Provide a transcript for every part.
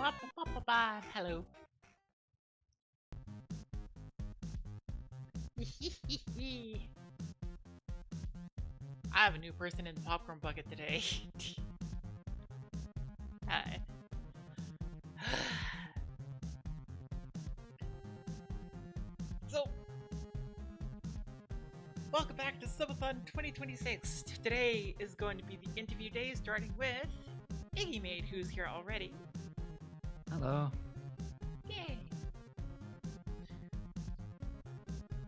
Hello. I have a new person in the popcorn bucket today. Hi. So, welcome back to Subathon 2026. Today is going to be the interview day, starting with Iggy Maid, who's here already. Hello. Yay!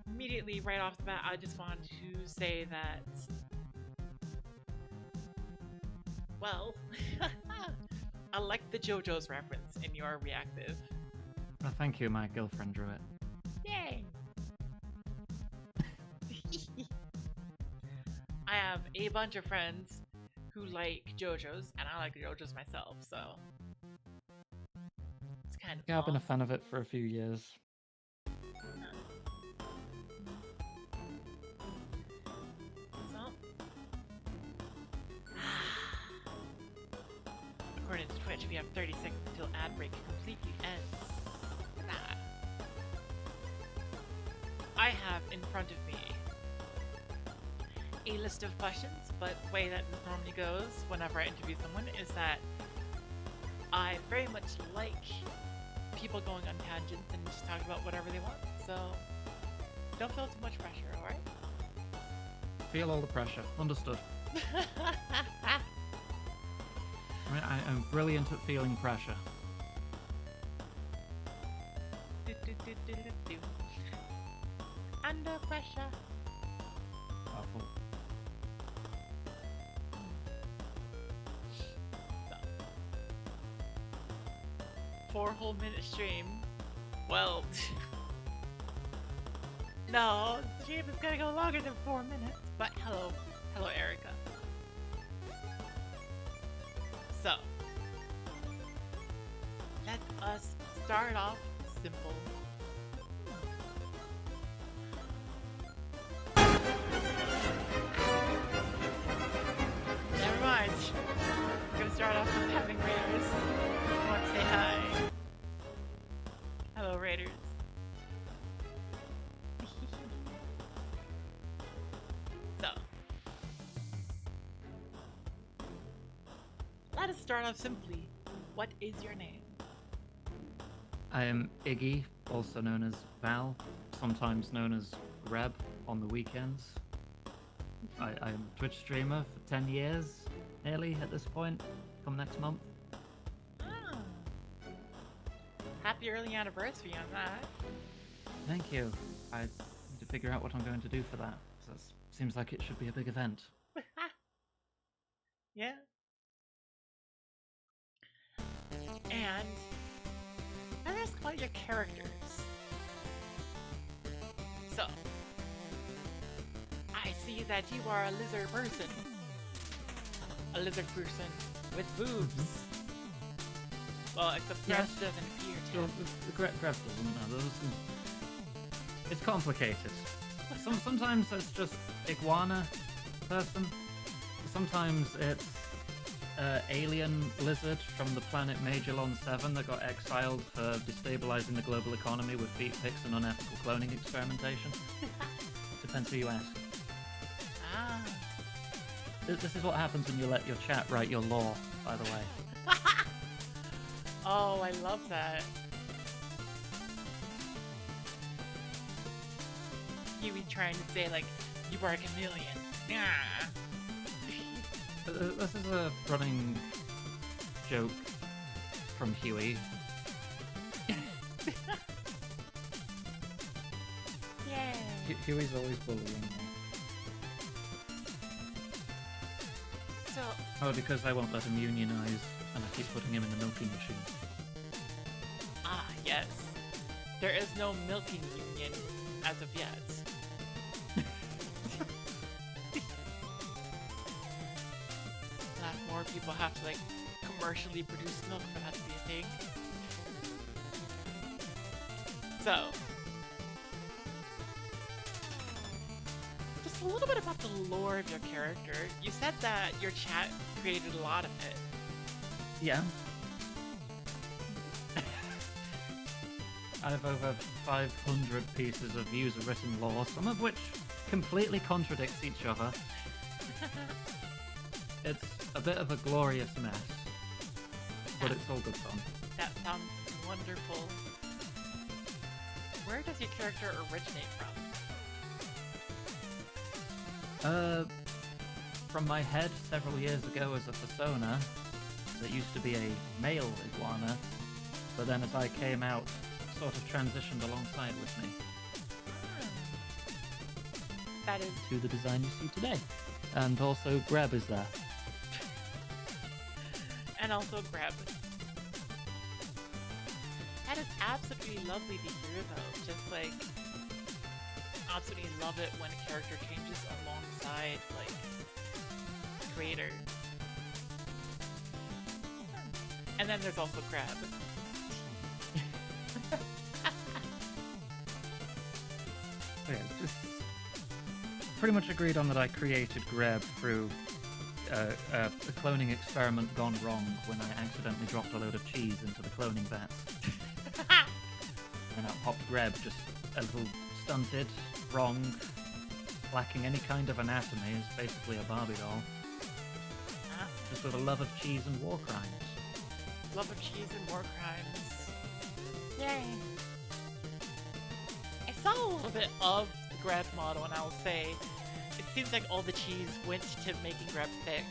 Immediately, right off the bat, I just want to say that, well, I like the JoJo's reference in your reactive. Well, thank you, my girlfriend drew it. Yay! I have a bunch of friends who like JoJo's, and I like JoJo's myself, so it's kind of Yeah, I've been a fun. fan of it for a few years. So, according to Twitch, we have 30 seconds until ad break completely ends. Nah. I have in front of me a list of questions, but the way that this normally goes whenever I interview someone is that I very much like people going on tangents and just talking about whatever they want, so don't feel too much pressure, alright? Feel all the pressure. Understood. I'm brilliant at feeling pressure. Under pressure. Powerful. So, 4 whole minute stream. Well, no, the stream is gonna go longer than 4 minutes. But hello, Erica. So, let us start off simple. Never mind. We're gonna start off with having Raiders. I want to say hi. Hello, Raiders. So, let us start off simply. What is your name? I am Iggy, also known as Val, sometimes known as Reb on the weekends. I am a Twitch streamer for 10 years, nearly at this point, come next month. Ah. Happy early anniversary on that. Thank you. I need to figure out what I'm going to do for that. 'Cause that seems like it should be a big event. Yeah. And let's ask about your characters. So, I see that you are a lizard person. A lizard person with boobs. Well, except Yes. Grabs doesn't appear to. Well, the Grab doesn't know those. It's complicated. Sometimes it's just iguana person. Sometimes it's alien lizard from the planet Majorlon 7 that got exiled for destabilizing the global economy with feet pics and unethical cloning experimentation. Depends who you ask. Ah. This is what happens when you let your chat write your lore, by the way. Oh, I love that. Huey trying to say, like, you are a chameleon. Yeah. This is a running joke from Huey. Yay. Huey's always bullying me. So, Oh, because I won't let him unionize, and I keep putting him in the milking machine. yes. There is no milking union as of yet. Not more people have to, like, commercially produce milk for that to be a thing. So, just a little bit about the lore of your character. You said that your chat created a lot of it. Yeah. I have over 500 pieces of user-written lore, some of which completely contradicts each other. It's a bit of a glorious mess, but it's all good fun. That sounds wonderful. Where does your character originate from? From my head several years ago as a persona that used to be a male iguana, but then as I came out, sort of transitioned alongside with me That is to the design you see today. And also Grab is there. and also grab. That is absolutely lovely to hear, though. Just like, absolutely love it when a character changes alongside like creator. And then there's also grab. Yeah, just pretty much agreed on that I created Greb through a cloning experiment gone wrong when I accidentally dropped a load of cheese into the cloning vats. And out popped Greb, just a little stunted, wrong, lacking any kind of anatomy. It's basically a Barbie doll. Just with a love of cheese and war crimes. Love of cheese and war crimes. Yay. I saw a little bit of the grab model, and I'll say, it seems like all the cheese went to making grab thick.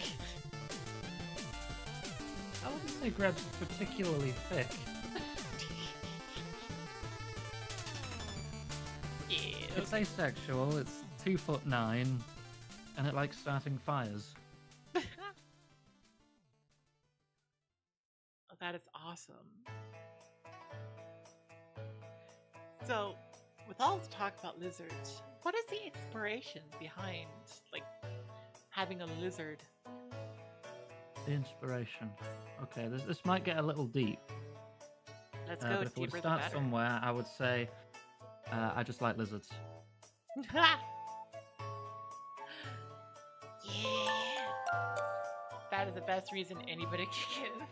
I wouldn't say Greb's particularly thick. Yeah. It's asexual, it's 2'9", and it likes starting fires. Oh, that is awesome. So, with all the talk about lizards, what is the inspiration behind, like, having a lizard? The inspiration. Okay, this might get a little deep. Let's go But if we were deeper to the start better. somewhere, I would say I just like lizards. Yeah! That is the best reason anybody can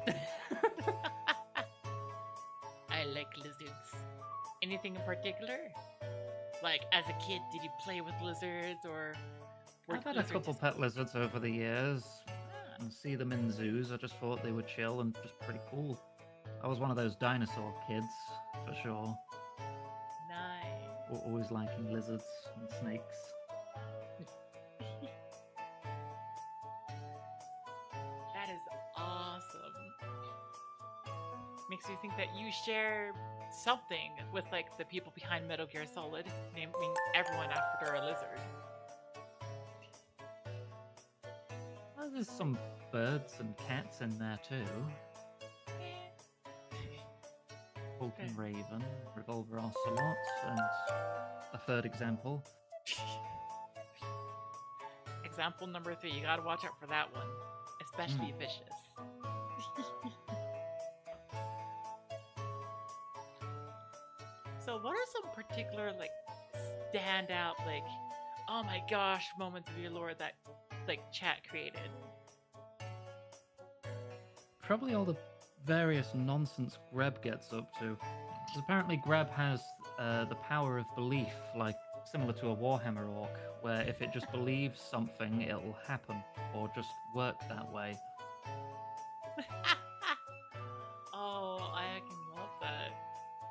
give. I like lizards. Anything in particular? Like, as a kid, did you play with lizards, or were I've had a lizards couple just- pet lizards over the years, Ah, and see them in zoos. I just thought they were chill and just pretty cool. I was one of those dinosaur kids, for sure. nice. Always liking lizards and snakes. That is awesome. Makes me think that you share something with like the people behind Metal Gear Solid, naming everyone after a lizard. Well, there's some birds and cats in there too. Falcon Okay. Raven, Revolver Ocelot, and a third example. Example number 3, you gotta watch out for that one. Especially vicious. So what are some particular like standout like oh my gosh moments of your lore that like chat created? Probably all the various nonsense Greb gets up to. 'Cause apparently Greb has the power of belief, like similar to a Warhammer orc, where if it just believes something, it'll happen, or just work that way. Oh, I can love that.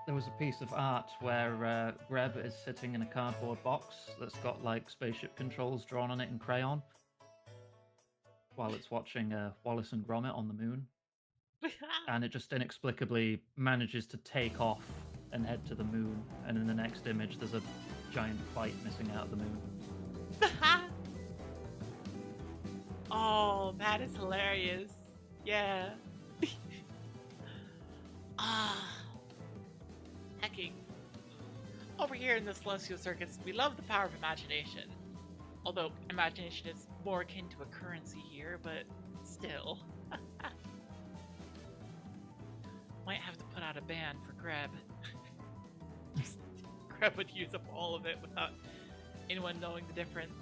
There was a piece of art where Greb is sitting in a cardboard box that's got like spaceship controls drawn on it in crayon, while it's watching Wallace and Gromit on the moon. And it just inexplicably manages to take off and head to the moon, and in the next image there's a giant bite missing out of the moon. Oh, that is hilarious. Yeah. Ah. Hacking. Over here in the Celestial Circus, we love the power of imagination. Although imagination is more akin to a currency here, but still. Might have to put out a ban for Greb. Greb would use up all of it without anyone knowing the difference.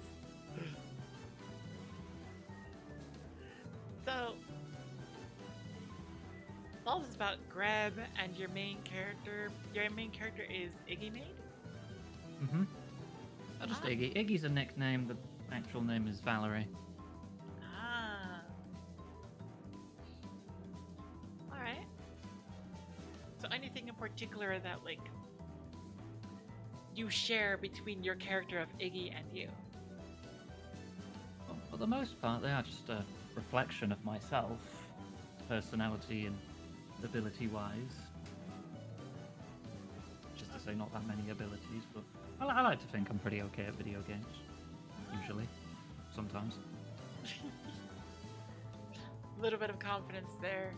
So, Falls is about Greb and your main character. Your main character is Iggy Maid? Mm-hmm. Not just Ah. Iggy. Iggy's a nickname. The actual name is Valerie. Ah. Alright. So anything in particular that, like, you share between your character of Iggy and you? Well, for the most part, they are just a reflection of myself, personality and ability-wise. Just to say, not that many abilities, but I like to think I'm pretty okay at video games. Usually. Sometimes. A little bit of confidence there.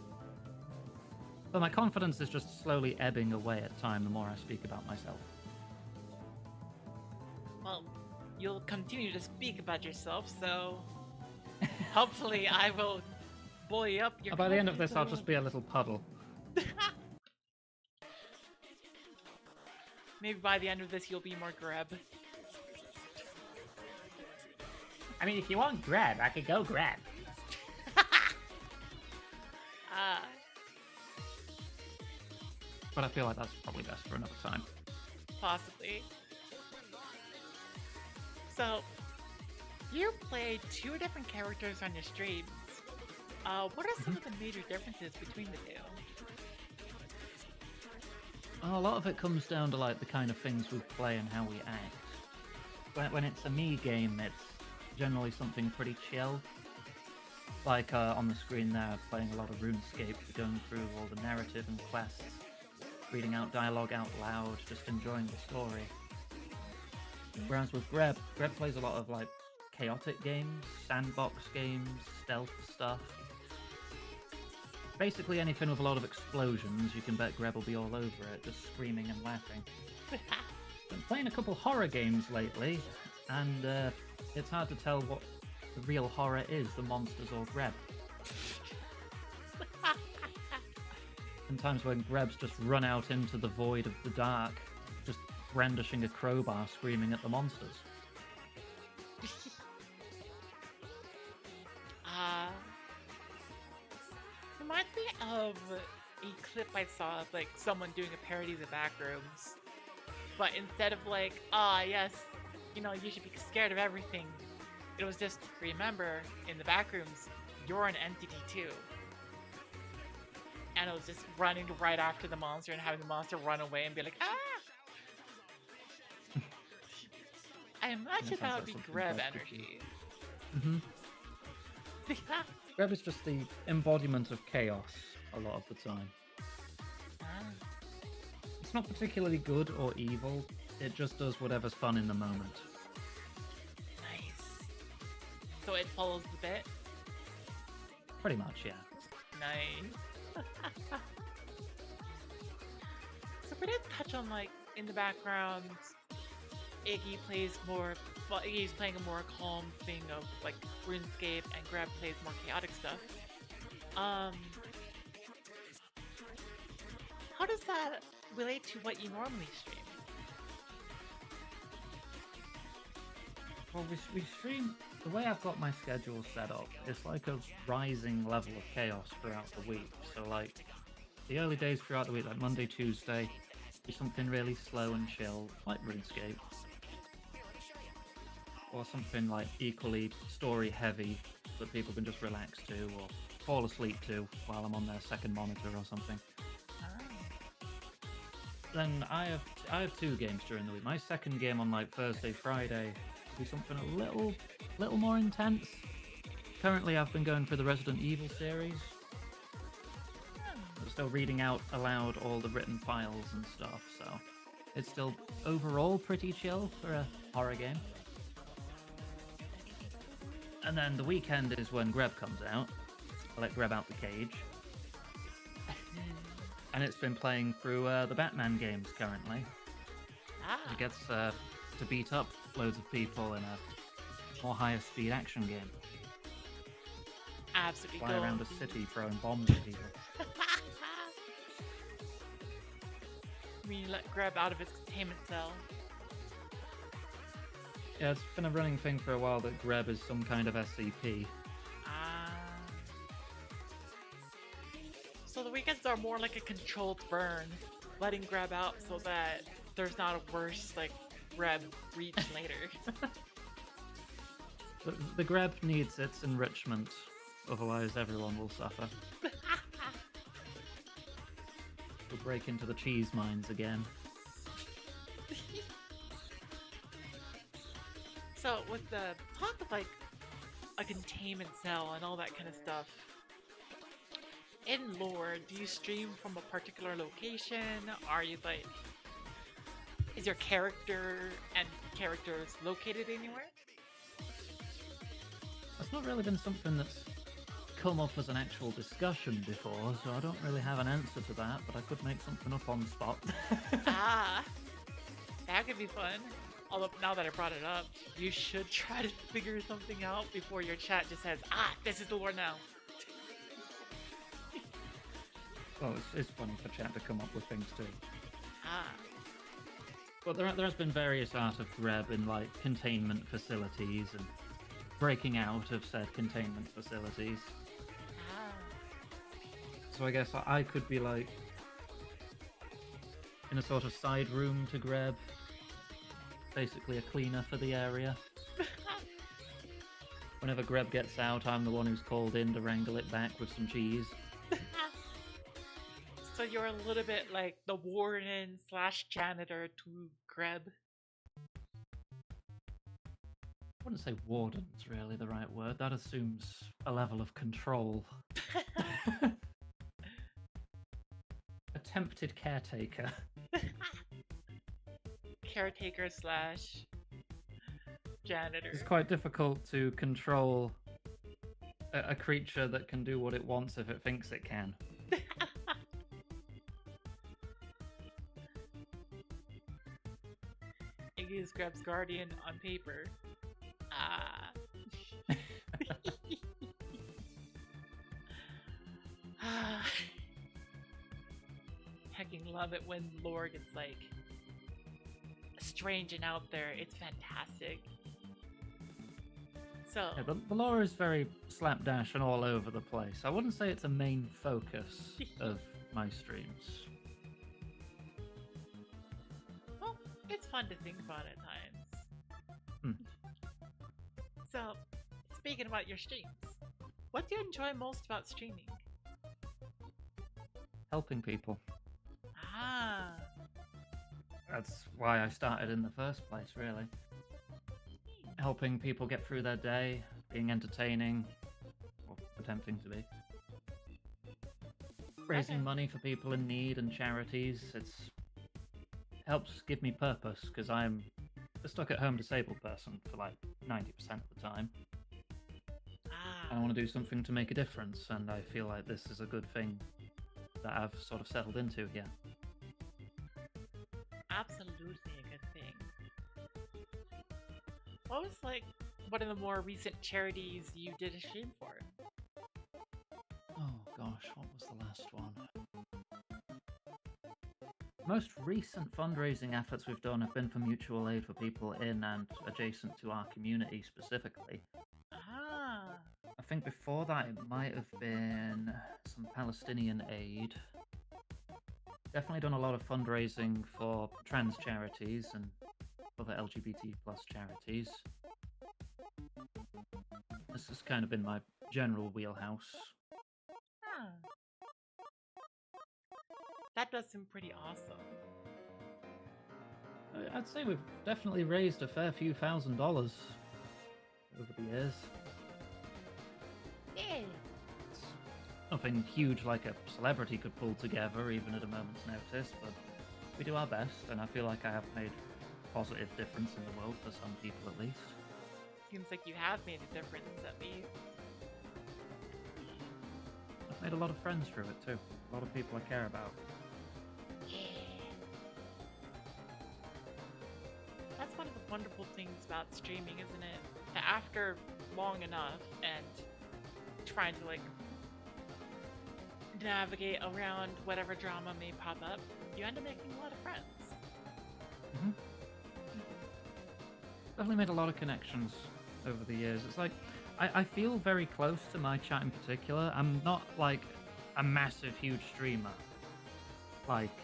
But my confidence is just slowly ebbing away at time the more I speak about myself. Well, you'll continue to speak about yourself, so hopefully I will buoy up your By the end of this, I'll confidence just be a little puddle. Maybe by the end of this, you'll be more Greb. I mean, if you want grab, I could go grab. Ah, But I feel like that's probably best for another time. possibly. So, you play 2 different characters on your streams. What are some of the major differences between the two? Well, a lot of it comes down to like the kind of things we play and how we act. When it's a me game, it's generally something pretty chill. Like on the screen there, playing a lot of RuneScape, going through all the narrative and quests, reading out dialogue out loud, just enjoying the story. Whereas with Greb plays a lot of like chaotic games, sandbox games, stealth stuff. Basically anything with a lot of explosions, you can bet Greb will be all over it, just screaming and laughing. Been playing a couple horror games lately, and it's hard to tell what the real horror is, the monsters or Greb. Sometimes when Grebs just run out into the void of the dark, just brandishing a crowbar, screaming at the monsters. Reminds me of a clip I saw of like someone doing a parody of the Backrooms, but instead of like, yes, you know, you should be scared of everything, it was just, remember, in the Backrooms, you're an entity too. And it was just running right after the monster and having the monster run away and be like, ah! I imagine that would be Greb energy. Mm-hmm. Greb is just the embodiment of chaos a lot of the time. It's not particularly good or evil, it just does whatever's fun in the moment. Nice. So it follows the bit? Pretty much, yeah. Nice. So we did touch on, like, in the background, Iggy plays more, well, Iggy's playing a more calm thing of, like, RuneScape, and Greb plays more chaotic stuff. How does that relate to what you normally stream? Well, we stream, the way I've got my schedule set up, it's like a rising level of chaos throughout the week. So like, the early days throughout the week, like Monday, Tuesday, be something really slow and chill, like RuneScape. Or something like equally story heavy that people can just relax to or fall asleep to while I'm on their second monitor or something. Then I have 2 games during the week. My second game on like Thursday, Friday will be something a little more intense. Currently I've been going through the Resident Evil series. I'm still reading out aloud all the written files and stuff, so it's still overall pretty chill for a horror game. And then the weekend is when Greb comes out. I let Greb out the cage. And it's been playing through the Batman games currently. It gets to beat up loads of people in a more higher speed action game. Absolutely. Fly around a city throwing bombs at people. I mean, you let Greb out of his containment cell. Yeah, it's been a running thing for a while that Greb is some kind of SCP. So the weekends are more like a controlled burn, letting Greb out so that there's not a worse like Greb reach later. The grab needs its enrichment, otherwise everyone will suffer. We'll break into the cheese mines again. So with the talk of like a containment cell and all that kind of stuff, in lore, do you stream from a particular location? Are you like, is your character and characters located anywhere? That's not really been something that's come up as an actual discussion before, so I don't really have an answer to that, but I could make something up on the spot. Ah, that could be fun. Although now that I brought it up, you should try to figure something out before your chat just says, "Ah, this is the lore now." Well, it's funny for chat to come up with things too. Ah, But there has been various art of grab in like containment facilities and breaking out of said containment facilities. ah. So I guess I could be like in a sort of side room to grab, basically a cleaner for the area. Whenever Greb gets out, I'm the one who's called in to wrangle it back with some cheese. So you're a little bit like the warden slash janitor to Greb. I wouldn't say warden's really the right word. That assumes a level of control. Attempted caretaker. Caretaker slash janitor. It's quite difficult to control a creature that can do what it wants if it thinks it can. Iggy's Greb's guardian on paper. Ah. Hecking love it when lore gets like strange and out there. It's fantastic. So Yeah, the lore is very slapdash and all over the place. I wouldn't say it's a main focus of my streams. well, it's fun to think about at times. So, speaking about your streams, what do you enjoy most about streaming? Helping people. Ah, That's why I started in the first place, really. Helping people get through their day, being entertaining, or attempting to be. Raising Okay. money for people in need and charities. It helps give me purpose because I'm a stuck-at-home disabled person for like 90% of the time. I ah, want to do something to make a difference, and I feel like this is a good thing that I've sort of settled into here. absolutely a good thing. What was like one of the more recent charities you did a stream for? Oh gosh, what was the last one? Most recent fundraising efforts we've done have been for mutual aid for people in and adjacent to our community specifically. Ah, I think before that it might have been some Palestinian aid. Definitely done a lot of fundraising for trans charities and other LGBT plus charities. This has kind of been my general wheelhouse. ah. That does seem pretty awesome. I'd say we've definitely raised a fair few $1,000s over the years. Yeah. It's nothing huge like a celebrity could pull together, even at a moment's notice, but we do our best, and I feel like I have made a positive difference in the world for some people at least. Seems like you have made a difference at least. I've made a lot of friends through it too. A lot of people I care about. Yeah. That's one of the wonderful things about streaming, isn't it? That after long enough and trying to like navigate around whatever drama may pop up, you end up making a lot of friends. hmm Definitely made a lot of connections over the years. It's like, I feel very close to my chat in particular. I'm not like a massive, huge streamer. like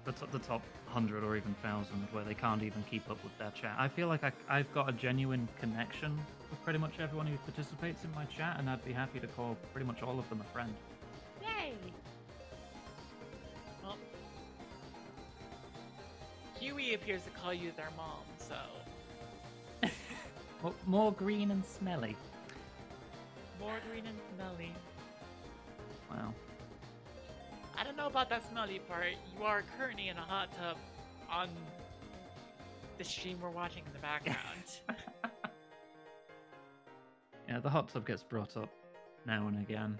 the top 100 or even 1,000 where they can't even keep up with their chat. I feel like I've got a genuine connection with pretty much everyone who participates in my chat, and I'd be happy to call pretty much all of them a friend. Yay! Well, Huey appears to call you their mom, so More green and smelly. more green and smelly. Wow. I don't know about that smelly part. You are currently in a hot tub on the stream we're watching in the background. Yeah, the hot tub gets brought up now and again,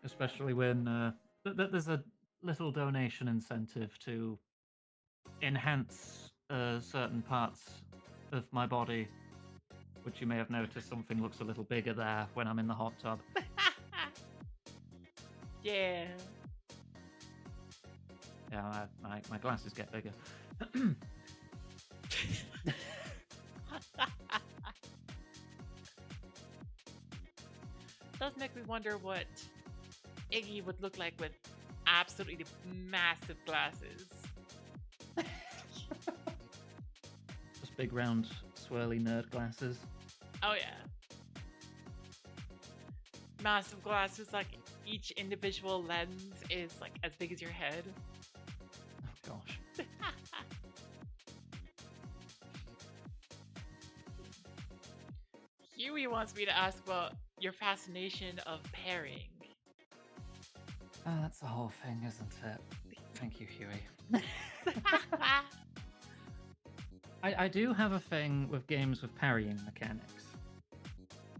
especially when there's a little donation incentive to enhance certain parts of my body, which you may have noticed something looks a little bigger there when I'm in the hot tub. Yeah. Yeah, my glasses get bigger. Does make me wonder what Iggy would look like with absolutely massive glasses. Just big round swirly nerd glasses. Oh yeah. Massive glasses, like each individual lens is like as big as your head. Oh gosh. Huey wants me to ask about your fascination of pairing. Oh, that's the whole thing, isn't it? Thank you, Huey. I do have a thing with games with parrying mechanics.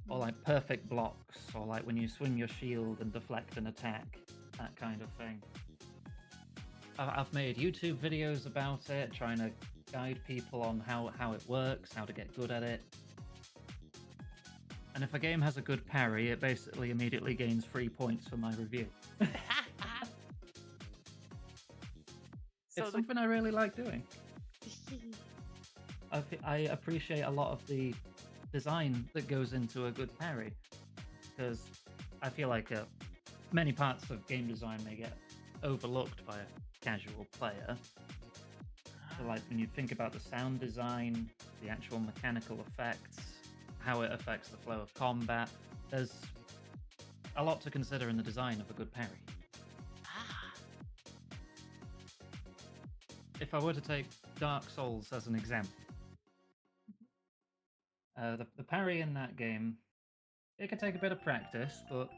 Or like perfect blocks, or like when you swing your shield and deflect an attack, that kind of thing. I've made YouTube videos about it, trying to guide people on how it works, how to get good at it. And if a game has a good parry, it basically immediately gains 3 points for my review. It's something I really like doing. I appreciate a lot of the design that goes into a good parry, because I feel like many parts of game design may get overlooked by a casual player. So like when you think about the sound design, the actual mechanical effects, how it affects the flow of combat, there's a lot to consider in the design of a good parry. If I were to take Dark Souls as an example, the parry in that game, it can take a bit of practice, but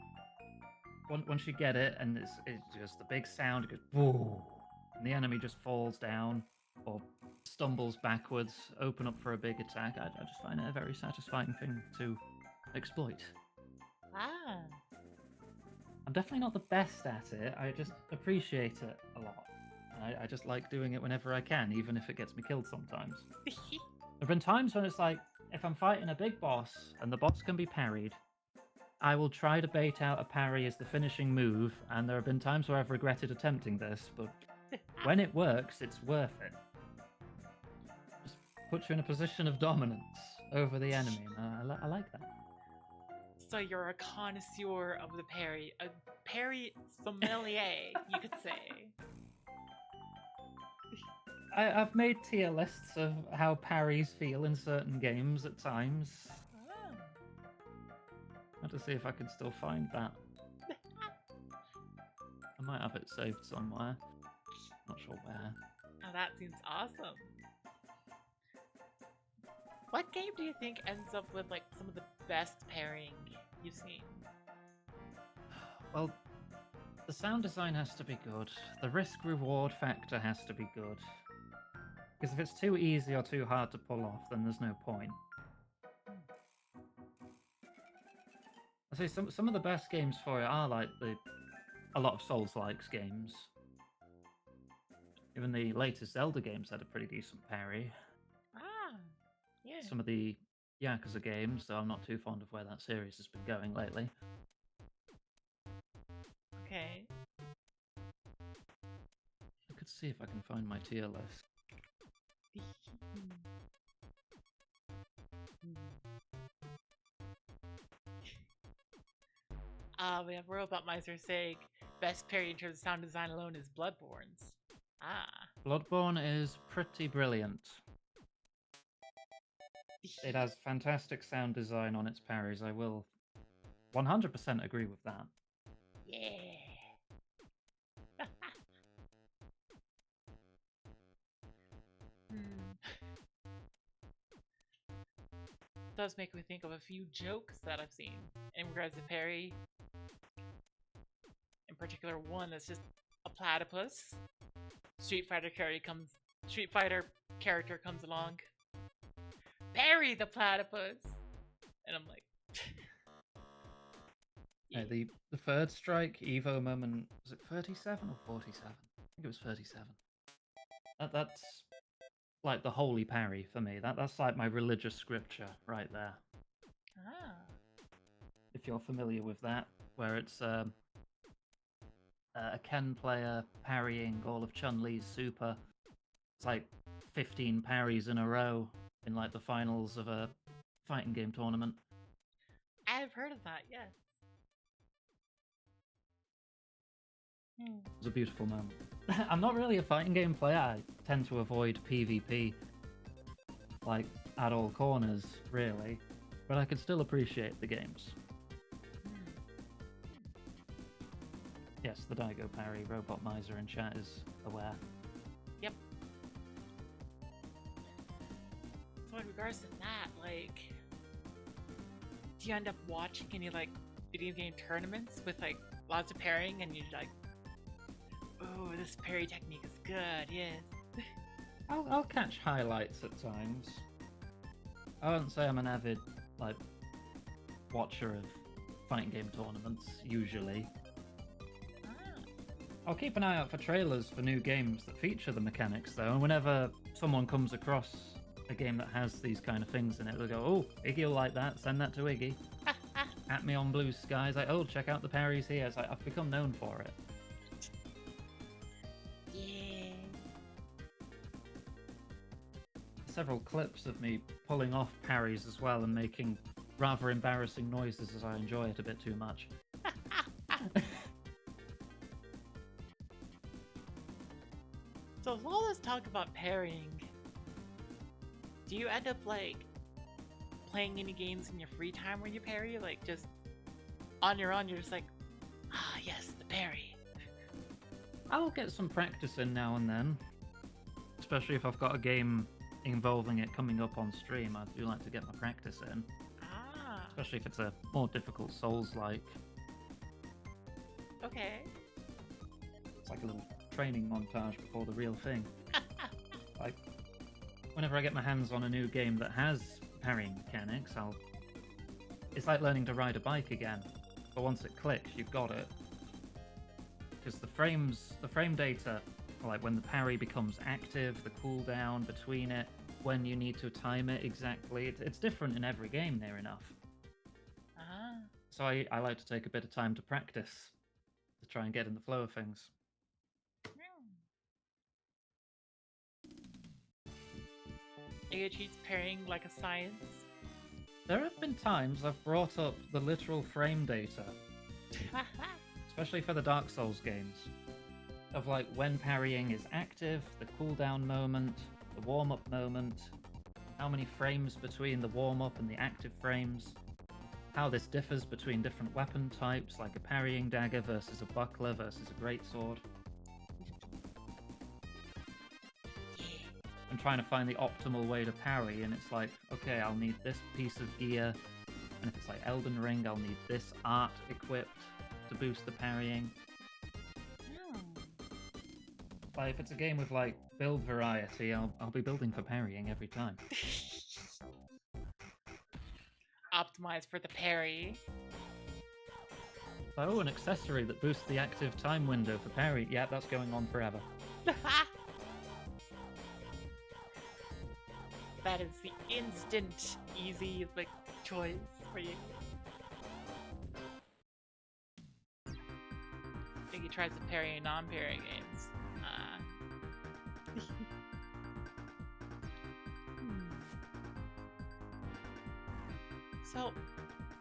once you get it, and it's just the big sound, it goes whoa, and the enemy just falls down or stumbles backwards, open up for a big attack. I just find it a very satisfying thing to exploit. I'm definitely not the best at it. I just appreciate it a lot. And I just like doing it whenever I can, even if it gets me killed sometimes. There have been times when it's like, if I'm fighting a big boss and the boss can be parried, I will try to bait out a parry as the finishing move, and there have been times where I've regretted attempting this, but when it works, it's worth it. Just puts you in a position of dominance over the enemy, and I like that. So you're a connoisseur of the parry, a parry sommelier, you could say. I've made tier lists of how parries feel in certain games at times. I have to see if I can still find that. I might have it saved somewhere. Not sure where. Oh, that seems awesome. What game do you think ends up with like some of the best pairing you've seen? Well, the sound design has to be good. The risk-reward factor has to be good. Because if it's too easy or too hard to pull off, then there's no point. I say some of the best games for it are like a lot of Souls-likes games. Even the latest Zelda games had a pretty decent parry. Yeah. Some of the Yakuza games, though I'm not too fond of where that series has been going lately. Okay. I could see if I can find my tier list. We have Robot Miser saying, best parry in terms of sound design alone is Bloodborne's. Ah. Bloodborne is pretty brilliant. It has fantastic sound design on its parries. I will 100% agree with that. Yeah. Hmm. Does make me think of a few jokes that I've seen in regards to parry. In particular, one that's just a platypus. Street Fighter character comes along. Parry the platypus, and I'm like, Yeah, the third strike Evo moment, was it 37 or 47? I think it was 37. That's like the holy parry for me. That's like my religious scripture right there. ah, If you're familiar with that, where it's a Ken player parrying all of Chun-Li's super. It's like 15 parries in a row in like the finals of a fighting game tournament. I've heard of that. Yes. It was a beautiful moment. I'm not really a fighting game player. I tend to avoid PvP, like, at all corners, really. But I can still appreciate the games. Yes, the Daigo parry, Robot Miser in chat is aware. Yep. So in regards to that, like, do you end up watching any like video game tournaments with like lots of parrying, and you're like, oh, this parry technique is good, yes. I'll catch highlights at times. I wouldn't say I'm an avid, like, watcher of fighting game tournaments, usually. I'll keep an eye out for trailers for new games that feature the mechanics, though, and whenever someone comes across a game that has these kind of things in it, they'll go, oh, Iggy will like that, send that to Iggy. At me on Blue Skies, like, oh, check out the parries here. It's like, I've become known for it. Yeah. Several clips of me pulling off parries as well and making rather embarrassing noises as I enjoy it a bit too much. So with all this talk about parrying, do you end up like playing any games in your free time where you parry? Like just on your own, you're just like, ah yes, the parry. I'll get some practice in now and then, especially if I've got a game involving it coming up on stream. I do like to get my practice in, Ah, especially if it's a more difficult Souls-like. okay. It's like a little training montage before the real thing. Like, whenever I get my hands on a new game that has parrying mechanics, it's like learning to ride a bike again. But once it clicks, you've got it. Because the frame data, like when the parry becomes active, the cooldown between it, when you need to time it exactly, it's different in every game near enough. Ah, So I like to take a bit of time to practice, to try and get in the flow of things. Aya treats parrying like a science. There have been times I've brought up the literal frame data, especially for the Dark Souls games, of like when parrying is active, the cooldown moment, the warm-up moment, how many frames between the warm-up and the active frames, how this differs between different weapon types, like a parrying dagger versus a buckler versus a greatsword. I'm trying to find the optimal way to parry, and it's like, okay, I'll need this piece of gear, and if it's like Elden Ring, I'll need this art equipped to boost the parrying. But if it's a game with like build variety, I'll be building for parrying every time. Optimized for the parry. Oh, an accessory that boosts the active time window for parry. Yeah, that's going on forever. That is the instant, easy, like, choice for you. I think he tries to parry in non-parry games. So,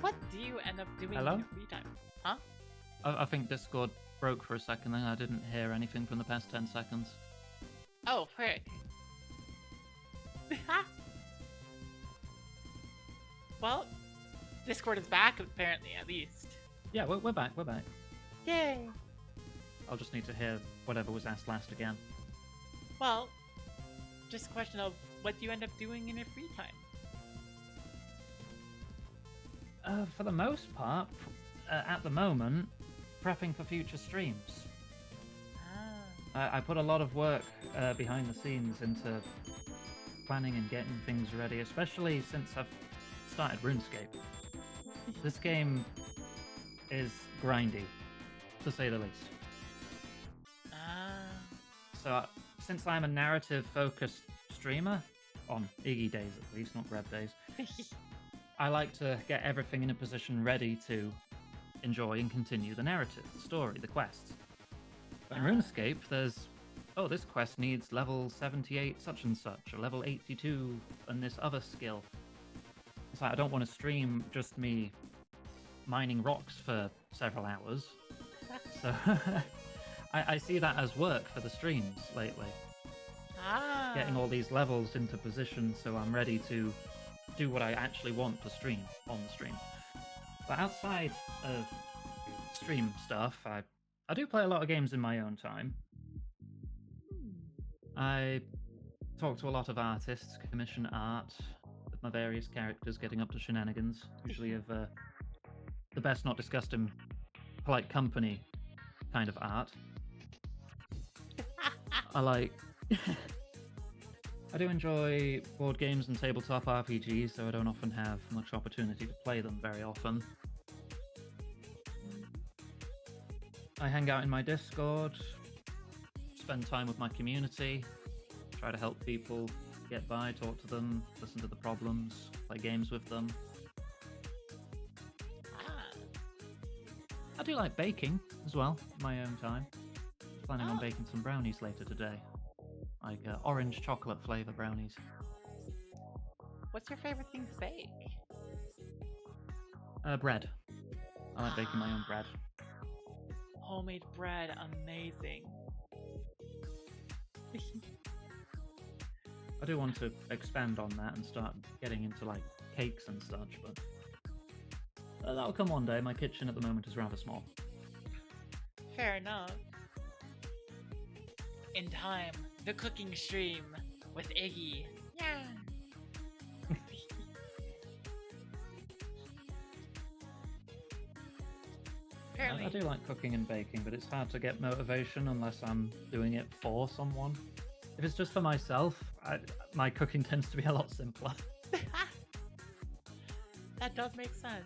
what do you end up doing in Hello? your free time? Huh? I think Discord broke for a second then. I didn't hear anything from the past 10 seconds. Oh, frick. Well, Discord is back, apparently, at least. Yeah, we're back, we're back. Yay! I'll just need to hear whatever was asked last again. Well, just a question of what do you end up doing in your free time? For the most part, at the moment, prepping for future streams. I put a lot of work behind the scenes into planning and getting things ready, especially since I've started RuneScape. This game is grindy, to say the least. So, since I'm a narrative-focused streamer, on Iggy days at least, not Greb days, I like to get everything in a position ready to enjoy and continue the narrative, the story, the quests. But in RuneScape, there's, oh, this quest needs level 78 such and such, or level 82 and this other skill. It's like I don't want to stream just me mining rocks for several hours. So I see that as work for the streams lately. Getting all these levels into position so I'm ready to do what I actually want to stream on the stream. But outside of stream stuff, I do play a lot of games in my own time. I talk to a lot of artists, commission art with my various characters getting up to shenanigans, usually of the best not discussed in polite company kind of art. I like... I do enjoy board games and tabletop RPGs, though I don't often have much opportunity to play them very often. I hang out in my Discord, spend time with my community, try to help people get by, talk to them, listen to the problems, play games with them. I do like baking as well, in my own time. Planning on baking some brownies later today. Like orange chocolate flavour brownies. What's your favorite thing to bake? Bread. I like baking my own bread. Homemade bread, amazing. I do want to expand on that and start getting into like cakes and such, but that'll come one day. My kitchen at the moment is rather small. Fair enough. In time, the cooking stream with Iggy. Yeah. Apparently. I do like cooking and baking, but it's hard to get motivation unless I'm doing it for someone. If it's just for myself, my cooking tends to be a lot simpler. That does make sense.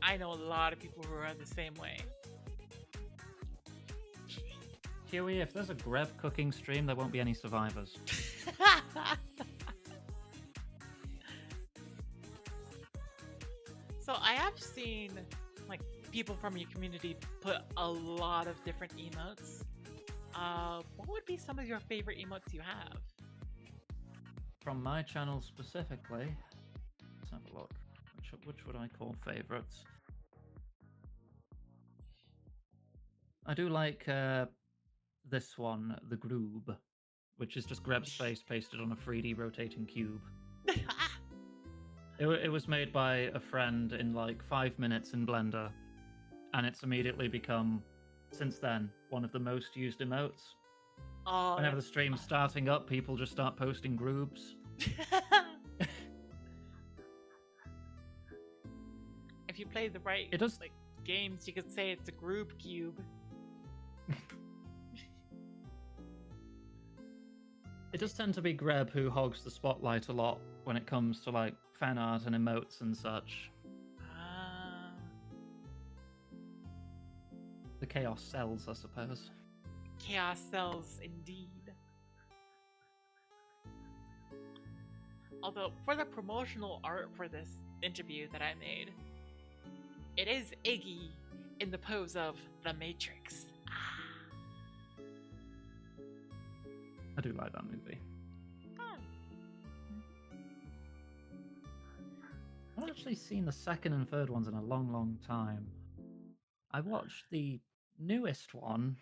I know a lot of people who are the same way. Huey, if there's a Greb cooking stream, there won't be any survivors. So I have seen like people from your community put a lot of different emotes. What would be some of your favorite emotes you have? From my channel specifically, let's have a look. Which would I call favorites? I do like this one, the Groob, which is just Greb's face pasted on a 3D rotating cube. It was made by a friend in like 5 minutes in Blender, and it's immediately become, since then, one of the most used emotes. Oh, Whenever the stream's starting up, people just start posting Groobs. If you play the right like games, you could say it's a Groob cube. It does tend to be Greb who hogs the spotlight a lot when it comes to like fan art and emotes and such. The chaos sells, I suppose. Chaos sells indeed. Although for the promotional art for this interview that I made, it is Iggy in the pose of the Matrix. I do like that movie. I've actually seen the second and third ones in a long, long time. I watched the newest one,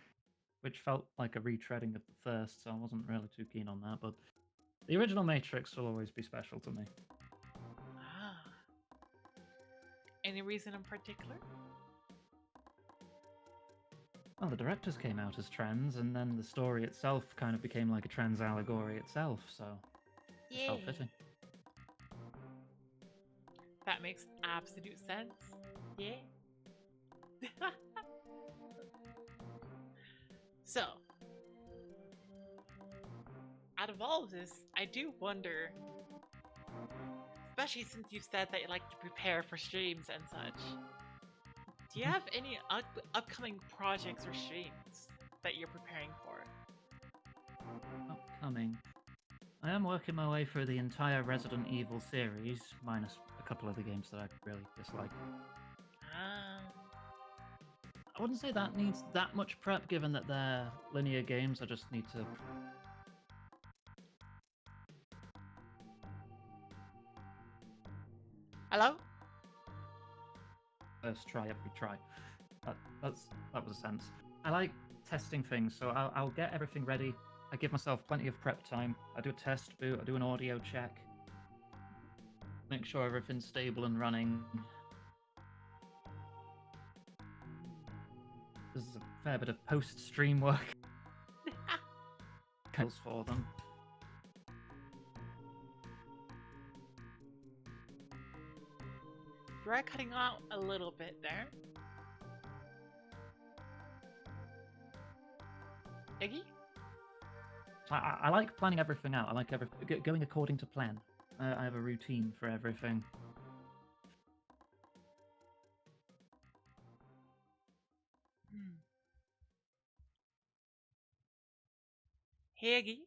which felt like a retreading of the first, so I wasn't really too keen on that. But the original Matrix will always be special to me. Ah. Any reason in particular? Well, the directors came out as trans, and then the story itself kind of became like a trans allegory itself, so just felt Yay. fitting. That makes absolute sense. Yeah. So, out of all of this, I do wonder, especially since you said that you like to prepare for streams and such, do you Mhm. have any upcoming projects or streams that you're preparing for? Upcoming. I am working my way through the entire Resident Evil series, minus a couple of the games that I really dislike. Ah. I wouldn't say that needs that much prep, given that they're linear games. I just need to Hello? first try every try. That was a sense. I like testing things, so I'll get everything ready. I give myself plenty of prep time. I do a test boot. I do an audio check. Make sure everything's stable and running. There's a fair bit of post-stream work for them. You are cutting out a little bit there. Iggy? I like planning everything out. I like going according to plan. I have a routine for everything. Hmm. Hey, Iggy?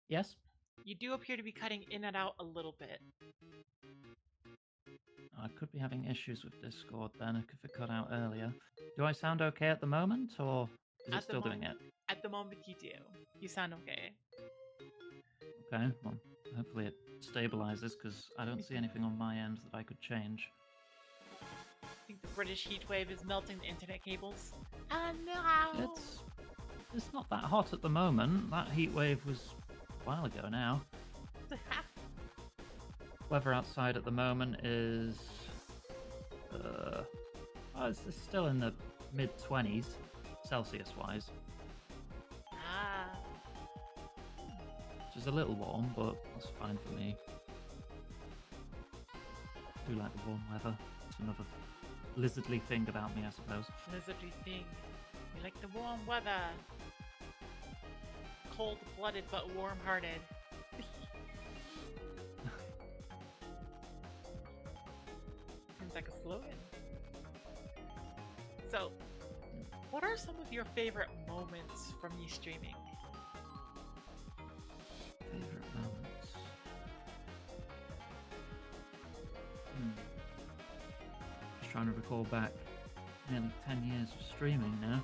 Yes? You do appear to be cutting in and out a little bit. I could be having issues with Discord then if it cut out earlier. Do I sound okay at the moment, or is it At the still doing moment, it? at the moment you do. You sound okay. Okay, well, hopefully it stabilizes because I don't see anything on my end that I could change. I think the British heat wave is melting the internet cables. Oh no! It's not that hot at the moment. That heat wave was a while ago now. Weather outside at the moment is it's still in the mid 20s Celsius wise, Ah. which is a little warm, but that's fine for me. I do like the warm weather. It's another lizardly thing about me, I suppose. Lizardly thing. You like the warm weather. Cold-blooded but warm-hearted. Seems like a slogan. So, what are some of your favorite moments from you streaming? Favorite moments. Just trying to recall back nearly 10 years of streaming now.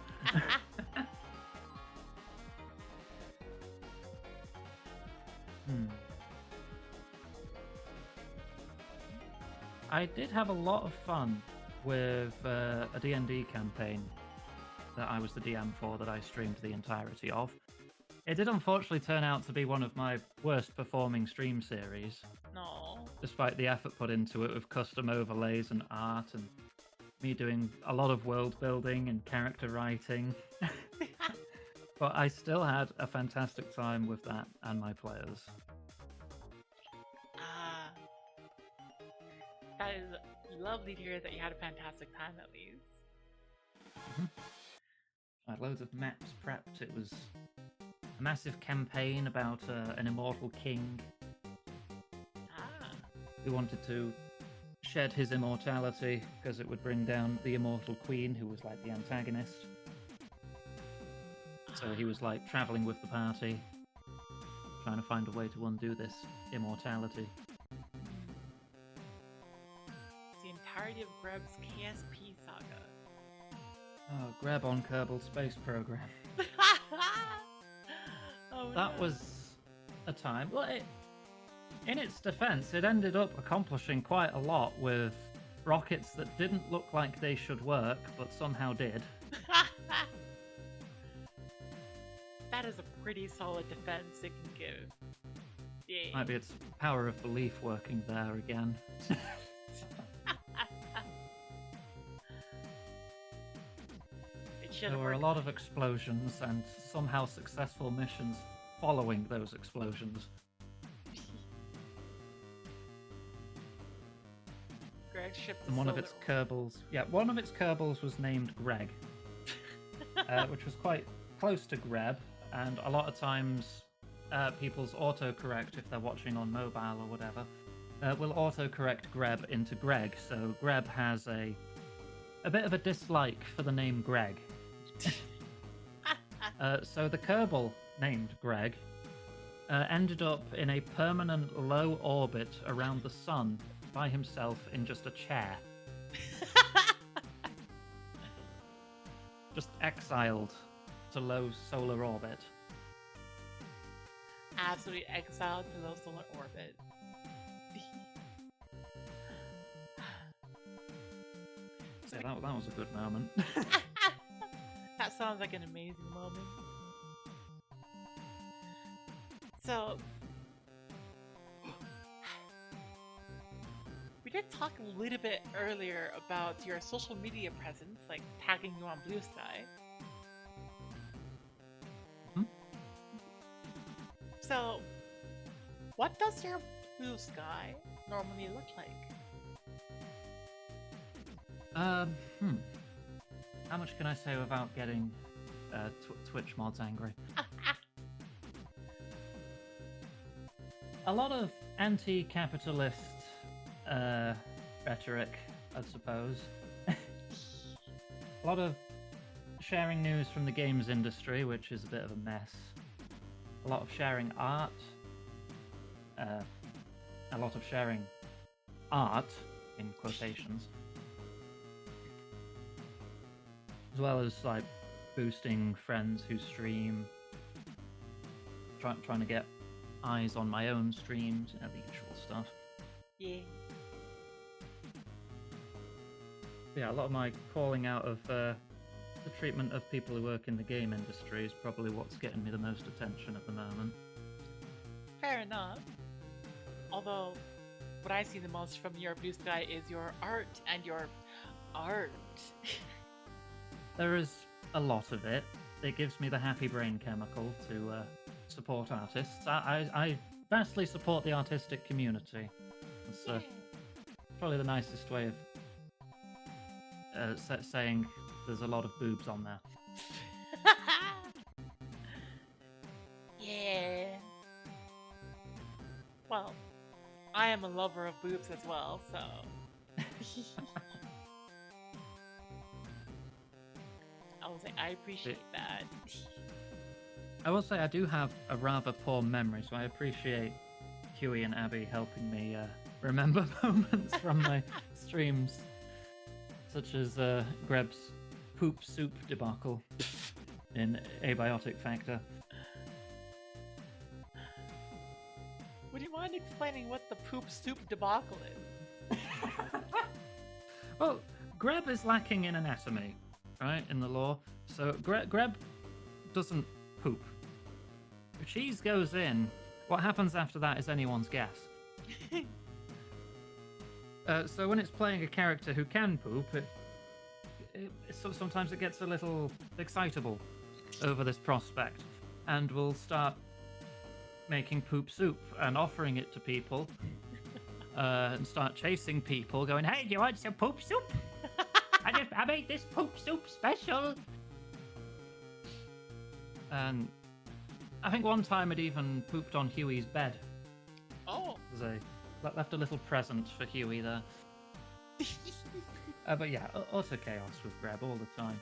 I did have a lot of fun with a D&D campaign that I was the DM for that I streamed the entirety of. It did unfortunately turn out to be one of my worst performing stream series, No. despite the effort put into it with custom overlays and art and me doing a lot of world building and character writing. But I still had a fantastic time with that and my players. Ah. That is lovely to hear that you had a fantastic time at least. I had loads of maps prepped. It was a massive campaign about an immortal king Ah. who wanted to shed his immortality because it would bring down the immortal queen, who was like the antagonist. So he was like traveling with the party, trying to find a way to undo this immortality. The entirety of Greb's KSP saga. Oh, grab on Kerbal Space Program. Oh, That no. was a time. Well, in its defense, it ended up accomplishing quite a lot with rockets that didn't look like they should work, but somehow did. That is a pretty solid defense it can give. Yeah. Might be its power of belief working there again. It should There have were a worked. lot of explosions and somehow successful missions following those explosions. Greg shipped the And one of its solar Kerbals was named Greg, which was quite close to Greb, and a lot of times people's autocorrect, if they're watching on mobile or whatever, will autocorrect Greb into Greg, so Greb has a bit of a dislike for the name Greg. So the Kerbal, named Greg, ended up in a permanent low orbit around the sun by himself in just a chair. Just exiled to low solar orbit. Absolutely exiled to low solar orbit. So that was a good moment. That sounds like an amazing moment. So, we did talk a little bit earlier about your social media presence, like tagging you on Blue Sky. Hmm? So, what does your Blue Sky normally look like? How much can I say without getting Twitch mods angry? A lot of anti-capitalist rhetoric, I suppose. A lot of sharing news from the games industry, which is a bit of a mess. A lot of sharing art. A lot of sharing art, in quotations. As well as, like, boosting friends who stream. Trying to get eyes on my own streams, the usual stuff. Yeah. Yeah, a lot of my calling out of the treatment of people who work in the game industry is probably what's getting me the most attention at the moment. Fair enough. Although, what I see the most from your Blue Sky is your art and your art. There is a lot of it. It gives me the happy brain chemical to support artists. I vastly support the artistic community. It's probably the nicest way of saying there's a lot of boobs on there. Yeah. Well, I am a lover of boobs as well, so. I will say I appreciate that. I will say I do have a rather poor memory, so I appreciate Huey and Abby helping me remember moments from my streams, such as Greb's poop soup debacle in Abiotic Factor. Would you mind explaining what the poop soup debacle is? Well, Greb is lacking in anatomy, right, in the lore. So Greb doesn't poop. If cheese goes in, what happens after that is anyone's guess. So when it's playing a character who can poop, sometimes it gets a little excitable over this prospect, and will start making poop soup and offering it to people, and start chasing people, going, "Hey, do you want some poop soup? I made this poop soup special." And I think one time it even pooped on Huey's bed. Oh. Left a little present for Huey there. But yeah, utter chaos with Greb all the time.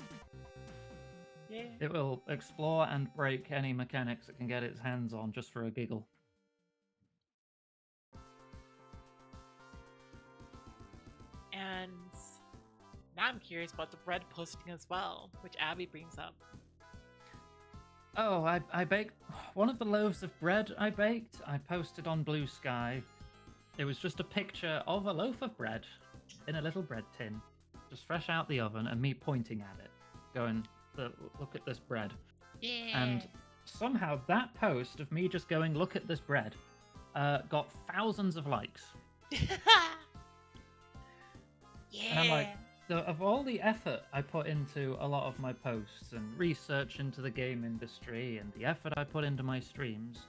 Yeah. It will explore and break any mechanics it can get its hands on just for a giggle. And now I'm curious about the bread posting as well, which Abby brings up. Oh, I baked one of the loaves of bread I baked. I posted on Blue Sky. It was just a picture of a loaf of bread in a little bread tin, just fresh out the oven, and me pointing at it, going, "Look at this bread." Yeah. And somehow that post of me just going, "Look at this bread," got thousands of likes. Yeah. And I'm like, of all the effort I put into a lot of my posts and research into the game industry and the effort I put into my streams,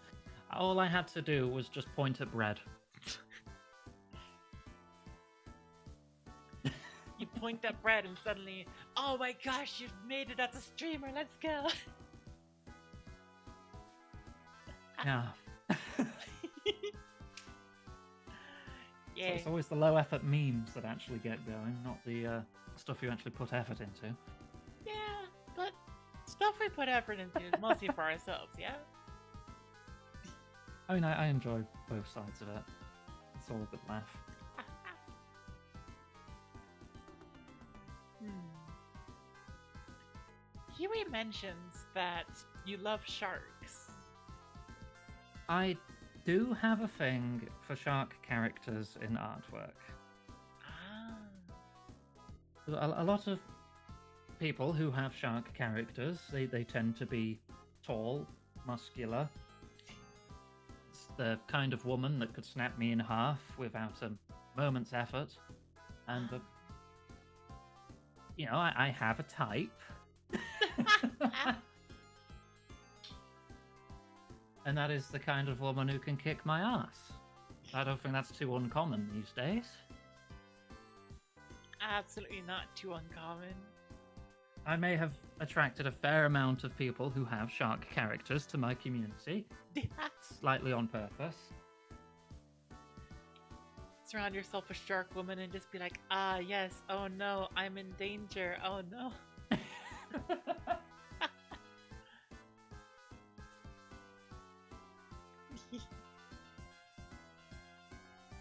all I had to do was just point at bread. You point at bread and suddenly, oh my gosh, you've made it as a streamer, let's go. Yeah. Yeah. So it's always the low effort memes that actually get going, not the stuff you actually put effort into. Yeah, but stuff we put effort into is mostly for ourselves, yeah? I mean, I enjoy both sides of it. It's all a good laugh. Huey mentions that you love sharks. I do have a thing for shark characters in artwork. Ah. A lot of people who have shark characters, they tend to be tall, muscular. It's the kind of woman that could snap me in half without a moment's effort. And, you know, I have a type. And that is the kind of woman who can kick my ass. I don't think that's too uncommon these days. Absolutely not too uncommon. I may have attracted a fair amount of people who have shark characters to my community, slightly on purpose. Surround yourself with shark woman and just be like, ah, yes, oh no, I'm in danger, oh no.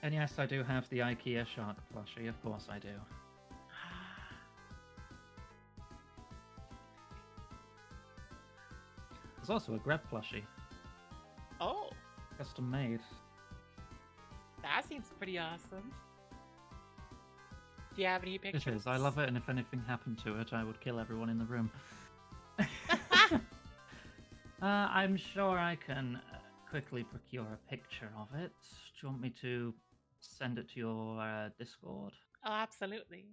And yes, I do have the IKEA shark plushie, of course I do. There's also a Greb plushie, Oh, custom made. that seems pretty awesome. Do you have any It pictures? is, I love it, and if anything happened to it, I would kill everyone in the room. I'm sure I can quickly procure a picture of it. Do you want me to send it to your Discord? Oh, absolutely.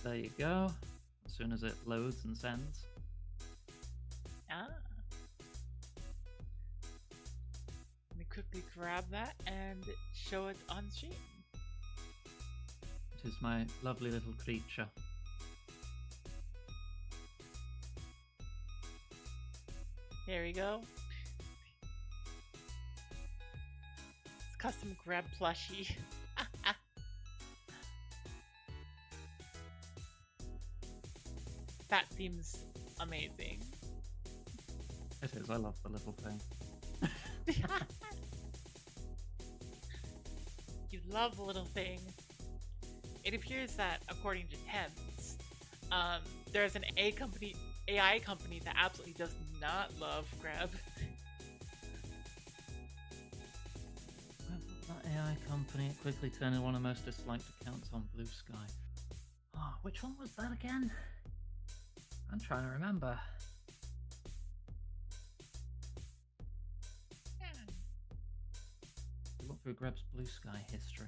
There you go. As soon as it loads and sends. Ah. Let me quickly grab that and show it on stream. It is my lovely little creature. There we go. It's custom Greb plushie. That seems amazing. It is, I love the little thing. You love the little thing. It appears that, according to Thames, there's an AI company that absolutely does not love Greb. That AI company quickly turned into one of the most disliked accounts on Blue Sky. Oh, which one was that again? I'm trying to remember. Look through Greb's Blue Sky history.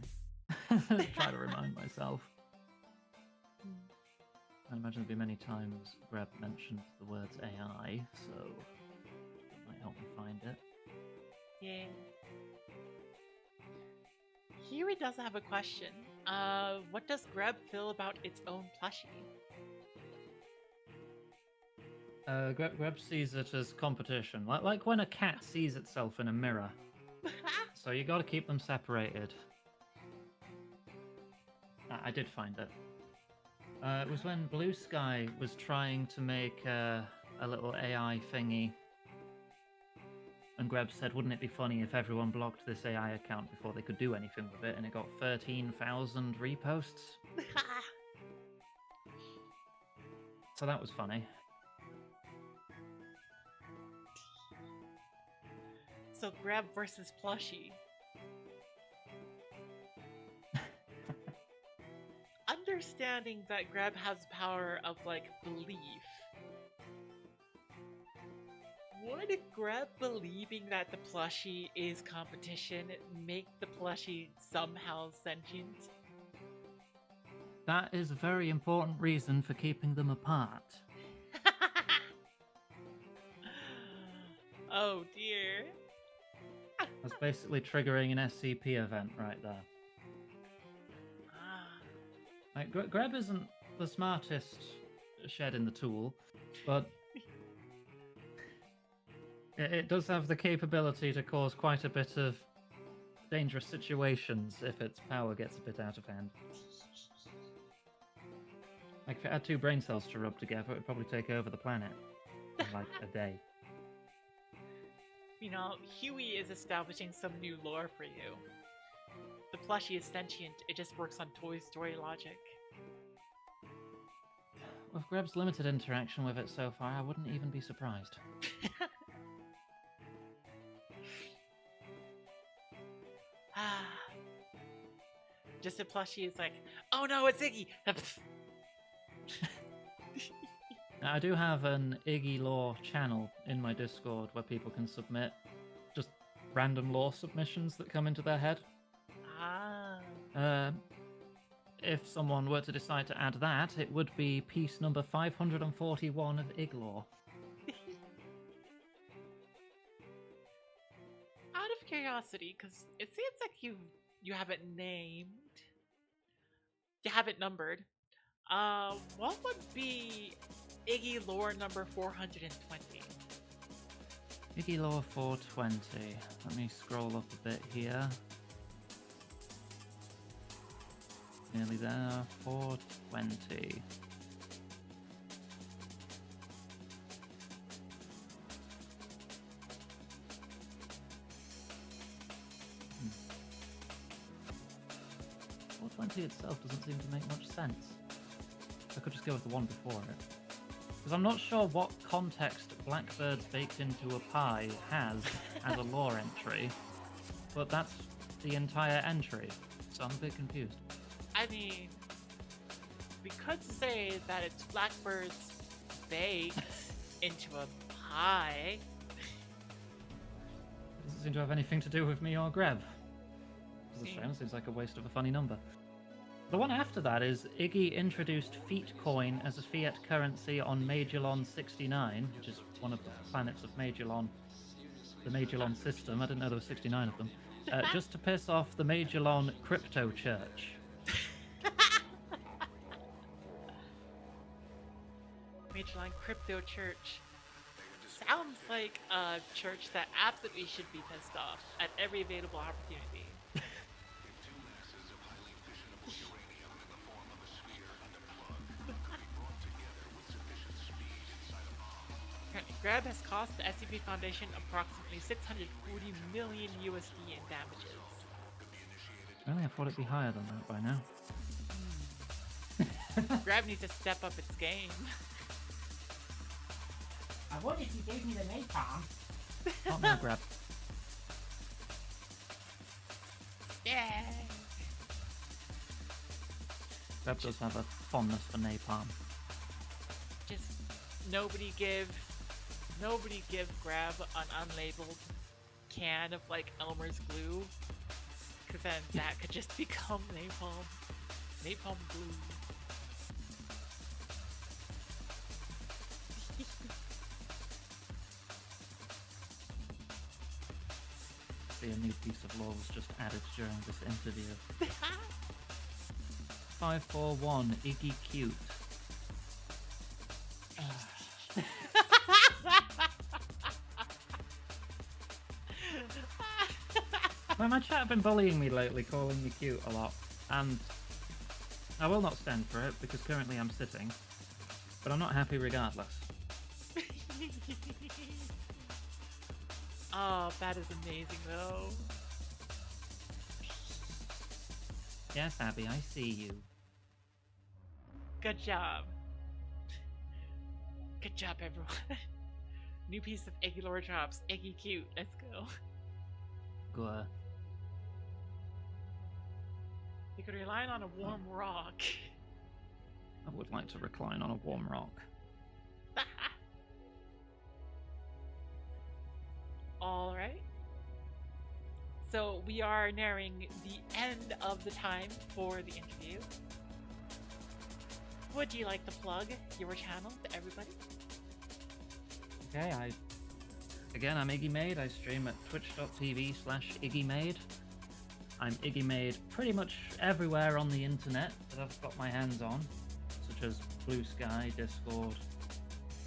Try to remind myself. I imagine there'll be many times Greb mentioned the words AI, so it might help me find it. Yeah. Huey does have a question. What does Greb feel about its own plushie? Greb sees it as competition, like when a cat sees itself in a mirror. So you got to keep them separated. I did find it. It was when Blue Sky was trying to make a little AI thingy. And Greb said, wouldn't it be funny if everyone blocked this AI account before they could do anything with it? And it got 13,000 reposts. So that was funny. also Grab versus Plushie. Understanding that Grab has power of like belief. Would Grab believing that the plushie is competition make the plushie somehow sentient? That is a very important reason for keeping them apart. Oh dear. That's basically triggering an SCP event right there. Ah. Like, Grab isn't the smartest shed in the tool, but it does have the capability to cause quite a bit of dangerous situations if its power gets a bit out of hand. Like, if it had two brain cells to rub together, it would probably take over the planet in like a day. You know, Huey is establishing some new lore for you. The plushie is sentient, it just works on Toy Story logic. With Grab's limited interaction with it so far, I wouldn't even be surprised. Ah. Just a plushie is like, oh no, it's Iggy! Now, I do have an Iggy Lore channel in my Discord where people can submit just random lore submissions that come into their head. Ah. If someone were to decide to add that, it would be piece number 541 of Iglore. Out of curiosity, because it seems like you have it named. You have it numbered. What would be Iggy lore number 420? Iggy Lore 420. Let me scroll up a bit here. Nearly there. 420. Hmm. 420 itself doesn't seem to make much sense. I could just go with the one before it. Because I'm not sure what context Blackbird's Baked Into a Pie has as a lore entry, but that's the entire entry, so I'm a bit confused. I mean, we could say that it's Blackbird's baked into a pie. It doesn't seem to have anything to do with me or Greb. It's a shame, it seems like a waste of a funny number. The one after that is Iggy introduced Feet Coin as a fiat currency on Majorlon 69, which is one of the planets of Majorlon, the Majorlon system. I didn't know there were 69 of them. Just to piss off the Majorlon Crypto Church. Majorline Crypto Church. Sounds like a church that absolutely should be pissed off at every available opportunity. Grab has cost the SCP Foundation approximately 640 million USD in damages. Really, I thought it'd be higher than that by now. Grab needs to step up its game. I would if you gave me the napalm. Not now, Grab. Yay! Grab does have a fondness for napalm. Just nobody give Grab an unlabeled can of like Elmer's glue, because then that could just become napalm glue. See, a new piece of lore was just added during this interview. 541 Iggy Cute. Well, my chat have been bullying me lately, calling me cute a lot, and I will not stand for it because currently I'm sitting, but I'm not happy regardless. Oh, that is amazing though. Yes, Abby, I see you. Good job. Good job, everyone. New piece of Eggy lore drops. Eggy cute. Let's go. You could rely on a warm rock. I would like to recline on a warm rock. All right. So we are nearing the end of the time for the interview. Would you like to plug your channel to everybody? Okay, I'm Iggy Made. I stream at twitch.tv/Iggy Made. I'm Iggy Made pretty much everywhere on the internet that I've got my hands on, such as Blue Sky, Discord,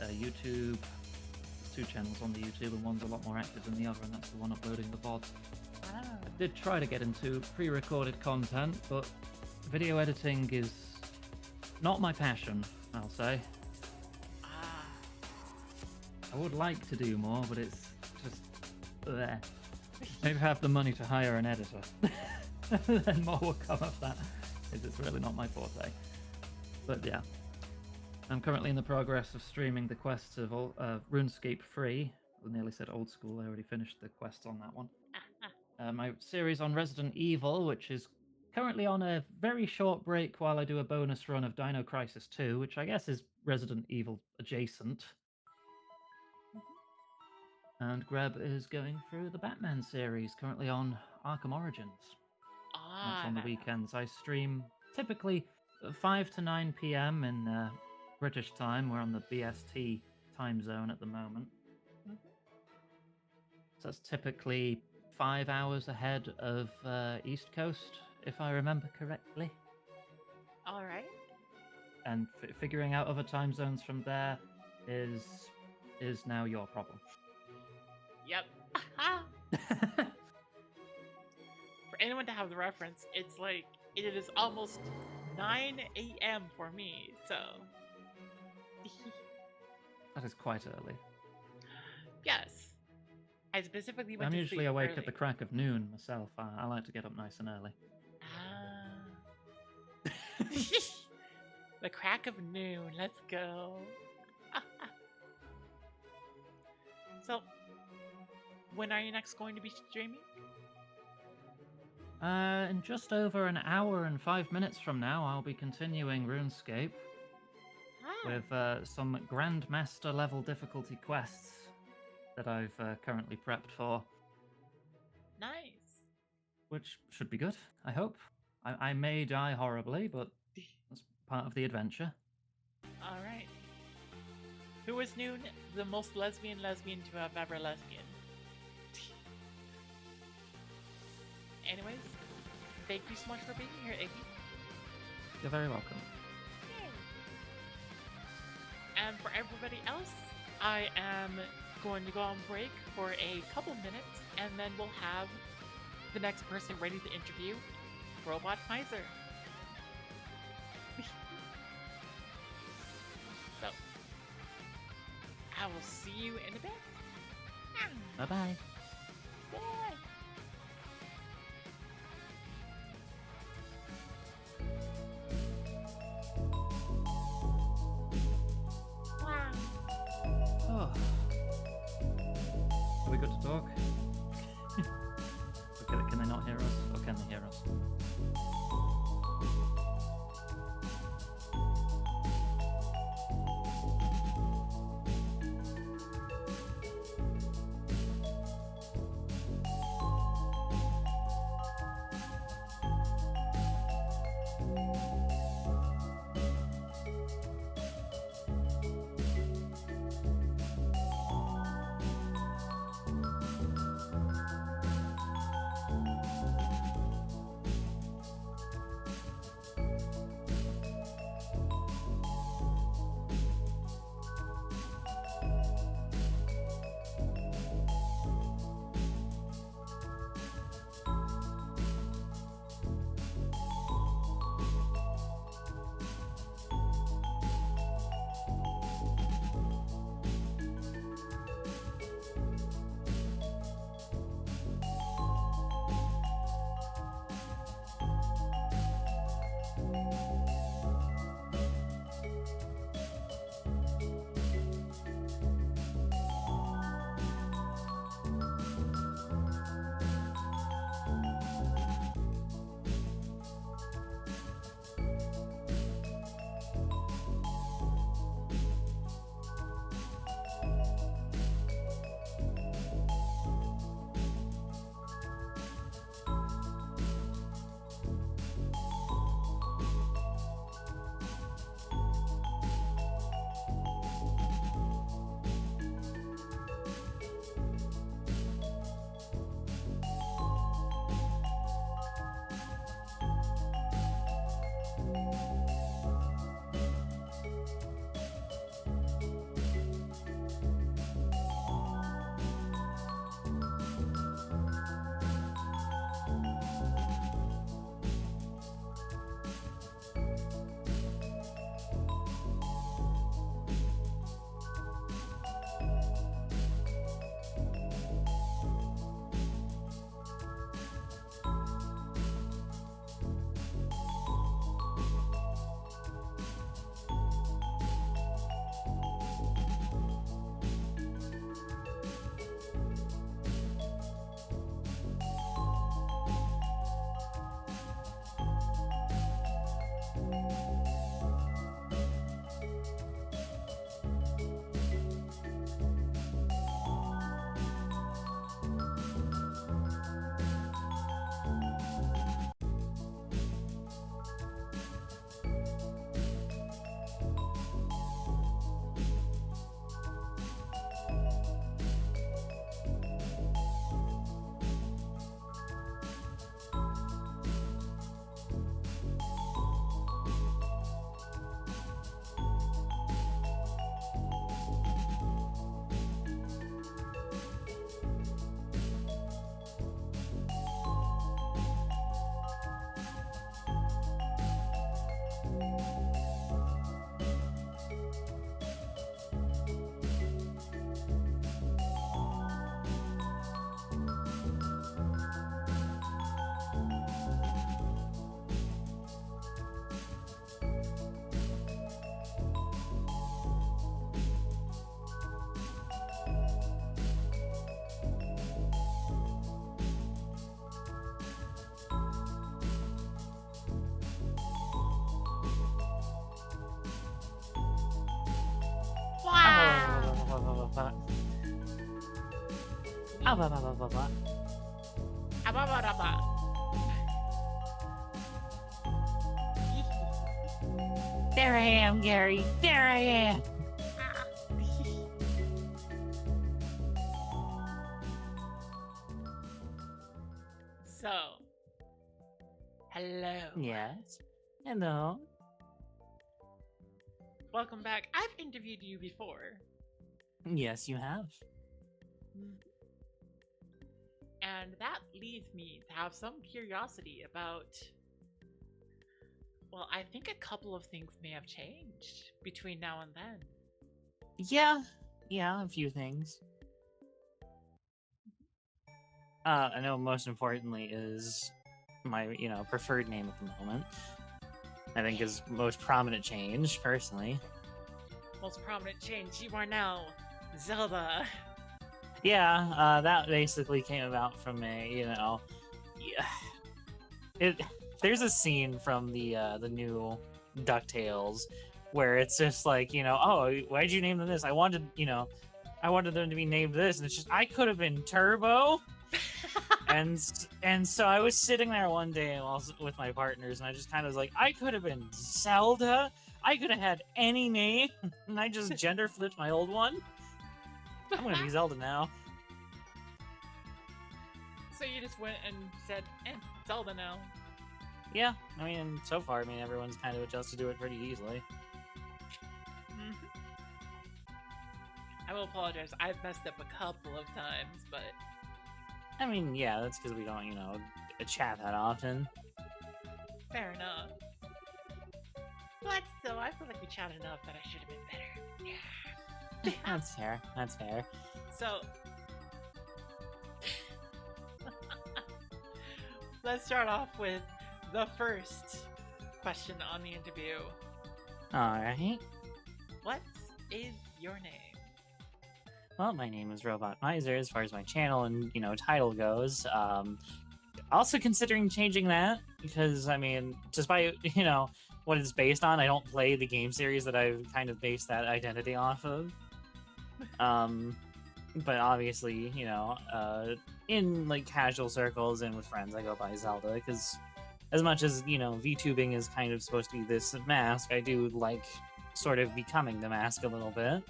YouTube. There's 2 channels on the YouTube, and one's a lot more active than the other, and that's the one uploading the VODs. Ah. I did try to get into pre-recorded content, but video editing is not my passion, I'll say. Ah. I would like to do more, but it's just there. Maybe if I have the money to hire an editor, then more will come of that. It's really not my forte. But yeah, I'm currently in the progress of streaming the quests of RuneScape Free. I nearly said old school. I already finished the quests on that one. My series on Resident Evil, which is currently on a very short break while I do a bonus run of Dino Crisis 2, which I guess is Resident Evil adjacent. And Greb is going through the Batman series, currently on Arkham Origins. That's on the weekends. I stream typically 5 to 9 p.m. in British time. We're on the BST time zone at the moment. So that's typically 5 hours ahead of East Coast, if I remember correctly. All right. And figuring out other time zones from there is now your problem. Yep. For anyone to have the reference, it's like it is almost 9 a.m. for me, so. That is quite early. Yes. I specifically went I'm to usually sleep awake early. at the crack of noon myself. I like to get up nice and early. Ah. The crack of noon. Let's go. So, when are you next going to be streaming? In just over an hour and 5 minutes from now, I'll be continuing RuneScape Ah. with some Grandmaster level difficulty quests that I've currently prepped for, Nice. which should be good, I hope. I may die horribly, but that's part of the adventure. All right. Who is Noon, the most lesbian to have ever lesbian? Anyways, thank you so much for being here, Iggy. You're very welcome. And for everybody else, I am going to go on break for a couple minutes, and then we'll have the next person ready to interview, Robot Miser. So, I will see you in a bit. Bye-bye. Bye. Oh. Are we good to talk? Okay, can they not hear us? Or can they hear us? Ah, blah, blah, blah, blah, blah. Abba-ba-da-ba. There I am, Gary. There I am. So, hello. Yes. Hello. Welcome back. I've interviewed you before. Yes, you have. And that leads me to have some curiosity about. Well, I think a couple of things may have changed between now and then. Yeah, a few things. I know most importantly is my, preferred name at the moment. I think is most prominent change, personally. Most prominent change. You are now Zelda. Yeah, that basically came about from there's a scene from the new DuckTales where it's just like, oh, why'd you name them this? I wanted them to be named this, and it's just I could have been Turbo. and so I was sitting there one day with my partners, and I just kind of was like, I could have been Zelda. I could have had any name, and I just gender flipped my old one. I'm gonna be Zelda now. So you just went and said, Zelda now. Yeah, I mean, so far, everyone's kind of adjusted to it pretty easily. I will apologize. I've messed up a couple of times, but I mean, yeah, that's because we don't, chat that often. fair enough. But still, I feel like we chatted enough that I should have been better. That's fair. That's fair. So, let's start off with the first question on the interview. All right. What is your name? Well, my name is Robot Miser as far as my channel and, title goes. Also considering changing that because, despite, what it's based on, I don't play the game series that I've kind of based that identity off of. But obviously, in like casual circles and with friends, I go by Zelda because as much as, VTubing is kind of supposed to be this mask, I do like sort of becoming the mask a little bit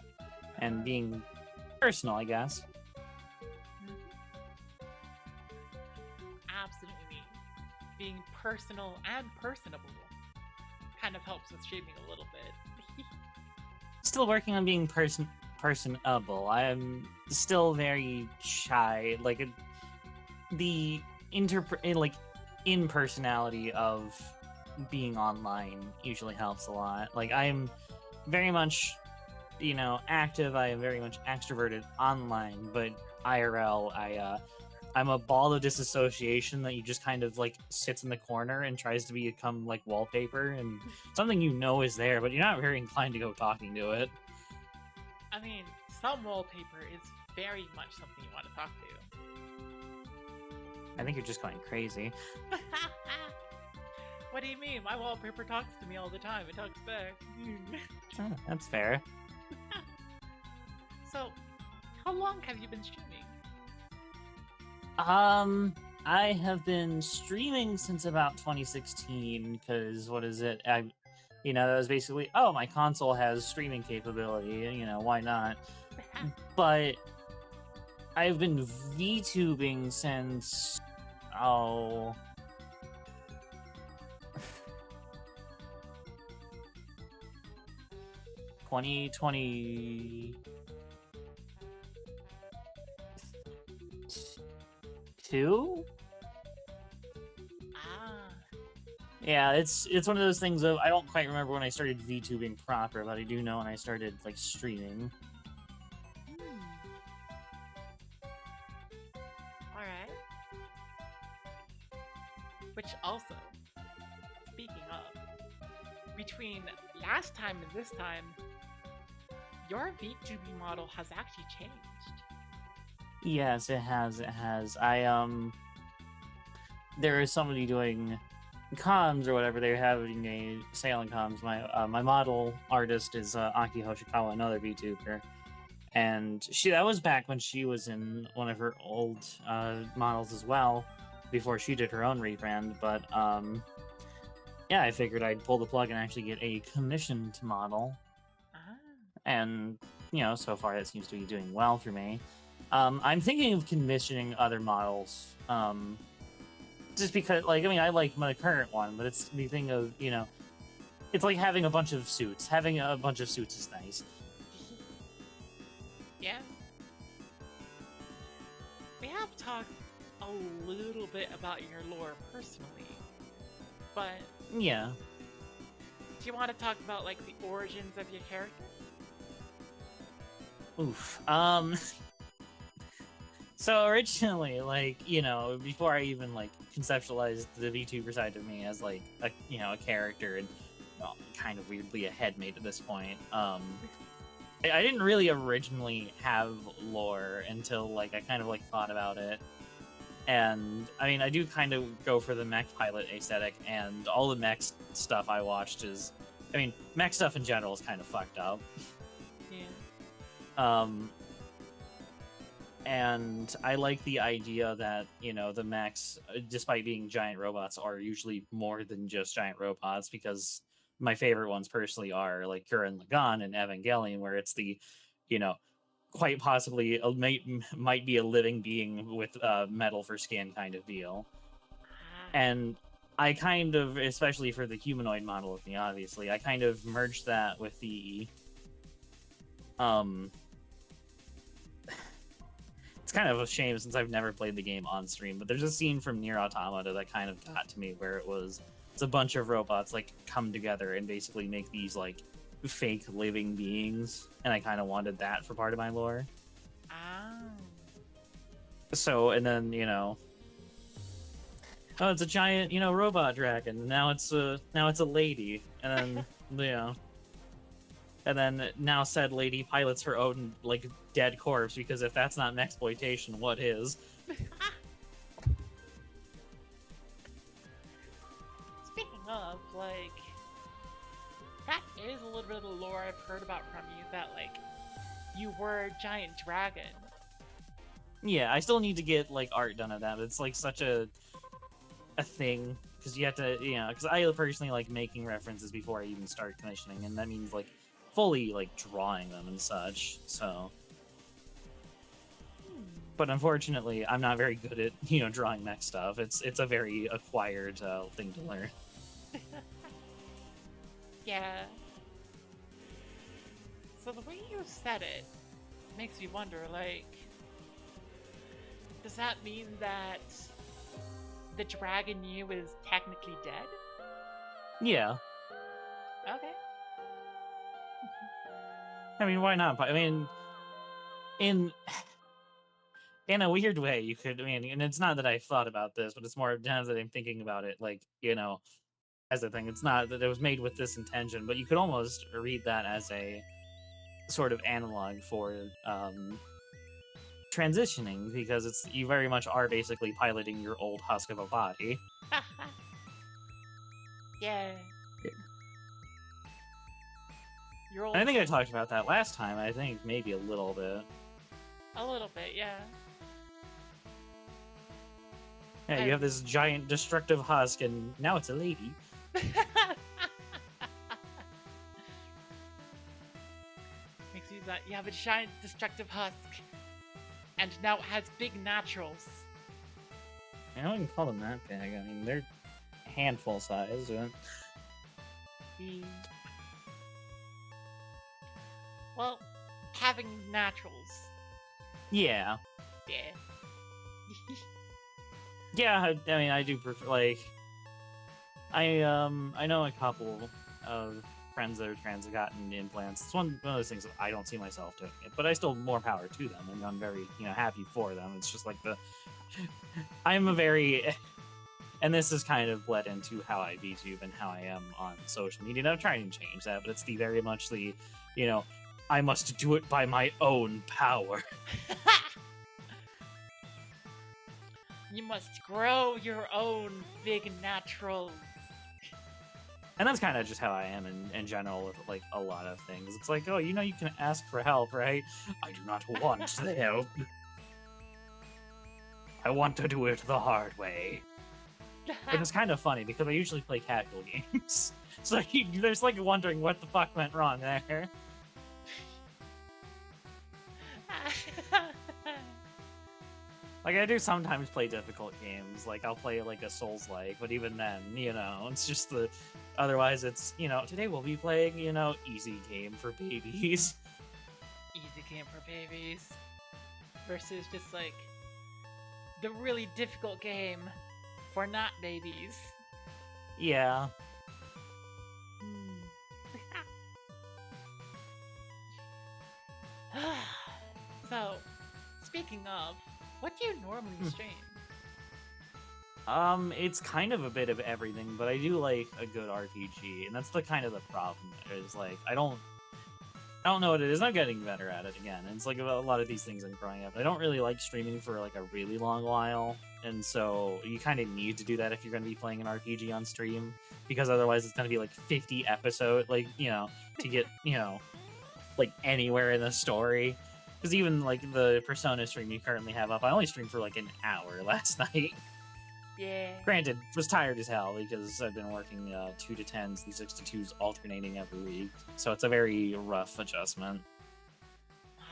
and being personal, I guess. Absolutely. Being personal and personable kind of helps with streaming a little bit. Still working on being personable. I'm still very shy. Like the impersonality of being online usually helps a lot. Like I'm very much, active. I am very much extroverted online, but IRL, I'm a ball of disassociation that you just kind of like sits in the corner and tries to become like wallpaper and something is there, but you're not very inclined to go talking to it. I mean, some wallpaper is very much something you want to talk to. I think you're just going crazy. What do you mean? My wallpaper talks to me all the time. It talks back. Oh, that's fair. So, how long have you been streaming? I have been streaming since about 2016 because what is it? That was basically, oh, my console has streaming capability, why not? But I've been VTubing since 2022. Yeah, it's one of those things of I don't quite remember when I started VTubing proper, but I do know when I started like streaming. Alright. Which also, speaking of, between last time and this time, your VTubing model has actually changed. Yes, it has. It has. There is somebody doing comms or whatever. They're having a sale in comms. My model artist is Aki Hoshikawa, another VTuber, and that was back when she was in one of her old models as well, before she did her own rebrand. But yeah, I figured I'd pull the plug and actually get a commissioned model, Ah. and so far that seems to be doing well for me. I'm thinking of commissioning other models, just because, like, I mean, I like my current one, but it's the thing of, it's like having a bunch of suits. Having a bunch of suits is nice. Yeah. We have talked a little bit about your lore personally, but Yeah. do you want to talk about like the origins of your character? Oof. So originally, like, before I even like conceptualized the VTuber side of me as like a character and, well, kind of weirdly a headmate at this point, I didn't really originally have lore until like I kind of like thought about it. And I mean, I do kind of go for the mech pilot aesthetic, and all the mech stuff I watched is, I mean, mech stuff in general is kind of fucked up. Yeah. And I like the idea that, the mechs, despite being giant robots, are usually more than just giant robots, because my favorite ones personally are like Gurren Lagann and Evangelion, where it's the, quite possibly might be a living being with metal for skin kind of deal. Ah. And I kind of, especially for the humanoid model of me, obviously, I kind of merged that with the it's kind of a shame since I've never played the game on stream, but there's a scene from Nier Automata that kind of got to me where it's a bunch of robots like come together and basically make these like fake living beings, and I kind of wanted that for part of my lore. Ah. So, and then oh, it's a giant robot dragon. Now it's a lady, and then and then now said lady pilots her own like dead corpse, because if that's not mexploitation, what is? Speaking of, like, that is a little bit of the lore I've heard about from you, that, like, you were a giant dragon. Yeah, I still need to get like art done of that, but it's like such a thing, because you have to, because I personally like making references before I even start commissioning, and that means like fully like drawing them and such. So, but unfortunately, I'm not very good at drawing mech stuff. It's a very acquired thing to learn. Yeah. So the way you said it makes me wonder, like, does that mean that the dragon you is technically dead? Yeah. Okay. I mean, why not? I mean, in a weird way, you could. I mean, and it's not that I've thought about this, but it's more now that I'm thinking about it, like, as a thing. It's not that it was made with this intention, but you could almost read that as a sort of analog for transitioning, because you very much are basically piloting your old husk of a body. Yeah. Your old And I think I talked about that last time. I think maybe a little bit. A little bit, yeah. Yeah, you have this giant destructive husk, and now it's a lady. Makes you that you have a giant destructive husk, and now it has big naturals. I wouldn't call them that big. I mean, they're handful size. Well, having naturals. Yeah. Yeah. Yeah, I mean, I do prefer, like, I know a couple of friends that are trans have gotten implants. It's one of those things that I don't see myself doing it, but I still more power to them, and I'm very, happy for them. It's just like I'm a very, and this is kind of bled into how I VTube and how I am on social media, and I'm trying to change that, but it's very much the, I must do it by my own power. You must grow your own big naturals. And that's kind of just how I am in general with like a lot of things. It's like, oh, you know, you can ask for help, right? I do not want the help. I want to do it the hard way. But it's kind of funny because I usually play casual games. So there's like wondering what the fuck went wrong there. Like, I do sometimes play difficult games. Like, I'll play like a Souls-like, but even then, you know, it's just the... Otherwise, it's, you know, today we'll be playing, you know, easy game for babies. Easy game for babies. Versus just like the really difficult game for not babies. Yeah. So, speaking of, what do you normally stream? It's kind of a bit of everything, but I do like a good RPG, and that's the kind of the problem. Is like I don't know what it is. I'm getting better at it again. And it's like a lot of these things I'm growing up. I don't really like streaming for like a really long while, and so you kind of need to do that if you're going to be playing an RPG on stream, because otherwise it's going to be like 50 episodes, like, you know, to get, you know, like anywhere in the story. Because even like the Persona stream you currently have up, I only streamed for like an hour last night. Yeah. Granted, was tired as hell because I've been working 2 to 10s and 6 to 2s alternating every week, so it's a very rough adjustment.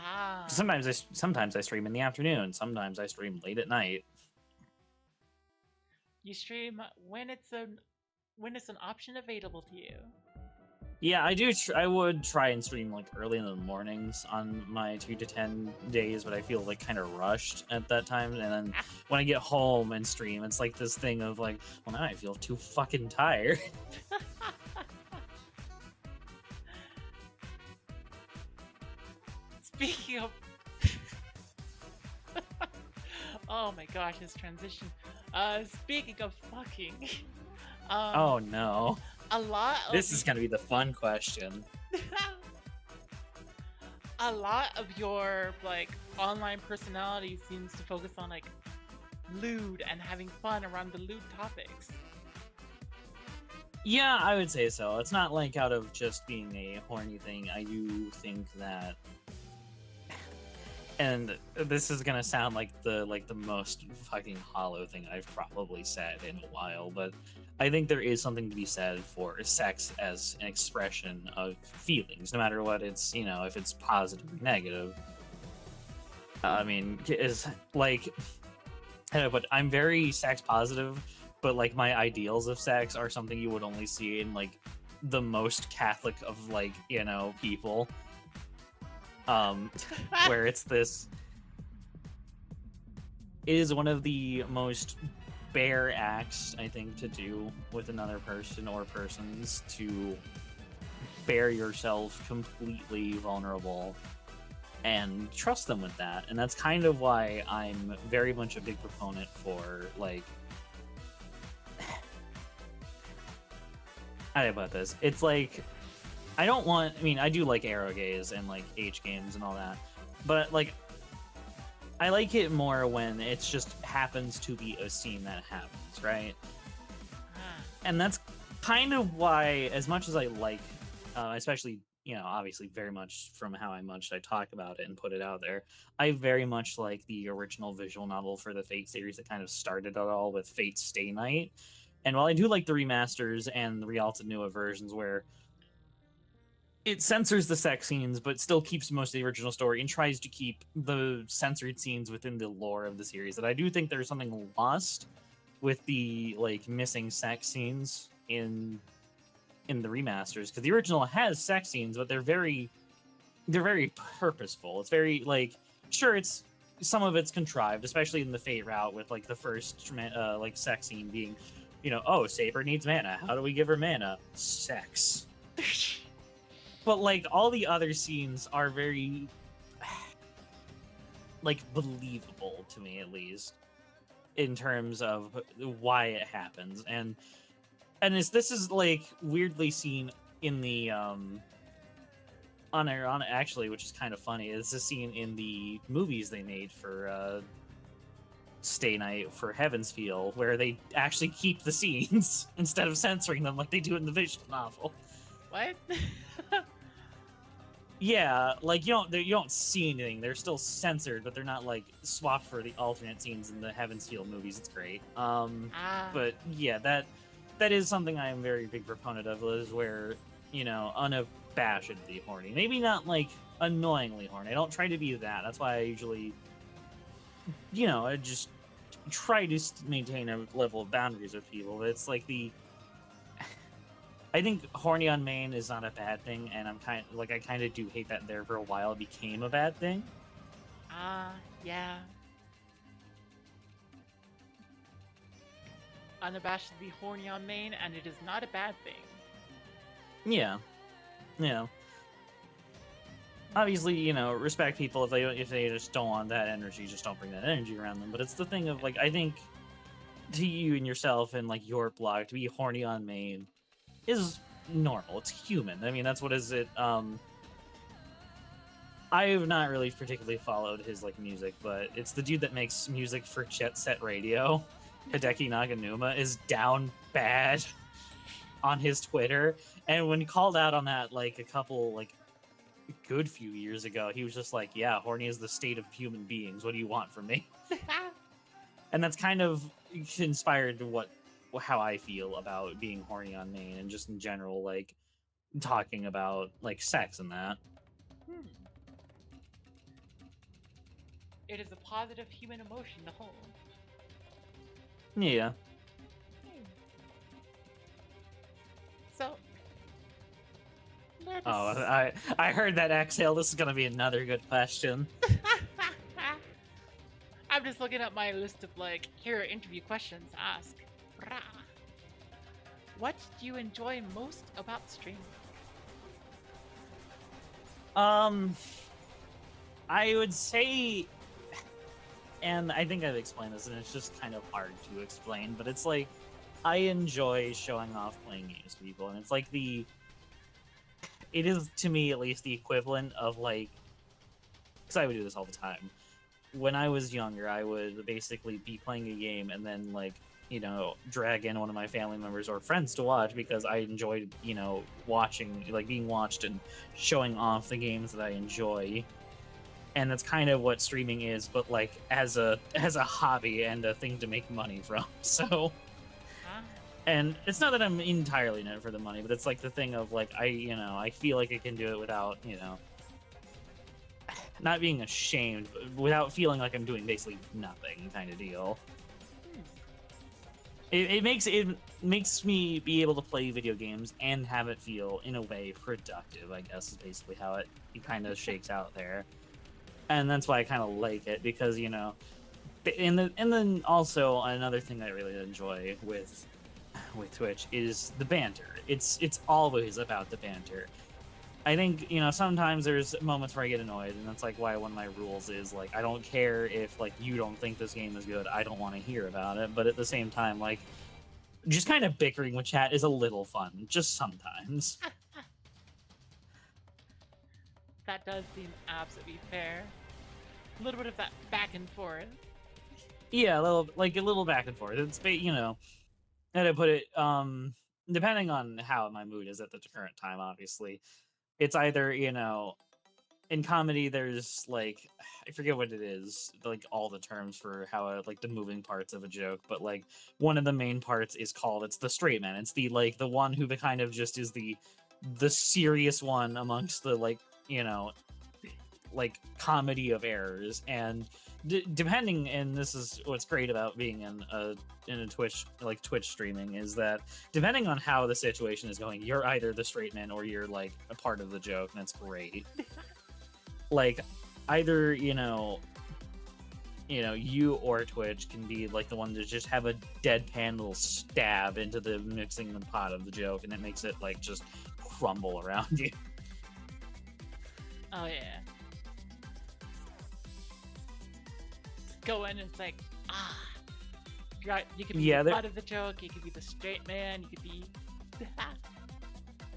Ah. Sometimes I stream in the afternoon, sometimes I stream late at night. You stream when it's an option available to you. Yeah, I do. I would try and stream like early in the mornings on my 2 to 10 days, but I feel like kind of rushed at that time. And then when I get home and stream, it's like this thing of like, well, now I feel too fucking tired. Speaking of, oh my gosh, this transition. Speaking of fucking, Oh no. a lot of This is gonna be the fun question. a lot of your like online personality seems to focus on like lewd and having fun around the lewd topics. Yeah, I would say so. It's not like out of just being a horny thing. I do think that, and this is gonna sound like the most fucking hollow thing I've probably said in a while, but I think there is something to be said for sex as an expression of feelings, no matter what it's, you know, if it's positive or negative. I mean, is like, I don't know, but I'm very sex positive, but like my ideals of sex are something you would only see in like the most Catholic of like, you know, people. Where it's this, it is one of the most bare acts, I think, to do with another person or persons, to bare yourself completely vulnerable and trust them with that. And that's kind of why I'm very much a big proponent for like, how do I put this? It's like, I don't want, I mean, I do like Aerogaze and like H games and all that, but like, I like it more when it just happens to be a scene that happens, right? And that's kind of why, as much as I like, especially, you know, obviously very much from how much I talk about it and put it out there, I very much like the original visual novel for the Fate series that kind of started it all with Fate Stay Night. And while I do like the remasters and the Rialto Nua versions where it censors the sex scenes, but still keeps most of the original story and tries to keep the censored scenes within the lore of the series, that I do think there's something lost with the like missing sex scenes in the remasters, because the original has sex scenes, but they're very purposeful. It's very like, sure, it's some of it's contrived, especially in the Fate route with like the first like sex scene being, you know, oh, Saber needs mana. How do we give her mana? Sex. But like all the other scenes are very like believable to me, at least in terms of why it happens. And this is like weirdly seen in the on actually, which is kind of funny, is the scene in the movies they made for stay night for Heaven's Feel, where they actually keep the scenes instead of censoring them like they do in the visual novel. What? Yeah, like you don't see anything. They're still censored, but they're not like swapped for the alternate scenes in the Heaven's Feel movies. It's great. Ah. But yeah, that is something I am very big proponent of. Is where unabashedly horny. Maybe not like annoyingly horny. I don't try to be that. That's why I usually, I just try to maintain a level of boundaries with people. But it's like I think horny on main is not a bad thing, and I kind of do hate that there for a while it became a bad thing. Yeah. Unabashedly horny on main, and it is not a bad thing. Yeah. Obviously, respect people if they just don't want that energy, just don't bring that energy around them. But it's the thing of like, I think to you and yourself and like your blog, to be horny on main is normal. It's human. I mean, that's what is it. I have not really particularly followed his like music, but it's the dude that makes music for Jet Set Radio. Hideki Naganuma is down bad on his Twitter, and when called out on that like a couple like good few years ago, he was just like, yeah, horny is the state of human beings. What do you want from me? And that's kind of inspired how I feel about being horny on main and just in general, like talking about like sex and that. It is a positive human emotion to hold. Yeah. So, Oh, I heard that exhale. This is gonna be another good question. I'm just looking at my list of like, here are interview questions to ask. Rah. What do you enjoy most about streaming? I would say, and I think I've explained this, and it's just kind of hard to explain, but it's like I enjoy showing off playing games to people, and it's like it is to me at least the equivalent of like, because I would do this all the time. When I was younger, I would basically be playing a game and then like, drag in one of my family members or friends to watch because I enjoyed, watching, like being watched and showing off the games that I enjoy. And that's kind of what streaming is, but like as a hobby and a thing to make money from. So, and it's not that I'm entirely in it for the money, but it's like the thing of like I feel like I can do it without not being ashamed, but without feeling like I'm doing basically nothing, kind of deal. It makes me be able to play video games and have it feel in a way productive, I guess is basically how it kind of shakes out there. And that's why I kind of like it, because and then also another thing I really enjoy with Twitch is the banter. It's always about the banter. I think sometimes there's moments where I get annoyed, and that's like why one of my rules is like I don't care if like you don't think this game is good. I don't want to hear about it. But at the same time, like just kind of bickering with chat is a little fun, just sometimes. That does seem absolutely fair. A little bit of that back and forth. Yeah, a little back and forth. It's how to put it, depending on how my mood is at the current time, obviously. It's either, in comedy there's like I forget what it is, like all the terms for how like the moving parts of a joke, but like one of the main parts is called it's the straight man. It's the one who kind of just is the serious one amongst the like comedy of errors. And depending, and this is what's great about being in a Twitch streaming, is that depending on how the situation is going, you're either the straight man or you're like a part of the joke, and it's great. Like either you or Twitch can be like the one to just have a deadpan little stab into the mixing the pot of the joke, and it makes it like just crumble around you. Oh yeah. Go in and it's like, you could be the butt of the joke, you could be the straight man, you could be...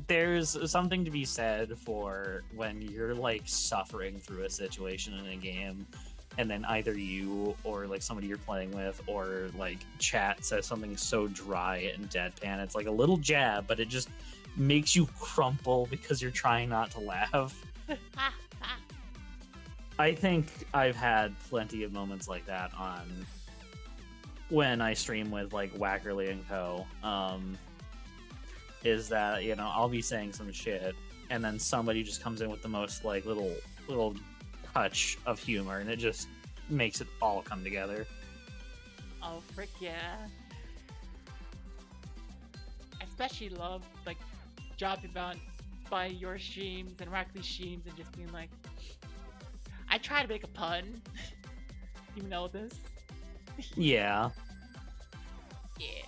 There's something to be said for when you're like suffering through a situation in a game and then either you or like somebody you're playing with or like chat says something so dry and deadpan. It's like a little jab, but it just makes you crumple because you're trying not to laugh. I think I've had plenty of moments like that on when I stream with like Wackerly and Co. Is that, you know, I'll be saying some shit and then somebody just comes in with the most like little touch of humor and it just makes it all come together. Oh, frick yeah. I especially love, like, dropping by your streams and Rackley's streams and just being like, I try to make a pun. You know this? Yeah. Yeah.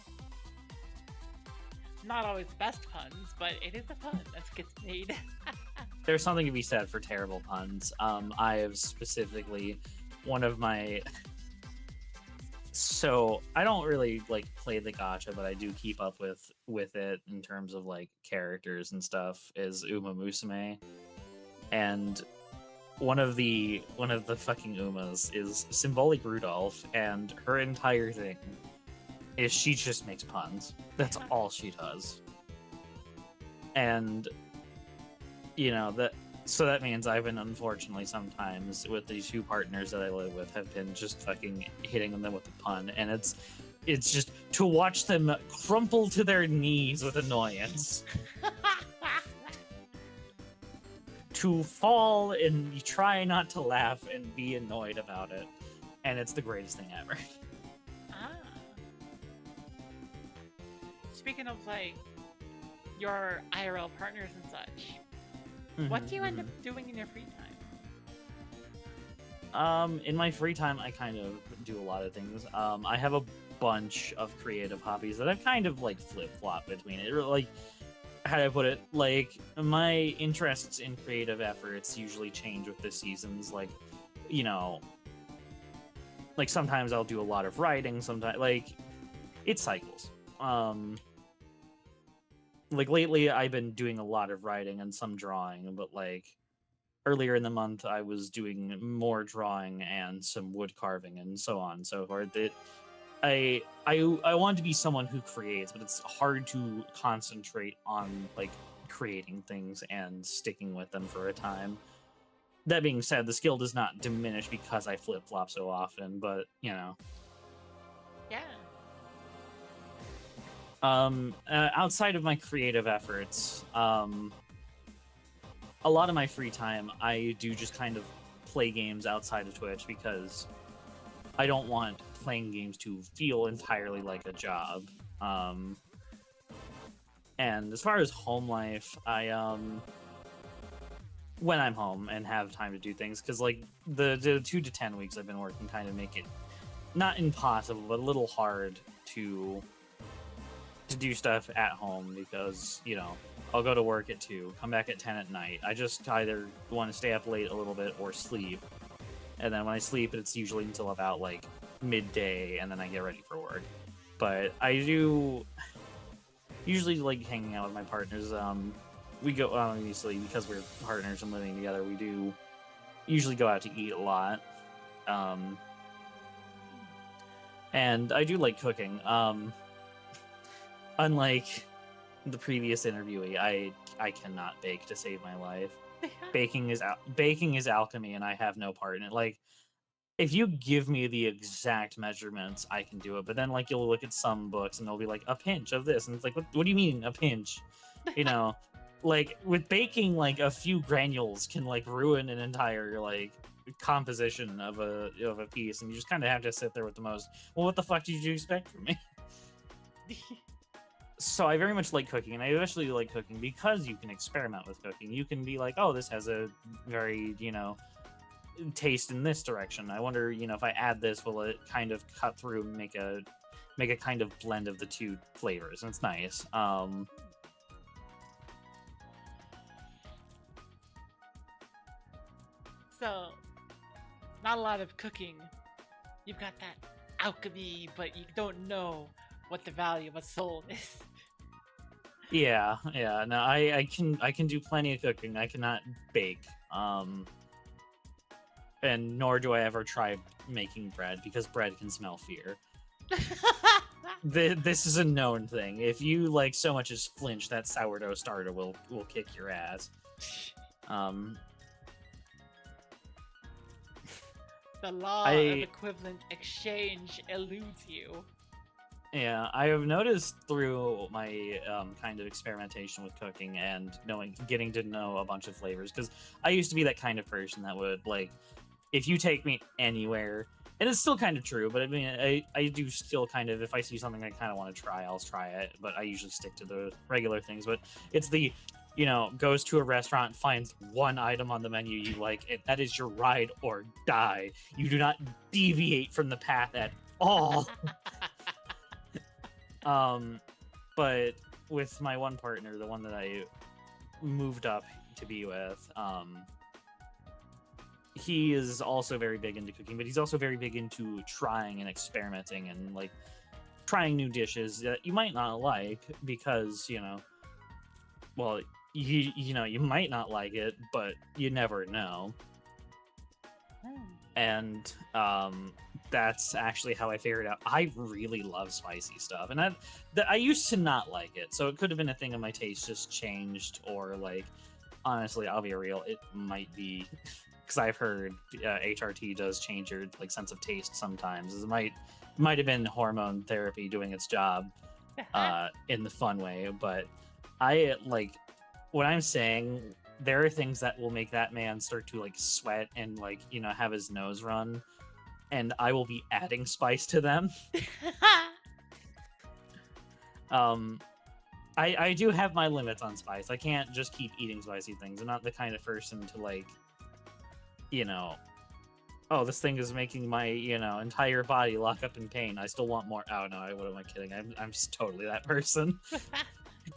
Not always the best puns, but it is a pun that gets made. There's something to be said for terrible puns. I have specifically one of my. So I don't really like play the gacha, but I do keep up with it in terms of like characters and stuff. Is Uma Musume, and one of the fucking Umas is Symbolic Rudolph, and her entire thing is she just makes puns. That's all she does. And you know that, so that means I've been, unfortunately, sometimes with these two partners that I live with, have been just fucking hitting them with a pun, and it's just to watch them crumple to their knees with annoyance. To fall and you try not to laugh and be annoyed about it, and it's the greatest thing ever. Ah. Speaking of, like, your IRL partners and such, what do you end up doing in your free time? In my free time, I kind of do a lot of things. I have a bunch of creative hobbies that I've kind of like flip-flop between it. Like, how do I put it? Like, my interests in creative efforts usually change with the seasons. Like, you know, like sometimes I'll do a lot of writing. Sometimes, like, it cycles. Like lately, I've been doing a lot of writing and some drawing, but like earlier in the month, I was doing more drawing and some wood carving and so on and so forth. I want to be someone who creates, but it's hard to concentrate on like creating things and sticking with them for a time. That being said, the skill does not diminish because I flip-flop so often, but you know. Yeah. Outside of my creative efforts, a lot of my free time, I do just kind of play games outside of Twitch because I don't want playing games to feel entirely like a job. And as far as home life, I when I'm home and have time to do things, because like the 2 to 10 weeks I've been working kind of make it not impossible, but a little hard to do stuff at home, because you know I'll go to work at 2, come back at 10 at night. I just either want to stay up late a little bit or sleep, and then when I sleep it's usually until about like midday, and then I get ready for work. But I do usually like hanging out with my partners. We go, obviously because we're partners and living together, we do usually go out to eat a lot. And I do like cooking. Unlike the previous interviewee, I cannot bake to save my life. Baking is alchemy, and I have no part in it. Like, if you give me the exact measurements, I can do it. But then, like, you'll look at some books, and they'll be like, a pinch of this, and it's like, what do you mean a pinch? You know, like with baking, like a few granules can like ruin an entire like composition of a piece, and you just kind of have to sit there with the most. Well, what the fuck did you expect from me? So I very much like cooking, and I especially like cooking because you can experiment with cooking. You can be like, oh, this has a very, you know, taste in this direction. I wonder, you know, if I add this, will it kind of cut through and make a kind of blend of the two flavors? And it's nice. So, not a lot of cooking. You've got that alchemy, but you don't know what the value of a soul is. Yeah. No, I can do plenty of cooking. I cannot bake. and nor do I ever try making bread because bread can smell fear. This is a known thing. If you like so much as flinch, that sourdough starter will kick your ass. The law of equivalent exchange eludes you. Yeah, I have noticed through my kind of experimentation with cooking and getting to know a bunch of flavors, because I used to be that kind of person that would, like, if you take me anywhere, and it's still kind of true, but I mean, I do still kind of, if I see something I kind of want to try, I'll try it, but I usually stick to the regular things. But it's the, goes to a restaurant, finds one item on the menu you like, and that is your ride or die. You do not deviate from the path at all. But with my one partner, the one that I moved up to be with, he is also very big into cooking, but he's also very big into trying and experimenting and like trying new dishes that you might not like because, well, you might not like it, but you never know. And that's actually how I figured out I really love spicy stuff, and I used to not like it, so it could have been a thing of my taste just changed, or like honestly, I'll be real, it might be because I've heard HRT does change your like sense of taste sometimes. It might have been hormone therapy doing its job in the fun way, but I like what I'm saying. There are things that will make that man start to like sweat and like, have his nose run, and I will be adding spice to them. I do have my limits on spice. I can't just keep eating spicy things. I'm not the kind of person to like, oh, this thing is making my, entire body lock up in pain. I still want more. Oh no, what am I kidding? I'm just totally that person.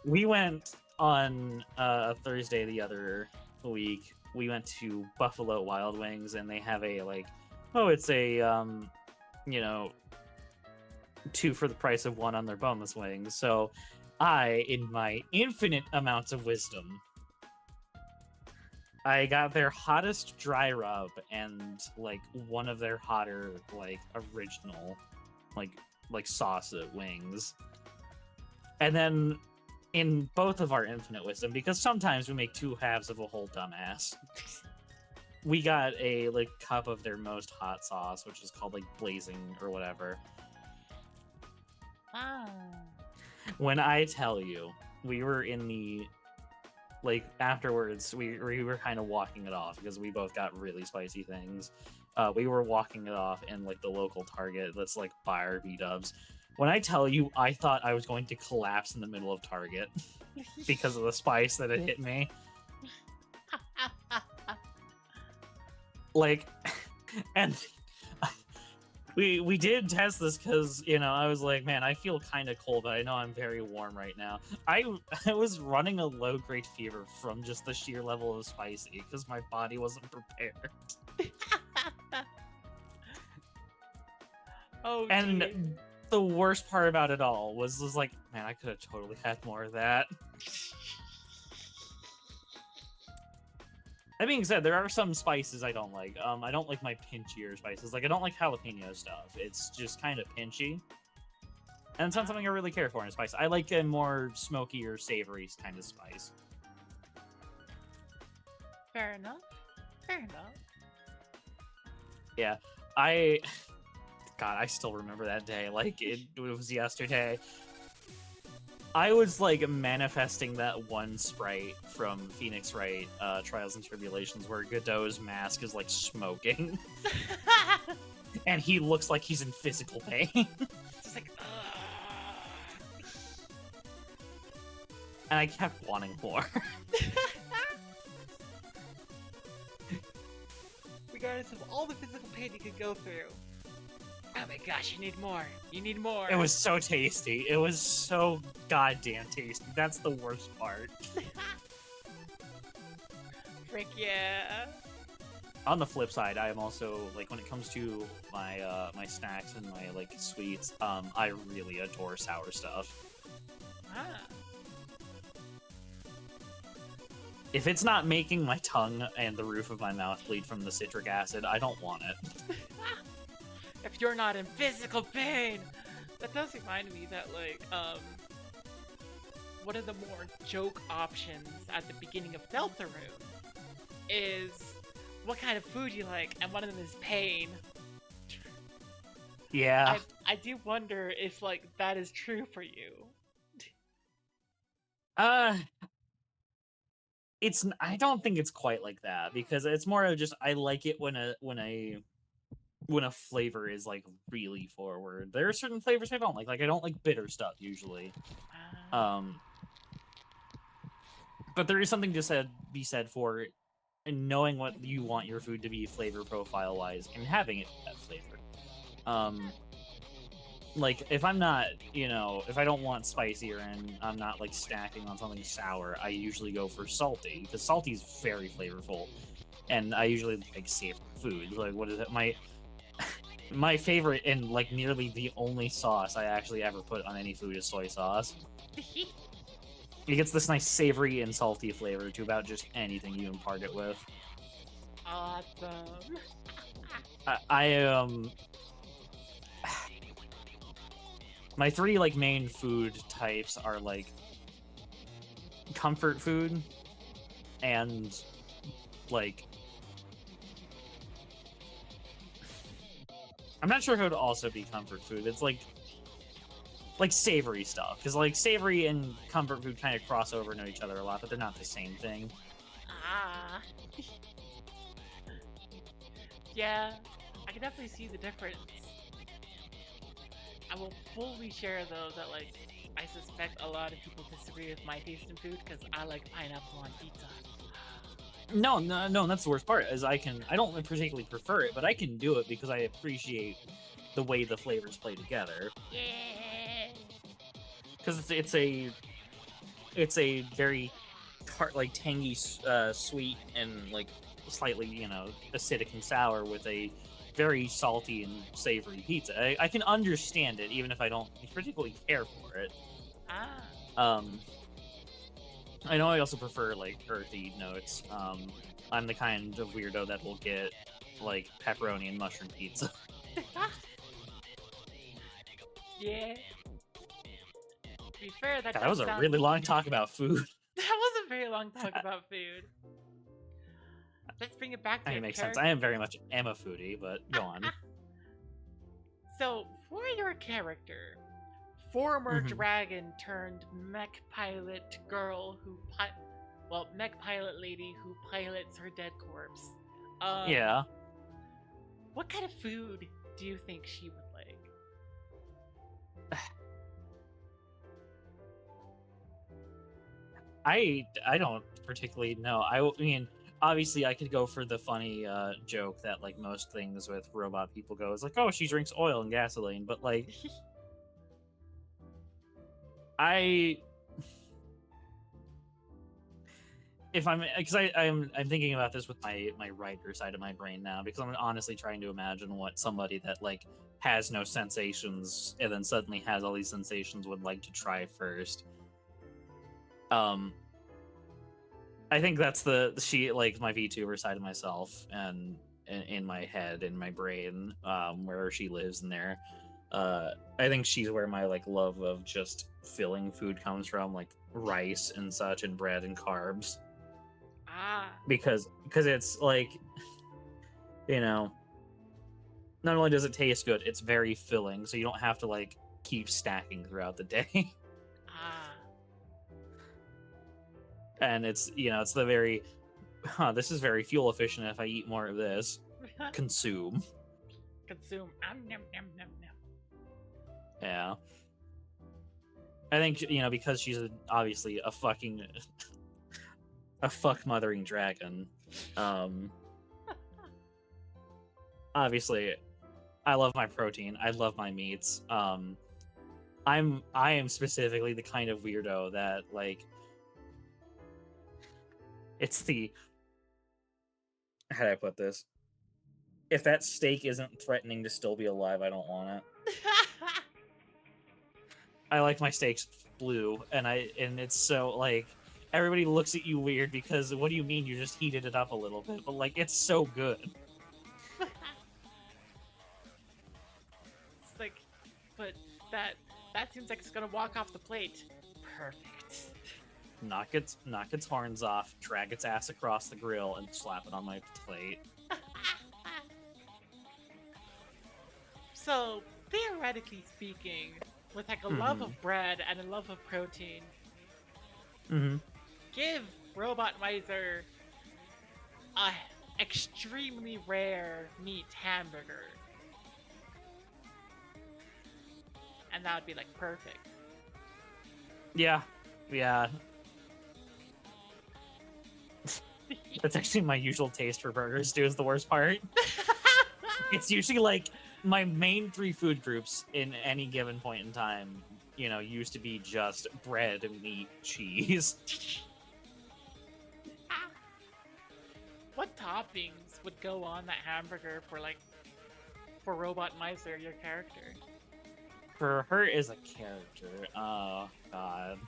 We went on a Thursday the other week. We went to Buffalo Wild Wings, and they have a like, it's a 2 for the price of 1 on their boneless wings. So I, in my infinite amounts of wisdom, I got their hottest dry rub and like one of their hotter like original like sauce wings. And then in both of our infinite wisdom, because sometimes we make 2 halves of a whole dumbass, we got a like cup of their most hot sauce, which is called like blazing or whatever. When I tell you, we were in the like afterwards, we were kind of walking it off because we both got really spicy things. We were walking it off in like the local Target that's like by our B-dubs. When I tell you, I thought I was going to collapse in the middle of Target because of the spice that had hit me. Like, and we did test this because, I was like, man, I feel kind of cold, but I know I'm very warm right now. I was running a low-grade fever from just the sheer level of spicy because my body wasn't prepared. Oh, and geez. The worst part about it all was like, man, I could have totally had more of that. That being said, there are some spices I don't like. I don't like my pinchier spices. Like, I don't like jalapeno stuff. It's just kind of pinchy. And it's not something I really care for in a spice. I like a more smoky or savory kind of spice. Fair enough. Fair enough. Yeah, God, I still remember that day. Like, it was yesterday. I was, like, manifesting that one sprite from Phoenix Wright, Trials and Tribulations, where Godot's mask is, like, smoking. And he looks like he's in physical pain. It's like, And I kept wanting more. regardless of all the physical pain you could go through. Oh my gosh, you need more. You need more. It was so tasty. It was so goddamn tasty. That's the worst part. Frick yeah. On the flip side, I am also, like, when it comes to my my snacks and my, like, sweets, I really adore sour stuff. Ah. if it's not making my tongue and the roof of my mouth bleed from the citric acid, I don't want it. If you're not in physical pain, that does remind me that one of the more joke options at the beginning of Deltarune is what kind of food you like, and one of them is pain. Yeah. I do wonder if that is true for you. I don't think it's quite like that, because it's more of just I like it when a flavor is like really forward. There are certain flavors I don't like. Like I don't like bitter stuff usually. But there is something to be said for knowing what you want your food to be flavor profile wise and having it that flavor. Like if I'm not, if I don't want spicier and I'm not like stacking on something sour, I usually go for salty, because salty is very flavorful, and I usually like safe food. Like what is it? My favorite and like nearly the only sauce I actually ever put on any food is soy sauce. It gets this nice savory and salty flavor to about just anything you impart it with. Awesome. My three like main food types are like comfort food and like I'm not sure how to also be comfort food. It's like savory stuff, because like savory and comfort food kind of cross over into each other a lot, but they're not the same thing. Yeah, I can definitely see the difference. I will fully share though that I suspect a lot of people disagree with my taste in food because I like pineapple on pizza. No, that's the worst part. Is I don't particularly prefer it, but I can do it because I appreciate the way the flavors play together. Yeah. Because it's a very tangy, sweet, and like slightly acidic and sour with a very salty and savory pizza. I can understand it even if I don't particularly care for it. I know I also prefer like earthy notes. I'm the kind of weirdo that will get like pepperoni and mushroom pizza. Yeah. To be fair, God, that was a really long talk about food. That was a very long talk about food. Let's bring it back to It makes sense. I am very much a foodie, but go on. So, for your character, former Mhm. dragon turned mech pilot girl who mech pilot lady who pilots her dead corpse. Yeah. What kind of food do you think she would like? I don't particularly know. I mean, obviously, I could go for the funny joke that like most things with robot people go is like, oh, she drinks oil and gasoline, but like, I'm thinking about this with my writer side of my brain now, because I'm honestly trying to imagine what somebody that like has no sensations and then suddenly has all these sensations would like to try first. I think that's my VTuber side of myself, and in my head, in my brain, where she lives in there. I think she's where my like love of just filling food comes from, like rice and such, and bread and carbs. Because it's like, not only does it taste good, it's very filling, so you don't have to like keep stacking throughout the day. And it's it's the very, this is very fuel efficient. If I eat more of this, consume. Nom, nom, nom, nom. Yeah. I think because she's obviously a fucking a fuck mothering dragon. Obviously, I love my protein. I love my meats. I am specifically the kind of weirdo that like. It's how do I put this? If that steak isn't threatening to still be alive, I don't want it. I like my steaks blue, and it's so like everybody looks at you weird because what do you mean you just heated it up a little bit? But like, it's so good. It's like, but that seems like it's gonna walk off the plate. Perfect. Knock its horns off, drag its ass across the grill, and slap it on my plate. So, theoretically speaking, with like a love of bread and a love of protein, Mm-hmm. give Robot Miser a extremely rare meat hamburger. And that would be like perfect. Yeah. That's actually my usual taste for burgers, too, is the worst part. It's usually like my main 3 food groups in any given point in time, you know, used to be just bread, meat, cheese. What toppings would go on that hamburger for Robot Miser, your character? For her as a character, oh god.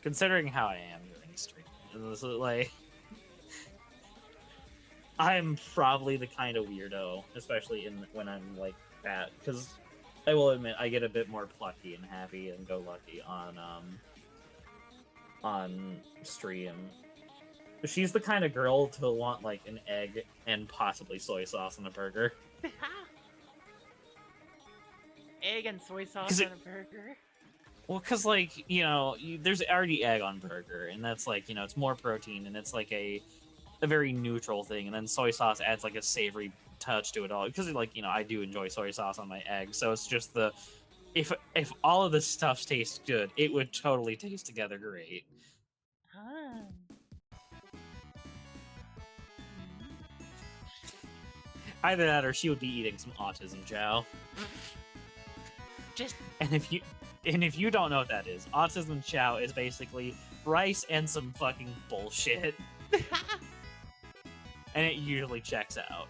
Considering how I am during stream, this is like, I'm probably the kind of weirdo, especially when I'm like that, because I will admit I get a bit more plucky and happy and go lucky on stream. She's the kind of girl to want like an egg and possibly soy sauce on a burger. Egg and soy sauce on a burger? Well, because, like, you know, there's already egg on burger, and that's, like, you know, it's more protein, and it's, like, a very neutral thing, and then soy sauce adds, like, a savory touch to it all, because, like, you know, I do enjoy soy sauce on my egg, so it's just the... If all of the stuff tastes good, it would totally taste together great. Ah. Either that, or she would be eating some autism chow. Just... And if you don't know what that is, autism chow is basically rice and some fucking bullshit. And it usually checks out.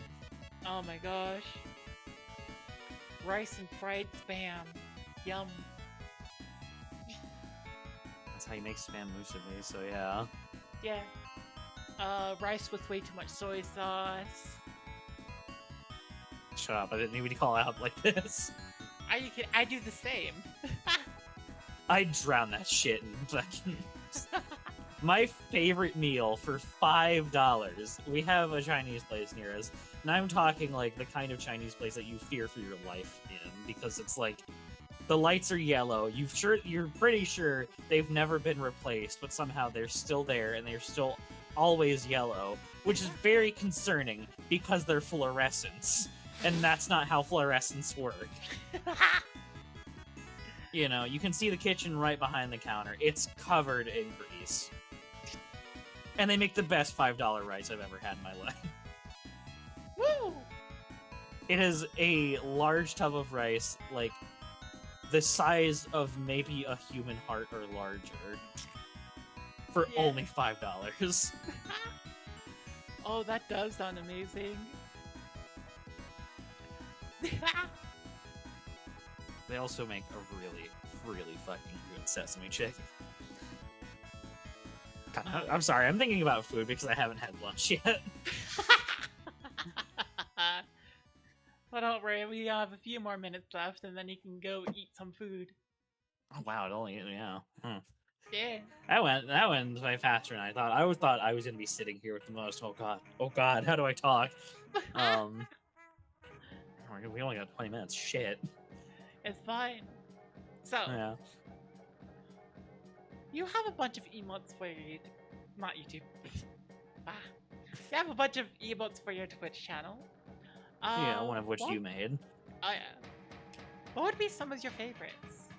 Oh my gosh. Rice and fried spam. Yum. That's how you make spam musubi, so yeah. Yeah. Rice with way too much soy sauce. Shut up, I didn't need to call out like this. I do the same. I drown that shit in fucking... My favorite meal for $5. We have a Chinese place near us, and I'm talking like the kind of Chinese place that you fear for your life in, because it's like the lights are yellow. You're pretty sure they've never been replaced, but somehow they're still there and they're still always yellow, which is very concerning because they're fluorescents, and that's not how fluorescents work. You know, you can see the kitchen right behind the counter. It's covered in grease. And they make the best $5 rice I've ever had in my life. Woo! It is a large tub of rice, like the size of maybe a human heart or larger, for Yeah. only $5. Oh, that does sound amazing. They also make a really, really fucking good sesame chicken. God, I'm sorry, I'm thinking about food because I haven't had lunch yet. But don't worry, we have a few more minutes left, and then you can go eat some food. Oh wow, it only, yeah. Yeah. That went way faster than I thought. I always thought I was gonna be sitting here with the most. Oh god, how do I talk? We only got 20 minutes. Shit. It's fine. So, Yeah. you have a bunch of emotes for your not YouTube. You have a bunch of emotes for your Twitch channel. Yeah, one of which what- you made. Oh yeah. What would be some of your favorites?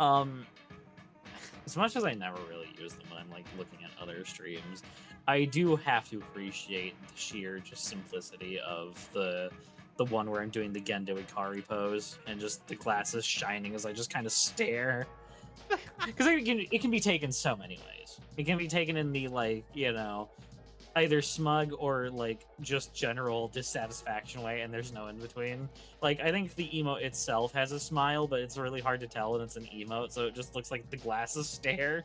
As much as I never really use them when I'm like looking at other streams, I do have to appreciate the sheer just simplicity of the one where I'm doing the Gendo Ikari pose and just the glasses shining as I just kind of stare. Because it can be taken so many ways. It can be taken in the, like, you know, either smug or like just general dissatisfaction way, and there's no in between. Like I think the emote itself has a smile, but it's really hard to tell and it's an emote, so it just looks like the glasses stare.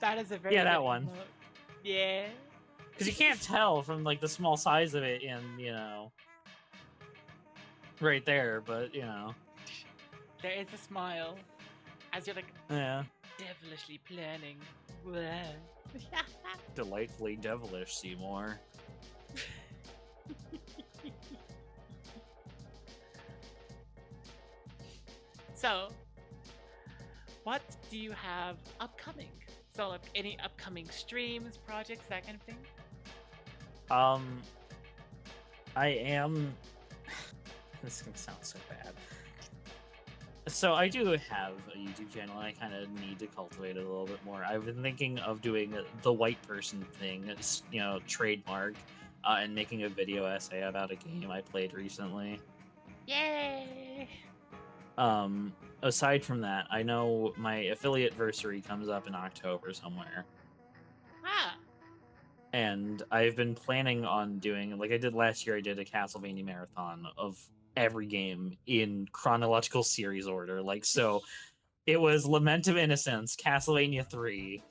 That is a very Yeah, that good one. emote. Yeah. Because you can't tell from like the small size of it in right there, but There is a smile as you're like yeah, devilishly planning. Blah. delightfully devilish, Seymour. So, what do you have upcoming? So, like any upcoming streams, projects, that kind of thing? I am. This is gonna sound so bad. So I do have a YouTube channel. I kind of need to cultivate it a little bit more. I've been thinking of doing the white person thing, it's, trademark, and making a video essay about a game I played recently. Yay! Aside from that, I know my affiliate versary comes up in October somewhere. Ah! And I've been planning on doing, like I did last year, I did a Castlevania marathon of every game in chronological series order. Like, so it was Lament of Innocence, Castlevania 3,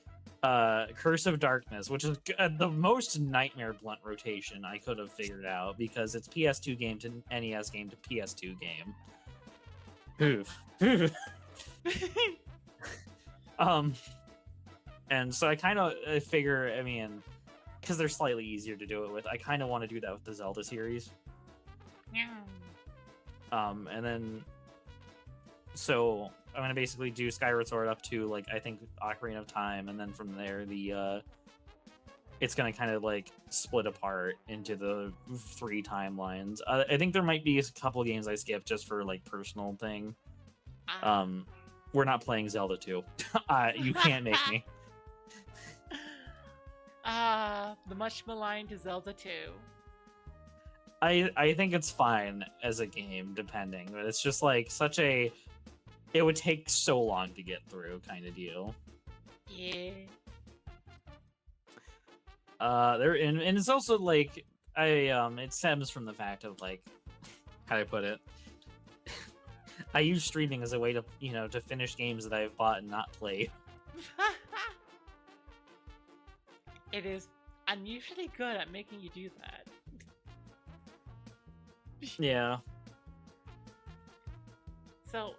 Curse of Darkness, which is the most nightmare blunt rotation I could have figured out because it's PS2 game to NES game to PS2 game. Oof. And so I kind of figure, I mean, because they're slightly easier to do it with, I kind of want to do that with the Zelda series. And then, so I'm gonna basically do Skyward Sword up to like I think Ocarina of Time, and then from there it's gonna kind of like split apart into the 3 timelines. I think there might be a couple games I skipped just for like personal thing. We're not playing Zelda 2. You can't make me. The much maligned Zelda 2. I think it's fine as a game, depending, but it's just like it would take so long to get through kind of deal. Yeah. And it's also like it stems from the fact of like, how do I put it? I use streaming as a way to to finish games that I've bought and not played. It is unusually good at making you do that. Yeah. So,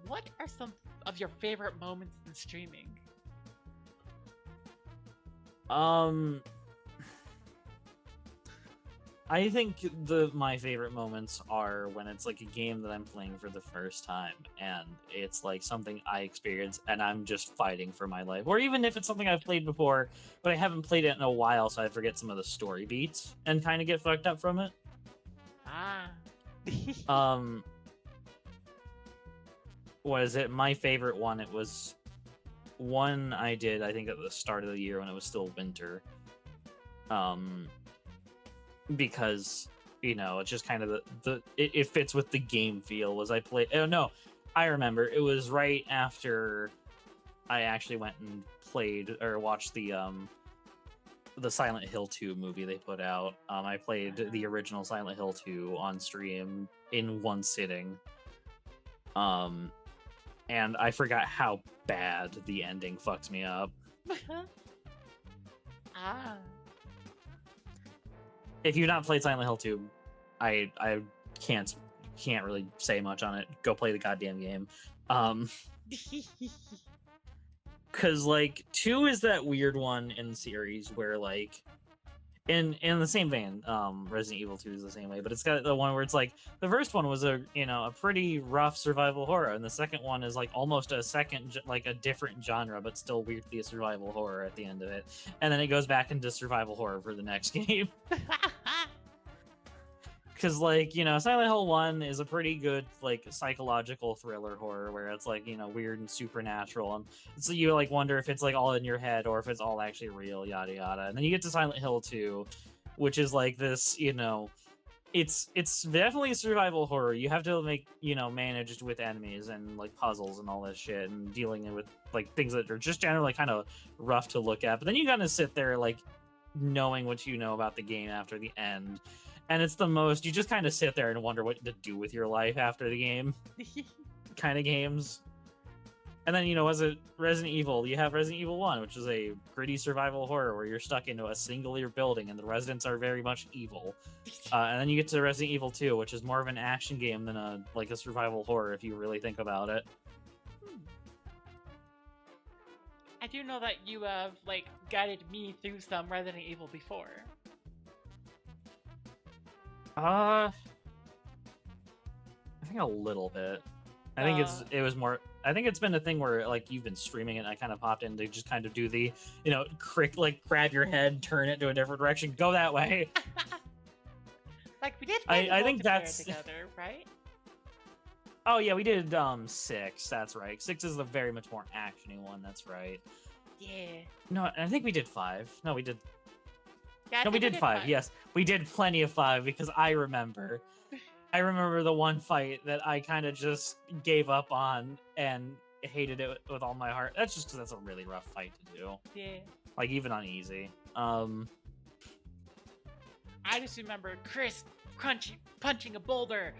what are some of your favorite moments in streaming? I think my favorite moments are when it's like a game that I'm playing for the first time and it's like something I experience and I'm just fighting for my life. Or even if it's something I've played before, but I haven't played it in a while, so I forget some of the story beats and kind of get fucked up from it. What is it? My favorite one, it was one I did, I think at the start of the year when it was still winter. Because it's just kind of it fits with the game feel. Was I played? Oh no, I remember it was right after I actually went and played or watched the Silent Hill 2 movie they put out. I played the original Silent Hill 2 on stream in one sitting. And I forgot how bad the ending fucks me up. If you've not played Silent Hill 2, I can't really say much on it. Go play the goddamn game. Cause like 2 is that weird one in the series where like in the same vein, Resident Evil 2 is the same way, but it's got the one where it's like the first one was a pretty rough survival horror, and the second one is like almost a different genre, but still weirdly a survival horror at the end of it, and then it goes back into survival horror for the next game. Because like Silent Hill 1 is a pretty good like psychological thriller horror where it's like weird and supernatural, and so you like wonder if it's like all in your head or if it's all actually real, yada yada. And then you get to Silent Hill 2, which is like this it's definitely a survival horror. You have to make, manage with enemies and like puzzles and all that shit and dealing with like things that are just generally kind of rough to look at. But then you gotta sit there like knowing what you know about the game after the end. And it's the most you just kind of sit there and wonder what to do with your life after the game kind of games. And then, as a Resident Evil, you have Resident Evil 1, which is a gritty survival horror where you're stuck into a singular building and the residents are very much evil. And then you get to Resident Evil 2, which is more of an action game than a survival horror if you really think about it. I do know that you have guided me through some Resident Evil before. I think a little bit. I think it was more. I think it's been a thing where you've been streaming it. And I kind of popped in to just kind of do the, grab your head, turn it to a different direction, go that way. We did. I think that's together, right? Oh yeah, we did 6. That's right. 6 is the very much more actiony one. That's right. Yeah. No, I think we did 5. No, we did. Yeah, no, we did 5. Yes, we did plenty of 5 because I remember. I remember the one fight that I kind of just gave up on and hated it with all my heart. That's just because that's a really rough fight to do. Yeah. Even on easy. I just remember Chris punching a boulder.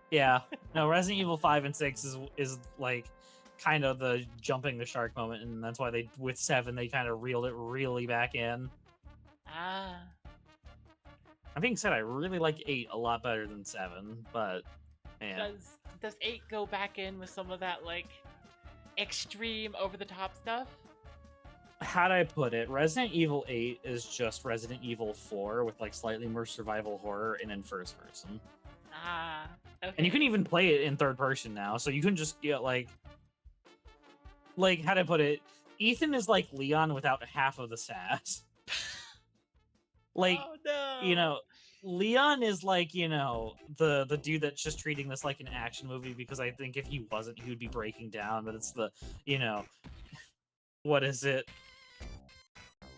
Yeah. No, Resident Evil 5 and 6 is kind of the jumping the shark moment, and that's why with 7 they kind of reeled it really back in. Ah. That being said, I really like 8 a lot better than 7, but man. Does 8 go back in with some of that extreme over the top stuff? How'd I put it? Resident Evil 8 is just Resident Evil 4 with slightly more survival horror and in first person. Ah. Okay. And you can even play it in third person now, so you can just get how'd I put it? Ethan is like Leon without half of the sass. Oh no. Leon is the dude that's just treating this like an action movie because I think if he wasn't, he would be breaking down. But it's the, what is it?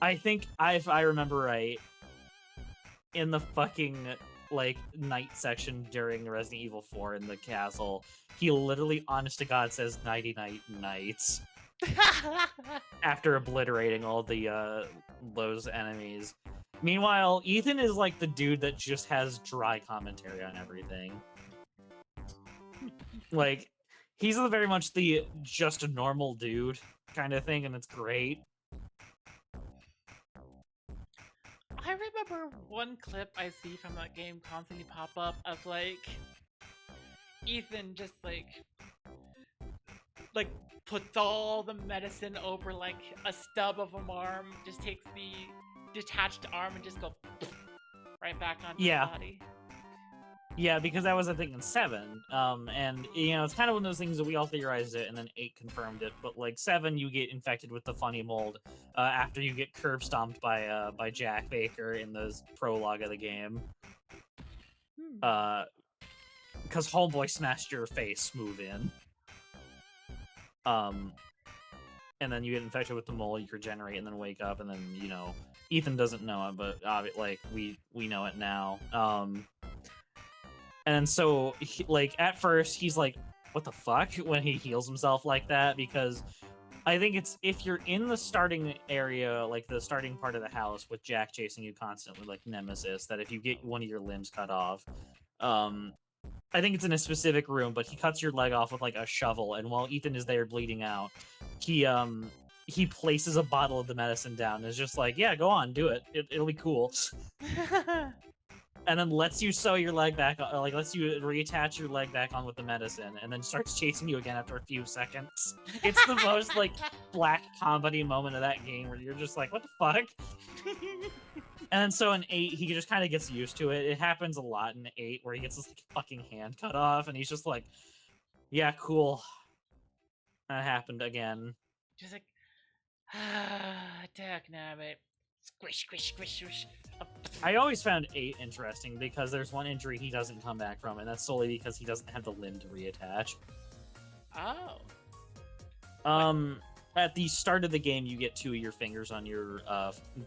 I think if I remember right, in the fucking night section during Resident Evil 4 in the castle, he literally, honest to God, says "nighty night nights" after obliterating all the those enemies. Meanwhile, Ethan is the dude that just has dry commentary on everything. He's very much the just a normal dude kind of thing, and it's great. I remember one clip I see from that game constantly pop up of Ethan just puts all the medicine over a stub of an arm, just takes the detached arm and just go right back onto the body. Yeah, because that was a thing in 7. And it's kind of one of those things that we all theorized it and then 8 confirmed it. But 7, you get infected with the funny mold after you get curb stomped by Jack Baker in the prologue of the game. Because Homeboy smashed your face move in. And then you get infected with the mold, you regenerate, and then wake up, and then Ethan doesn't know it, but we know it now. And so at first he's like, what the fuck, when he heals himself like that, because I think it's if you're in the starting area, the starting part of the house with Jack chasing you constantly, Nemesis, that if you get one of your limbs cut off, I think it's in a specific room, but he cuts your leg off with a shovel, and while Ethan is there bleeding out, he places a bottle of the medicine down and is just yeah, go on, do it. It'll be cool. And then lets you sew your leg back, lets you reattach your leg back on with the medicine, and then starts chasing you again after a few seconds. It's the most black comedy moment of that game where you're just what the fuck? And then so in 8, he just kind of gets used to it. It happens a lot in 8 where he gets his fucking hand cut off, and he's just yeah, cool. That happened again. Just dagnabbit. Squish, squish, squish, squish. I always found 8 interesting because there's one injury he doesn't come back from, and that's solely because he doesn't have the limb to reattach. Oh. At the start of the game, you get 2 of your fingers on your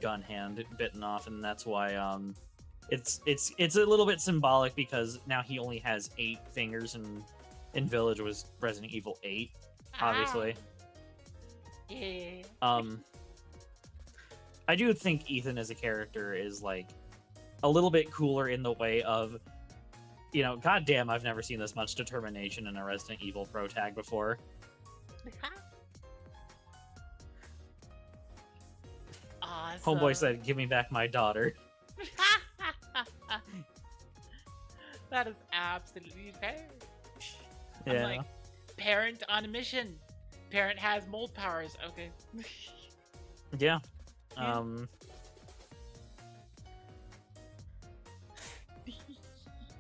gun hand bitten off, and that's why it's a little bit symbolic because now he only has 8 fingers, and in Village was Resident Evil 8, obviously. Yeah. I do think Ethan as a character is like a little bit cooler in the way of, you know, goddamn, I've never seen this much determination in a Resident Evil pro tag before. Awesome. Homeboy said, "Give me back my daughter." That is absolutely fair. I'm Yeah. like, parent on a mission. Parent has mold powers. Okay. Yeah. Yeah.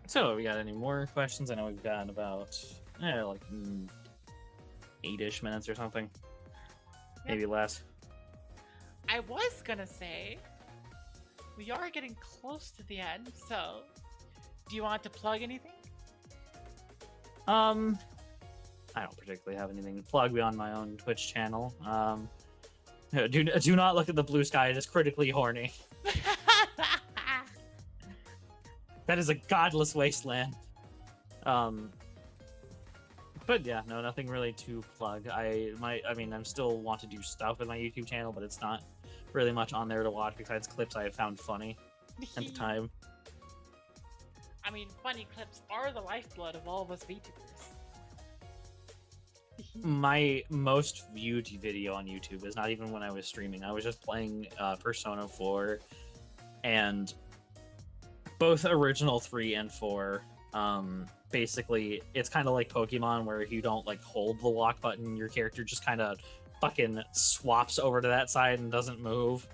So, we got any more questions? I know we've got about like 8-ish minutes or something. Yeah. Maybe less. I was gonna say, we are getting close to the end, so do you want to plug anything? I don't particularly have anything to plug beyond my own Twitch channel. Do not look at the blue sky. It is critically horny. That is a godless wasteland. But yeah, no, nothing really to plug. I mean, I'm still want to do stuff with my YouTube channel, but it's not really much on there to watch besides clips I have found funny at the time. I mean, funny clips are the lifeblood of all of us VTubers. My most viewed video on YouTube is not even when I was streaming. I was just playing Persona 4, and both original 3 and 4. Basically, it's kind of like Pokemon, where if you don't like hold the walk button, your character just kind of fucking swaps over to that side and doesn't move.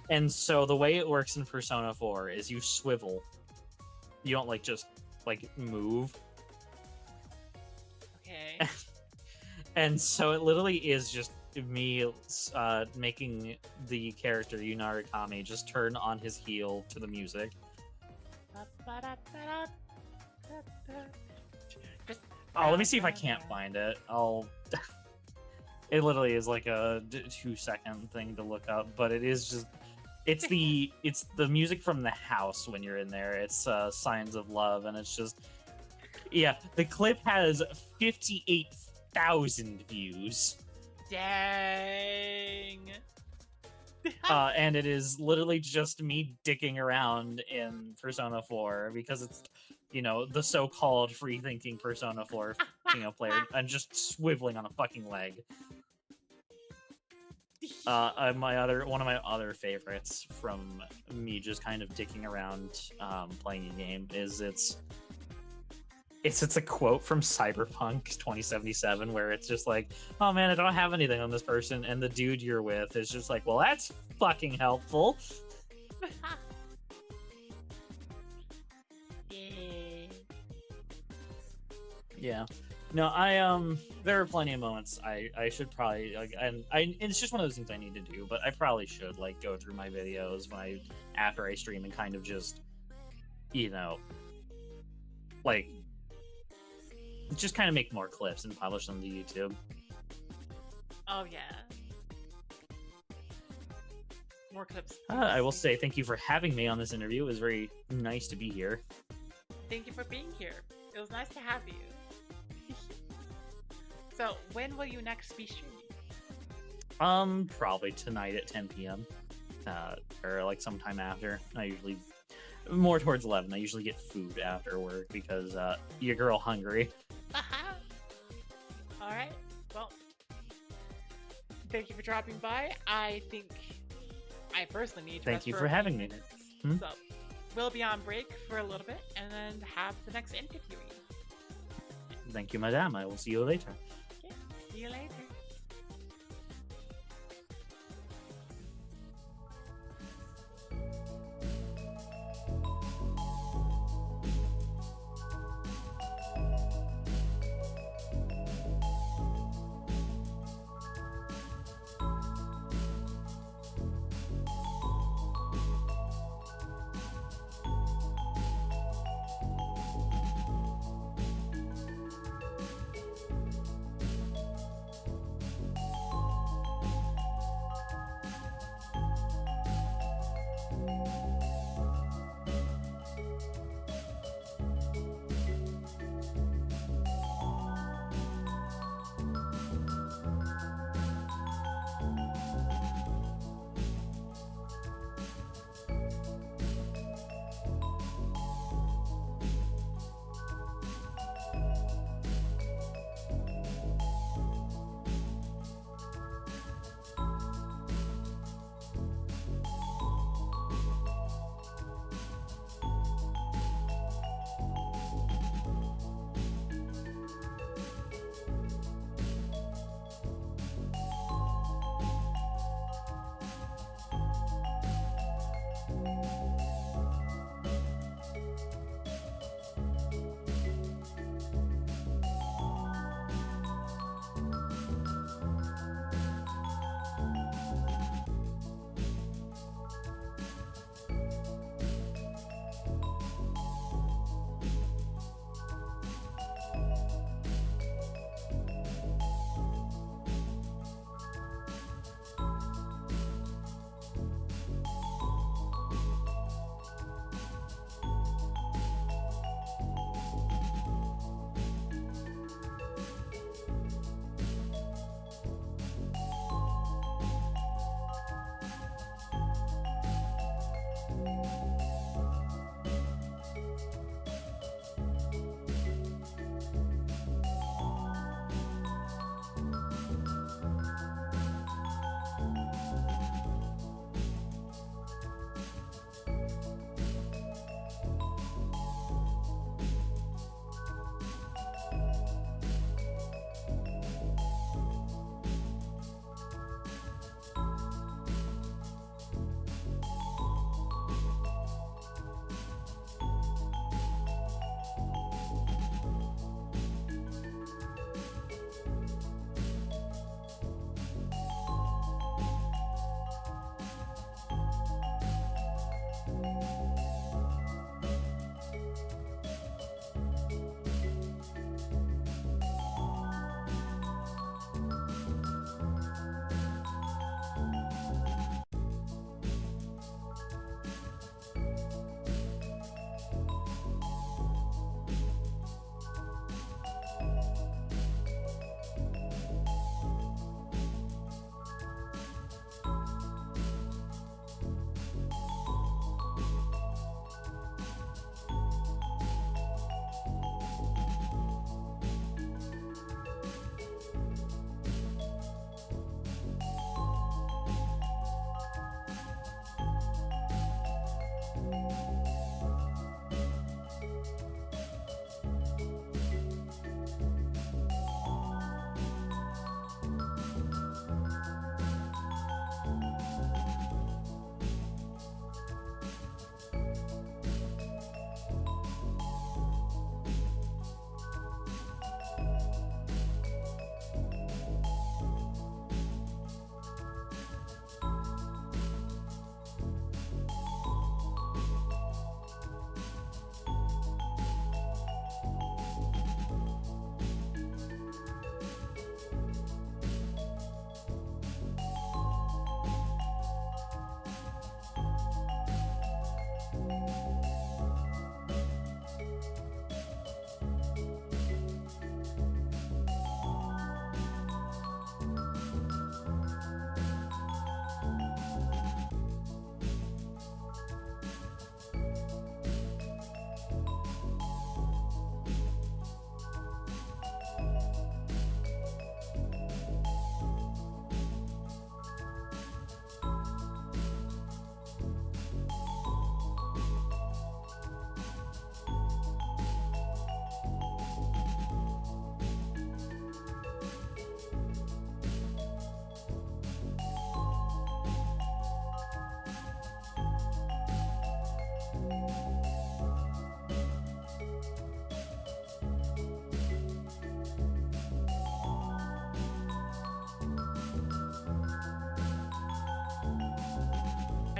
And so the way it works in Persona 4 is you swivel. You don't like just like move. Okay. And so it literally is just me making the character Yunari Kami just turn on his heel to the music. Oh, let me see if I can't find it. It literally is like a 2-second thing to look up, but it is just. It's the music from the house when you're in there. It's Signs of Love, and it's just. Yeah, the clip has 58,000 views. Dang. And it is literally just me dicking around in Persona 4 because it's, you know, the so-called free-thinking Persona 4, player, and just swiveling on a fucking leg. One of my other favorites from me just kind of dicking around playing a game is it's a quote from Cyberpunk 2077 where it's just like, oh man, I don't have anything on this person, and the dude you're with is just like, well, that's fucking helpful. Yeah. No, there are plenty of moments I should probably like, and it's just one of those things I need to do, but I probably should like go through my videos after I stream and kind of just, like, just kind of make more clips and publish them to YouTube. Oh yeah. More clips. I will say thank you for having me on this interview. It was very nice to be here. Thank you for being here. It was nice to have you. So, when will you next be streaming? Probably tonight at 10 p.m. Or like sometime after. I usually more towards 11. I usually get food after work because your girl hungry. All right. Well, thank you for dropping by. I think I personally need to Thank rest you for for a few having me. minutes. So, we'll be on break for a little bit and then have the next interview. Thank you, madame. I will see you later. Okay. See you later.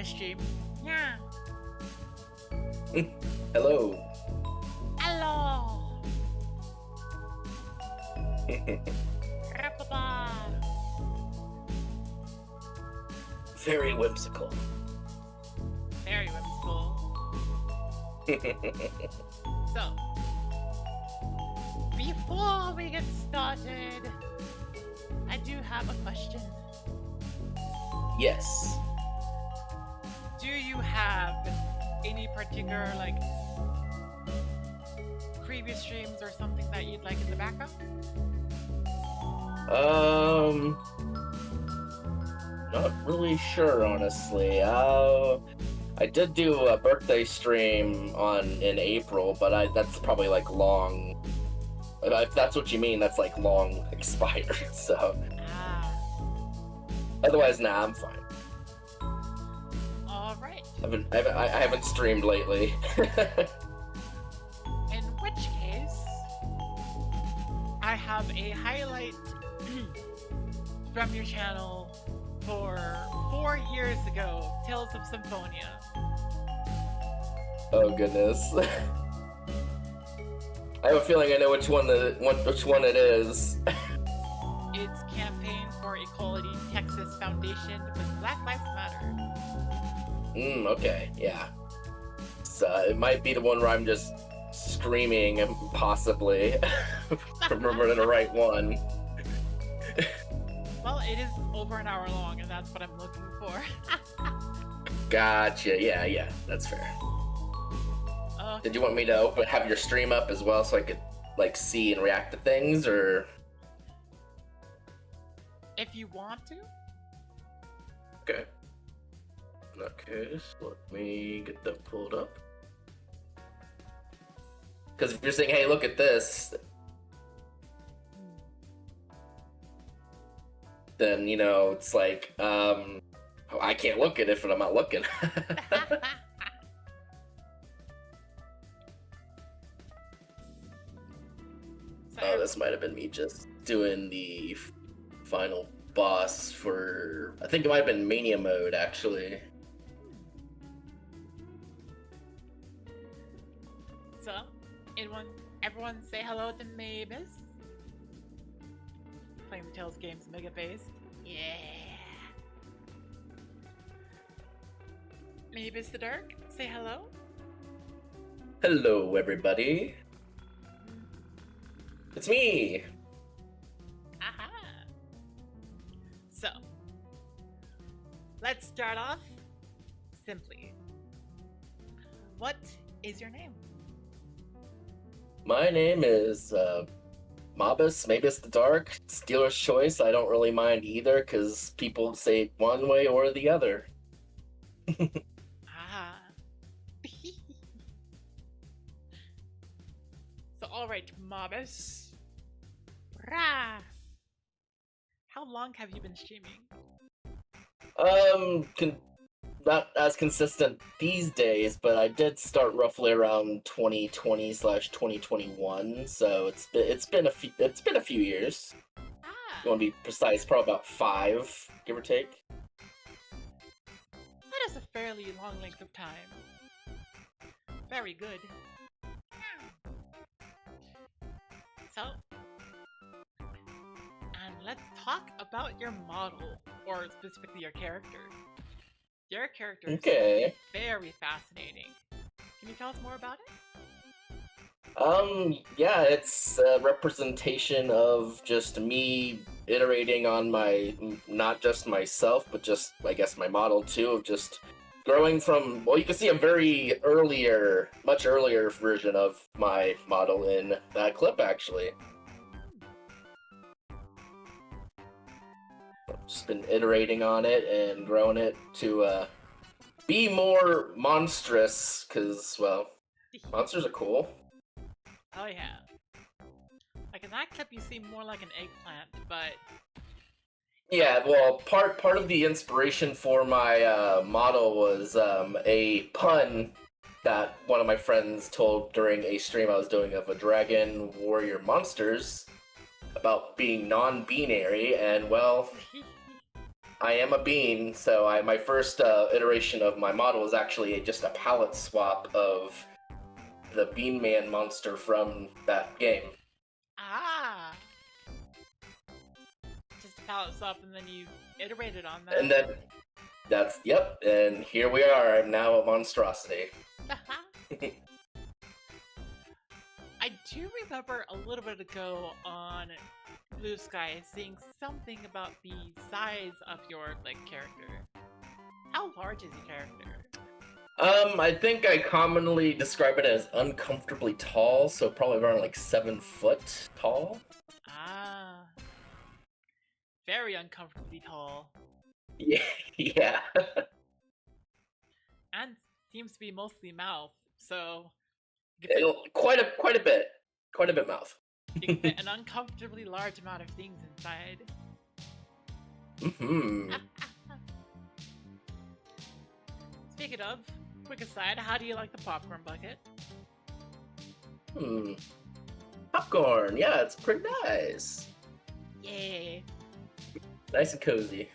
my stream. Yeah. Hello. Hello. Rapapa. Very whimsical. Very whimsical. So, before we get started, I do have a question. Yes. Do you have any particular, like, previous streams or something that you'd like in the background? Not really sure, honestly. I did do a birthday stream in April, but that's probably like long. If that's what you mean, that's like long expired. So Ah, otherwise, nah, I'm fine. alright. I haven't streamed lately. In which case, I have a highlight from your channel for 4 years ago, Tales of Symphonia. Oh goodness. I have a feeling I know which one it is. It's Campaign for Equality Texas Foundation with Black Lives Matter. Okay, yeah. So it might be the one where I'm just screaming, possibly. Remembering the right one. Well, it is over an hour long, and that's what I'm looking for. Gotcha. Yeah, that's fair. Okay. Did you want me to have your stream up as well so I could like see and react to things, or? If you want to. Okay. In that case, let me get that pulled up. Because if you're saying, "Hey, look at this," then it's like, I can't look at it if I'm not looking. Oh, this might have been me just doing the final boss for. I think it might have been Mania mode, actually. So, everyone say hello to Mavis. Playing the Tales games Mega Based. Yeah. Mavis the Dark, say hello. Hello, everybody. It's me. Aha. So, let's start off simply. What is your name? My name is Mabus, Mavis the Dark. It's dealer's choice. I don't really mind either because people say it one way or the other. Ah. So, alright, Mobus. Rah! How long have you been streaming? Not as consistent these days, but I did start roughly around 2020/2021, so it's been a few years. Ah. You want to be precise, probably about 5, give or take. That is a fairly long length of time. Very good. So, and let's talk about your model, or specifically your character. Your character is Okay. very fascinating. Can you tell us more about it? Yeah, it's a representation of just me iterating on not just myself, but just, I guess, my model too, of just growing from, well, you can see a much earlier version of my model in that clip, actually. I've just been iterating on it and growing it to, be more monstrous, because, well, monsters are cool. Oh yeah. Like in that clip you seem more like an eggplant, but... Yeah, well, part of the inspiration for my model was a pun that one of my friends told during a stream I was doing of a Dragon Warrior Monsters about being non-binary, and well, I am a bean, so my first iteration of my model is actually just a palette swap of the Bean Man monster from that game. Ah. Just a palette swap, and then you iterated on that. And then yep, and here we are. I'm now a monstrosity. I do remember a little bit ago on Blue Sky seeing something about the size of your character. How large is your character? I think I commonly describe it as uncomfortably tall, so probably around 7 foot tall. Ah. Very uncomfortably tall. Yeah, yeah. And seems to be mostly mouth, so Quite a bit mouth. you can fit an uncomfortably large amount of things inside. Mm-hmm. Speaking of, quick aside, how do you like the popcorn bucket? Popcorn, yeah, it's pretty nice. Yay! Nice and cozy.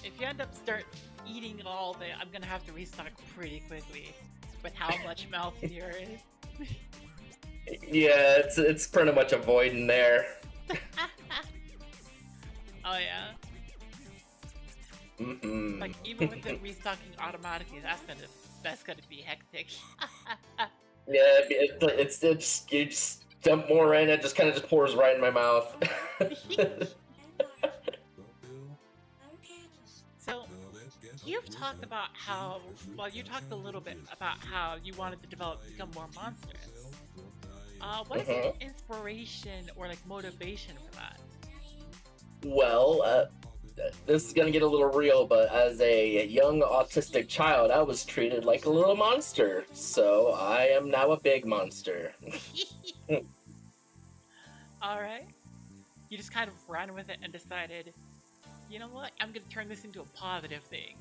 If you end up start eating it all day, I'm gonna have to restock pretty quickly with how much mouth there is. Yeah, it's pretty much a void in there. Oh yeah. Mm-hmm. Like even with the restocking automatically, that's gonna be hectic. Yeah, it's you just dump more in, it just kind of just pours right in my mouth. So you've talked about how, well, you talked a little bit about how you wanted to become more monstrous. What is your inspiration or motivation for that? Well, this is gonna get a little real, but as a young autistic child, I was treated like a little monster, so I am now a big monster. Alright. You just kind of ran with it and decided, you know what, I'm gonna turn this into a positive thing.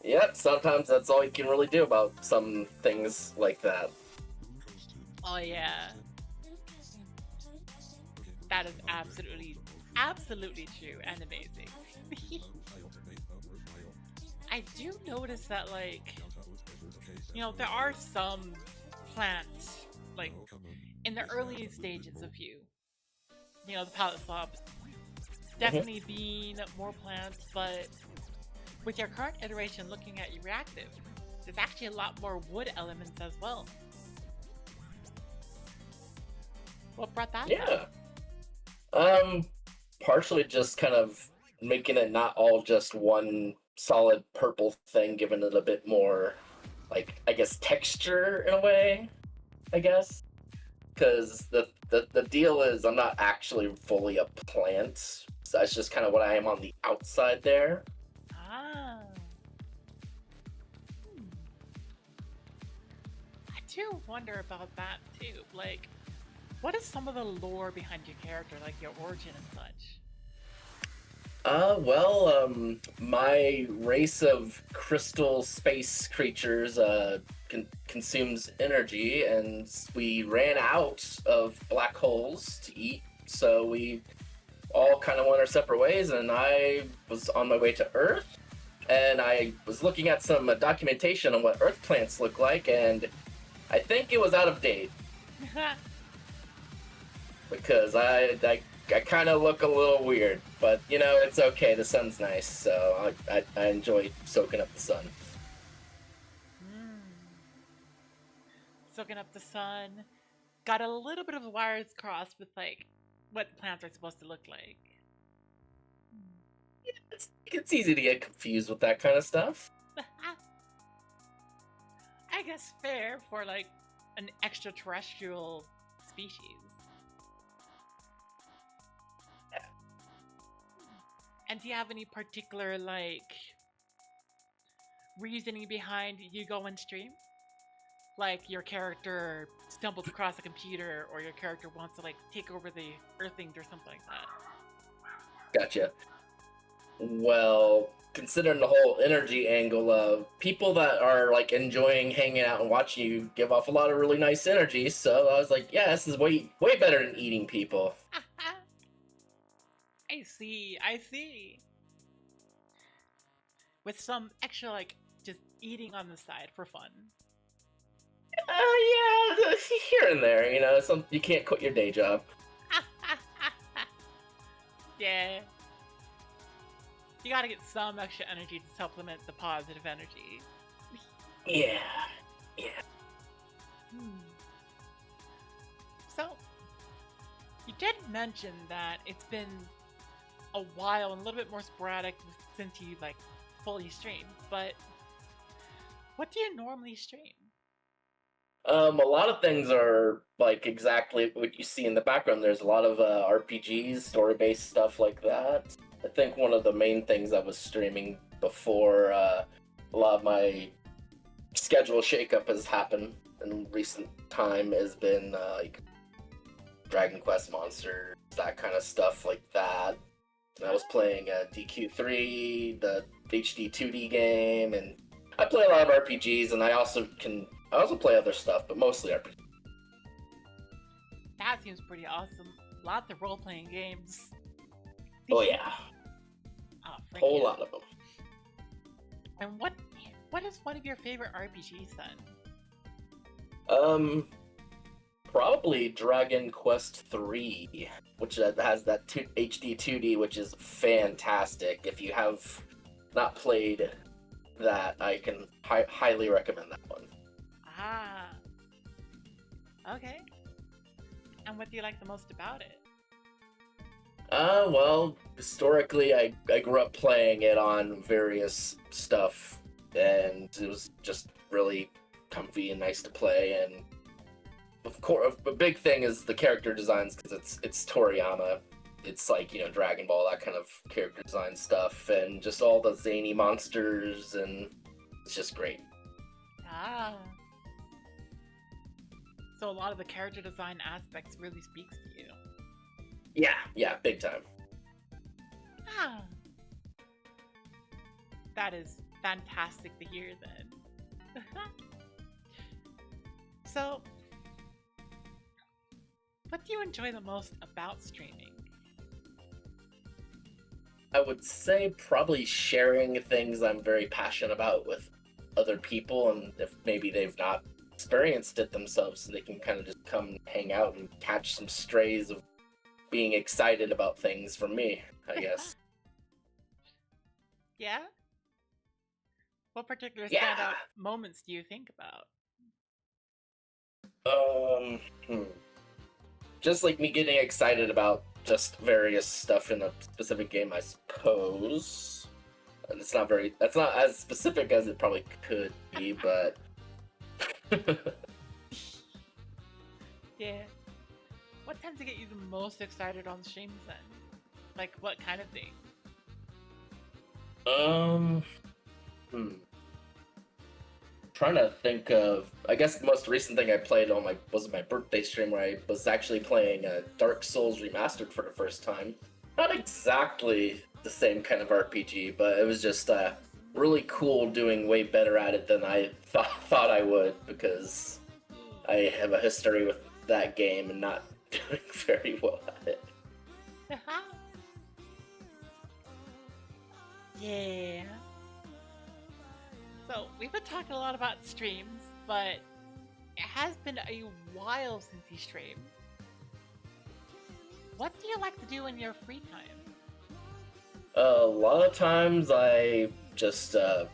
Yep, sometimes that's all you can really do about some things like that. Oh yeah. That is absolutely true and amazing. I do notice that, there are some plants, in the early stages of you. The palette swaps. Definitely being more plants, but with your current iteration looking at your reactive, there's actually a lot more wood elements as well. What brought that Yeah. about? Partially just kind of making it not all just one solid purple thing, giving it a bit more, I guess, texture in a way, I guess. Because the deal is I'm not actually fully a plant, so that's just kind of what I am on the outside there. Ah. I do wonder about that too. What is some of the lore behind your character, your origin and such? My race of crystal space creatures consumes energy, and we ran out of black holes to eat, so we all kind of went our separate ways, and I was on my way to Earth, and I was looking at some documentation on what Earth plants look like, and I think it was out of date. Because I kind of look a little weird, but it's okay. The sun's nice, so I enjoy soaking up the sun. Soaking up the sun. Got a little bit of wires crossed with what plants are supposed to look like. Yeah, it's easy to get confused with that kind of stuff. I guess fair for an extraterrestrial species. And do you have any particular reasoning behind you going stream? Your character stumbled across a computer, or your character wants to take over the Earthlings or something like that. Gotcha. Well, considering the whole energy angle of people that are enjoying hanging out and watching you give off a lot of really nice energy, so I was like, yeah, this is way better than eating people. I see. I see. With some extra, like, just eating on the side for fun. Yeah, here and there, you know, some you can't quit your day job. Yeah. You gotta get some extra energy to supplement the positive energy. Yeah. So, you did mention that it's been a while and a little bit more sporadic since you, like, fully stream, but what do you normally stream? A lot of things are like exactly what you see in the background. There's a lot of RPGs, story-based stuff like that. I think one of the main things I was streaming before a lot of my schedule shakeup has happened in recent time has been like Dragon Quest Monsters, that kind of stuff like that. And I was playing DQ3, the HD 2D game, and I play a lot of RPGs, and I also play other stuff, but mostly RPG. That seems pretty awesome. Lots of role-playing games. Oh yeah, Oh, thank whole you. lot of them. And what is one of your favorite RPGs then? Probably Dragon Quest 3, which has that HD 2D, which is fantastic. If you have not played that, I can highly recommend that one. Ah. Okay. And what do you like the most about it? Well, historically, I grew up playing it on various stuff, and it was just really comfy and nice to play. And of course, a big thing is the character designs, because it's Toriyama. It's like, you know, Dragon Ball, that kind of character design stuff, and just all the zany monsters, and it's just great. Ah. So a lot of the character design aspects really speaks to you. Yeah, big time. Ah. That is fantastic to hear then. So, what do you enjoy the most about streaming? I would say probably sharing things I'm very passionate about with other people, and if maybe they've not experienced it themselves, so they can kind of just come hang out and catch some strays of being excited about things from me, I guess. Yeah? What particular Yeah. standout moments do you think about? Just like me getting excited about just various stuff in a specific game, I suppose. And that's not as specific as it probably could be, but Yeah. What tends to get you the most excited on streams then? Like, what kind of thing? Trying to think of. I guess the most recent thing I played was my birthday stream, where I was actually playing Dark Souls Remastered for the first time. Not exactly the same kind of RPG, but it was just really cool, doing way better at it than I thought I would, because I have a history with that game and not doing very well at it. Yeah. So, we've been talking a lot about streams, but it has been a while since you stream. What do you like to do in your free time? A lot of times I just, I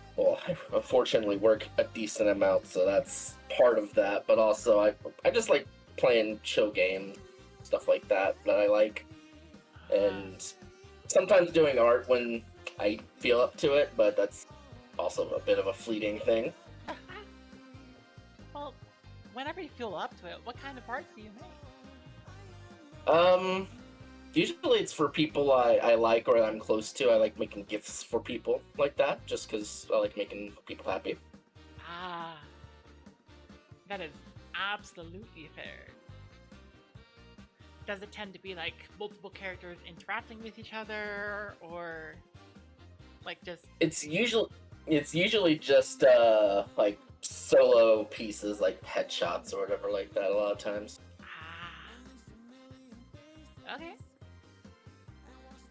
unfortunately work a decent amount, so that's part of that, but also I just like playing chill games, stuff like that I like, and sometimes doing art when I feel up to it, but that's also a bit of a fleeting thing. Well, whenever you feel up to it, what kind of art do you make? Usually it's for people I like or I'm close to. I like making gifts for people like that, just because I like making people happy. Ah, that is absolutely fair. Does it tend to be like multiple characters interacting with each other, or like just... It's usually just like solo pieces, like headshots or whatever like that. A lot of times. Okay.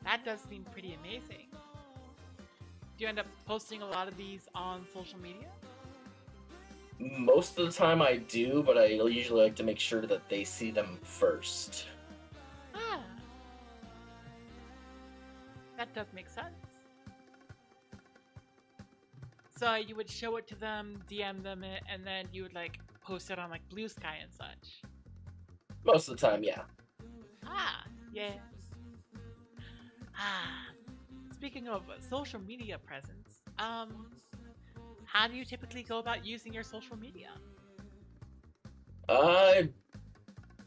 That does seem pretty amazing. Do you end up posting a lot of these on social media? Most of the time I do, but I usually like to make sure that they see them first. Ah. That does make sense. So you would show it to them, DM them it, and then you would like post it on like Blue Sky and such. Most of the time, yeah. Ah, yeah. Ah. Speaking of social media presence, how do you typically go about using your social media? I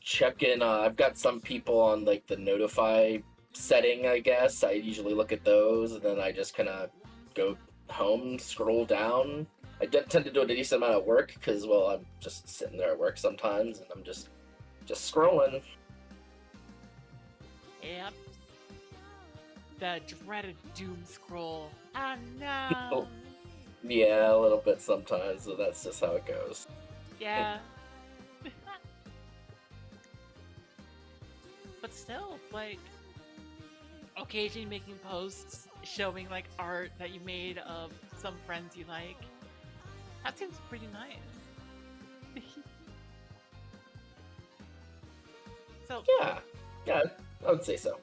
check in. I've got some people on like the notify setting, I guess. I usually look at those, and then I just kind of go home, scroll down. I tend to do a decent amount of work because, well, I'm just sitting there at work sometimes, and I'm just scrolling. Yep. The dreaded doom scroll. Oh no. Oh. Yeah, a little bit sometimes, so that's just how it goes. Yeah. But still, like, occasionally making posts showing like art that you made of some friends you like. That seems pretty nice. So Yeah, I would say so.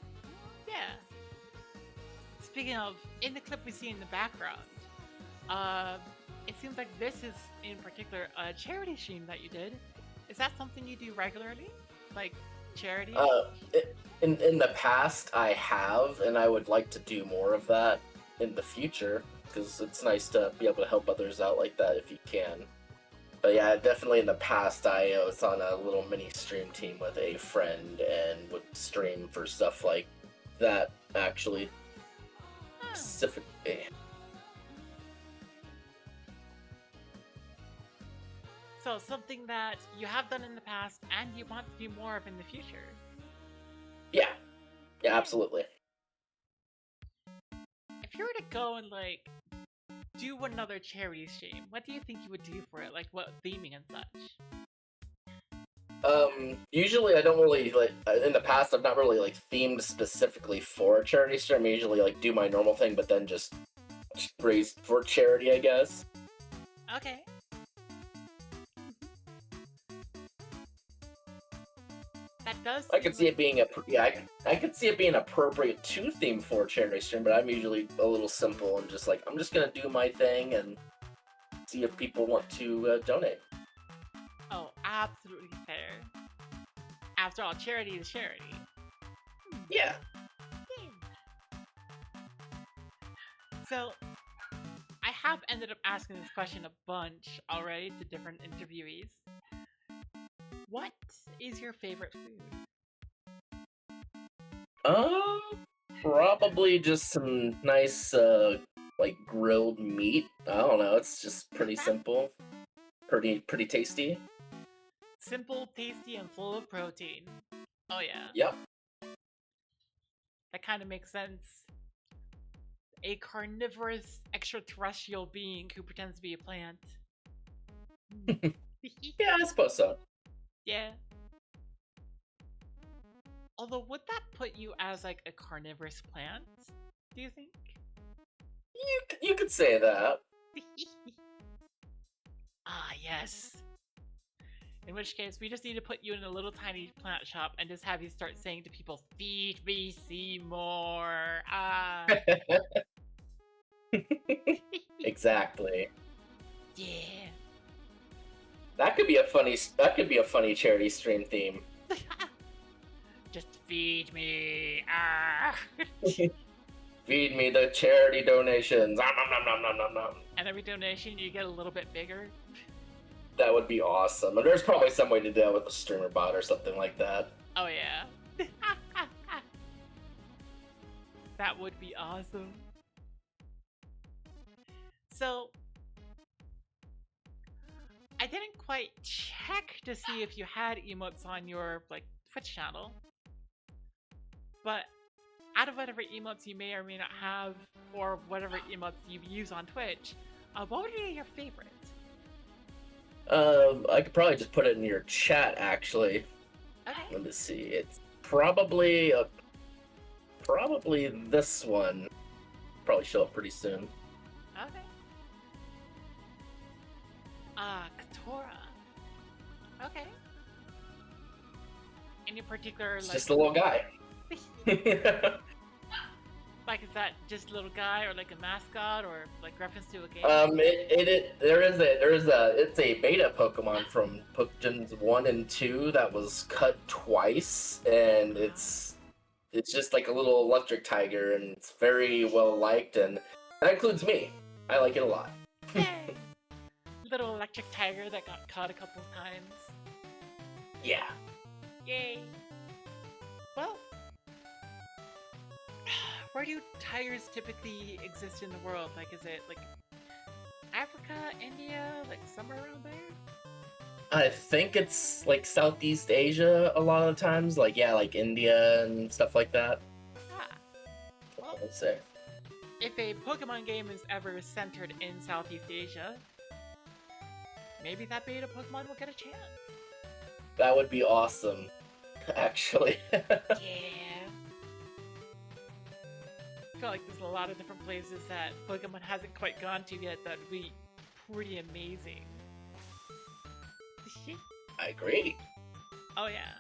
yeah. Speaking of, in the clip we see in the background, it seems like this is in particular a charity stream that you did. Is that something you do regularly, like charity? In the past, I have, and I would like to do more of that in the future because it's nice to be able to help others out like that if you can. But yeah, definitely in the past, I was on a little mini stream team with a friend and would stream for stuff like that, actually. Specifically. So something that you have done in the past and you want to do more of in the future. Yeah, absolutely. If you were to go and like do another charity stream, what do you think you would do for it? Like what theming and such? Usually I don't really, like, in the past I've not really, like, themed specifically for a charity stream. I usually, like, do my normal thing, but then just raise for charity, I guess. Okay. That does. I could see it being I could see it being appropriate to theme for a charity stream, but I'm usually a little simple and just like, I'm just gonna do my thing and see if people want to donate. Oh, absolutely fair. After all, charity is charity. Yeah. So, I have ended up asking this question a bunch already to different interviewees. What is your favorite food? Probably just some nice, like, grilled meat. I don't know, it's just pretty simple. Pretty tasty. Simple, tasty, and full of protein. Oh yeah. Yep. That kind of makes sense. A carnivorous extraterrestrial being who pretends to be a plant. Yeah, I suppose so. Yeah. Although, would that put you as like a carnivorous plant? Do you think? You could say that. Ah, yes. In which case, we just need to put you in a little tiny plant shop and just have you start saying to people, "Feed me, Seymour." Ah. Exactly. Yeah. That could be a funny charity stream theme. Just feed me. Ah. Feed me the charity donations. Nom, nom, nom, nom, nom, nom. And every donation you get a little bit bigger. That would be awesome. And there's probably some way to do that with a streamer bot or something like that. Oh yeah. That would be awesome. So, I didn't quite check to see if you had emotes on your like Twitch channel, but out of whatever emotes you may or may not have, or whatever emotes you use on Twitch, what would be your favorite? I could probably just put it in your chat, actually. Okay. Let me see. It's probably probably this one. Probably show up pretty soon. Okay. Katora. Okay. Any particular It's like just a little guy. like is that just a little guy or like a mascot or like reference to a game? It's a beta Pokemon from Pokegens 1 and 2 that was cut twice, and it's just like a little electric tiger, and it's very well liked, and that includes me. I like it a lot. Yay! Little electric tiger that got caught a couple of times. Yeah. Yay! Well, where do tigers typically exist in the world? Like, is it like Africa, India, like somewhere around there? I think it's like Southeast Asia a lot of the times, like India and stuff like that. Ah, well, I would say. if a Pokemon game is ever centered in Southeast Asia, maybe that beta Pokemon will get a chance. That would be awesome, actually. Yeah. I feel like there's a lot of different places that Pokemon hasn't quite gone to yet that would be pretty amazing. I agree. Oh yeah.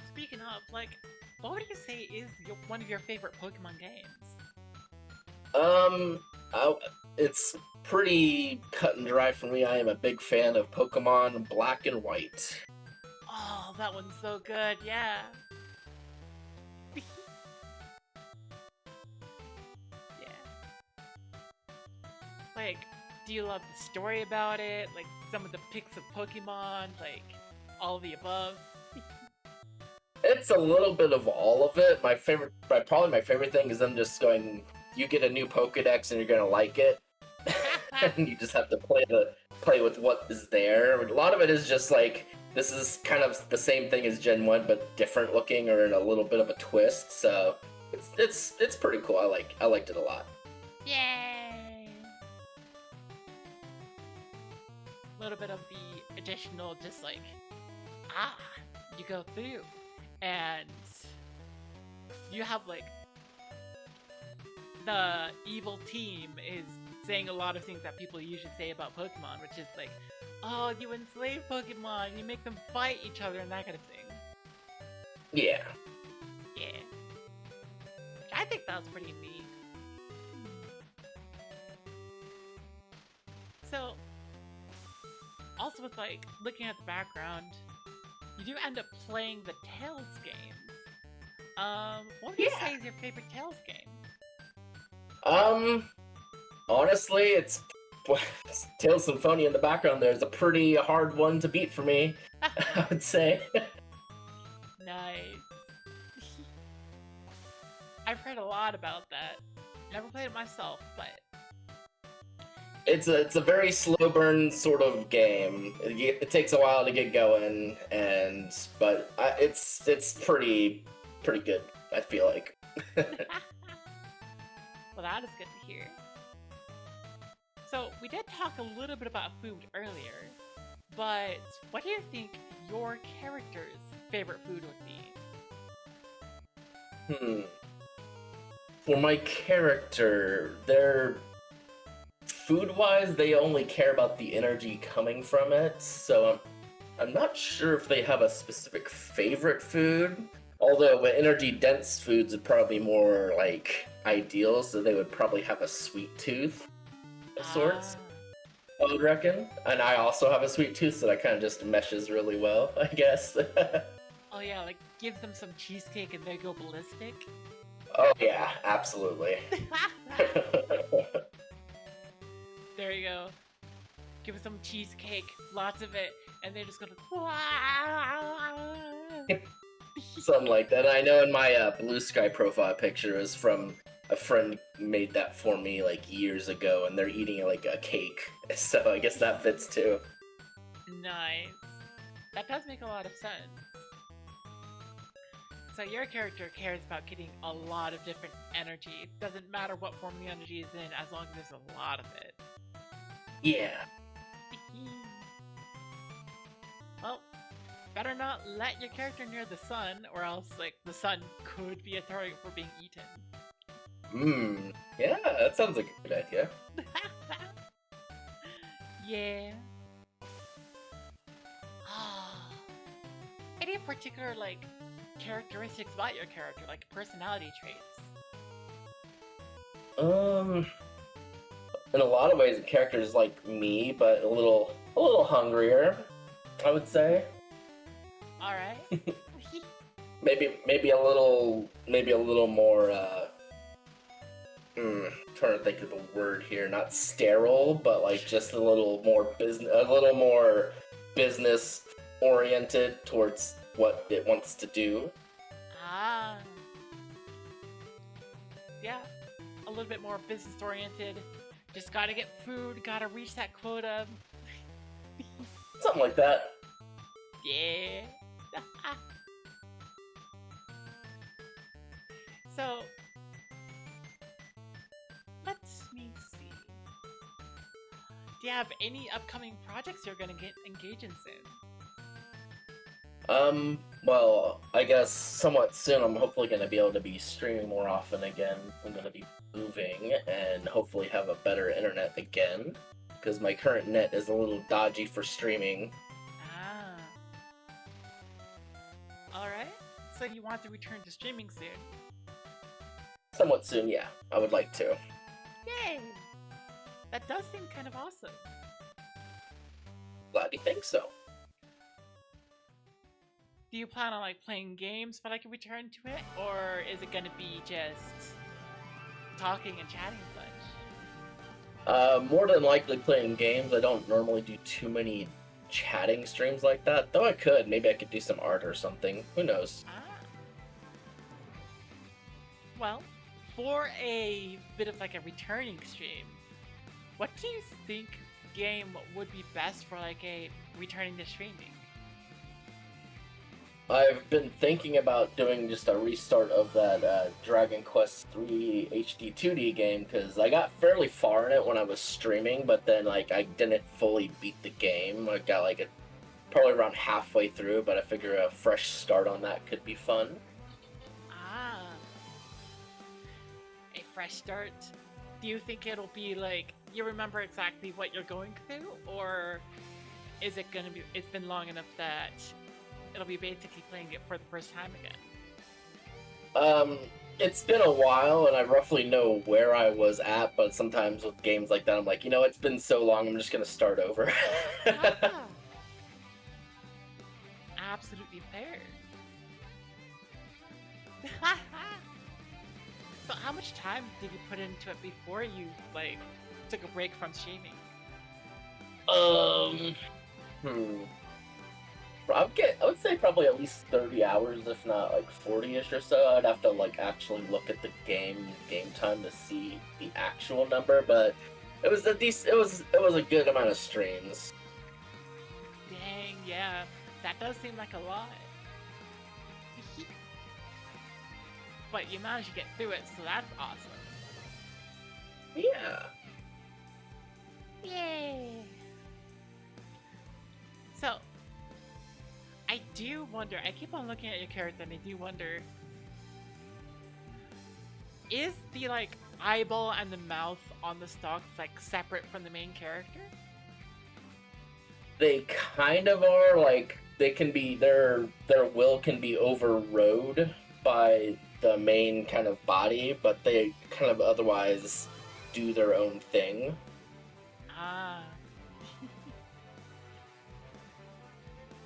Speaking of, like, what would you say is one of your favorite Pokemon games? It's pretty cut and dry for me. I am a big fan of Pokemon Black and White. Oh, that one's so good, yeah. Yeah. Like, do you love the story about it? Like, some of the pics of Pokemon? Like, all of the above? It's a little bit of all of it. Probably my favorite thing is them just going, you get a new Pokedex and you're gonna like it. And you just have to play with what is there. A lot of it is just like, this is kind of the same thing as Gen 1, but different looking or in a little bit of a twist. So it's pretty cool. I liked it a lot. Yay! A little bit of the additional, just like, you go through, and you have like the evil team is saying a lot of things that people usually say about Pokemon, which is like, oh, you enslave Pokemon, you make them fight each other, and that kind of thing. Yeah. Yeah. I think that was pretty neat. So, also with like, looking at the background, you do end up playing the Tales games. What would you say is your favorite Tales game? Honestly, it's Tales Symphonia in the background there is a pretty hard one to beat for me, I would say. Nice. I've heard a lot about that. Never played it myself, but It's a very slow burn sort of game. It takes a while to get going, but it's pretty good. I feel like. well, that is good to hear. So we did talk a little bit about food earlier, but what do you think your character's favorite food would be? For my character, they're food-wise, they only care about the energy coming from it, so I'm not sure if they have a specific favorite food. Although with energy-dense foods would probably be more like ideal, so they would probably have a sweet tooth of sorts, I would reckon. And I also have a sweet tooth, so that kind of just meshes really well, I guess. Oh yeah, like give them some cheesecake and they go ballistic. Oh yeah, absolutely. There you go. Give them some cheesecake, lots of it, and they're just gonna. Something like that. I know in my Blue Sky profile picture is from a friend made that for me like years ago, and they're eating it like a cake. So I guess that fits too. Nice. That does make a lot of sense. So your character cares about getting a lot of different energy. It doesn't matter what form the energy is in, as long as there's a lot of it. Yeah. Well, better not let your character near the sun, or else like the sun could be a target for being eaten. Yeah, that sounds like a good idea. Yeah. Any particular like characteristics about your character, like personality traits? In a lot of ways, the character is like me, but a little hungrier, I would say. All right. Maybe a little more. Trying to think of the word here. Not sterile, but like just a little more business oriented towards what it wants to do. Ah. Yeah. A little bit more business oriented. Just gotta get food, gotta reach that quota. Something like that. Yeah. So, let me see. Do you have any upcoming projects you're gonna get engaged in soon? Well, I guess somewhat soon I'm hopefully going to be able to be streaming more often again. I'm going to be moving and hopefully have a better internet again, because my current net is a little dodgy for streaming. Ah. Alright. So you want to return to streaming soon? Somewhat soon, yeah. I would like to. Yay! That does seem kind of awesome. Glad you think so. Do you plan on like playing games for like a return to it, or is it gonna be just talking and chatting and such? More than likely playing games. I don't normally do too many chatting streams like that, though I could. Maybe I could do some art or something. Who knows? Ah. Well, for a bit of like a returning stream, what do you think game would be best for like a returning to streaming? I've been thinking about doing just a restart of that Dragon Quest III HD 2D game, because I got fairly far in it when I was streaming, but then like I didn't fully beat the game. I got like probably around halfway through, but I figure a fresh start on that could be fun. Ah. A fresh start. Do you think it'll be like you remember exactly what you're going through, or is it gonna be it's been long enough that it'll be basically playing it for the first time again? It's been a while and I roughly know where I was at, but sometimes with games like that I'm like, it's been so long, I'm just gonna start over. Ah. Absolutely fair. So how much time did you put into it before you like took a break from streaming? I would say probably at least 30 hours, if not like 40-ish or so. I'd have to like actually look at the game time to see the actual number, but it was a good amount of streams. Dang, yeah, that does seem like a lot. But you managed to get through it, so that's awesome. Yeah. Yay! So, I do wonder, I keep on looking at your character and I do wonder, is the like eyeball and the mouth on the stalks like separate from the main character? They kind of are, like, they can be, their will can be overrode by the main kind of body, but they kind of otherwise do their own thing. Ah.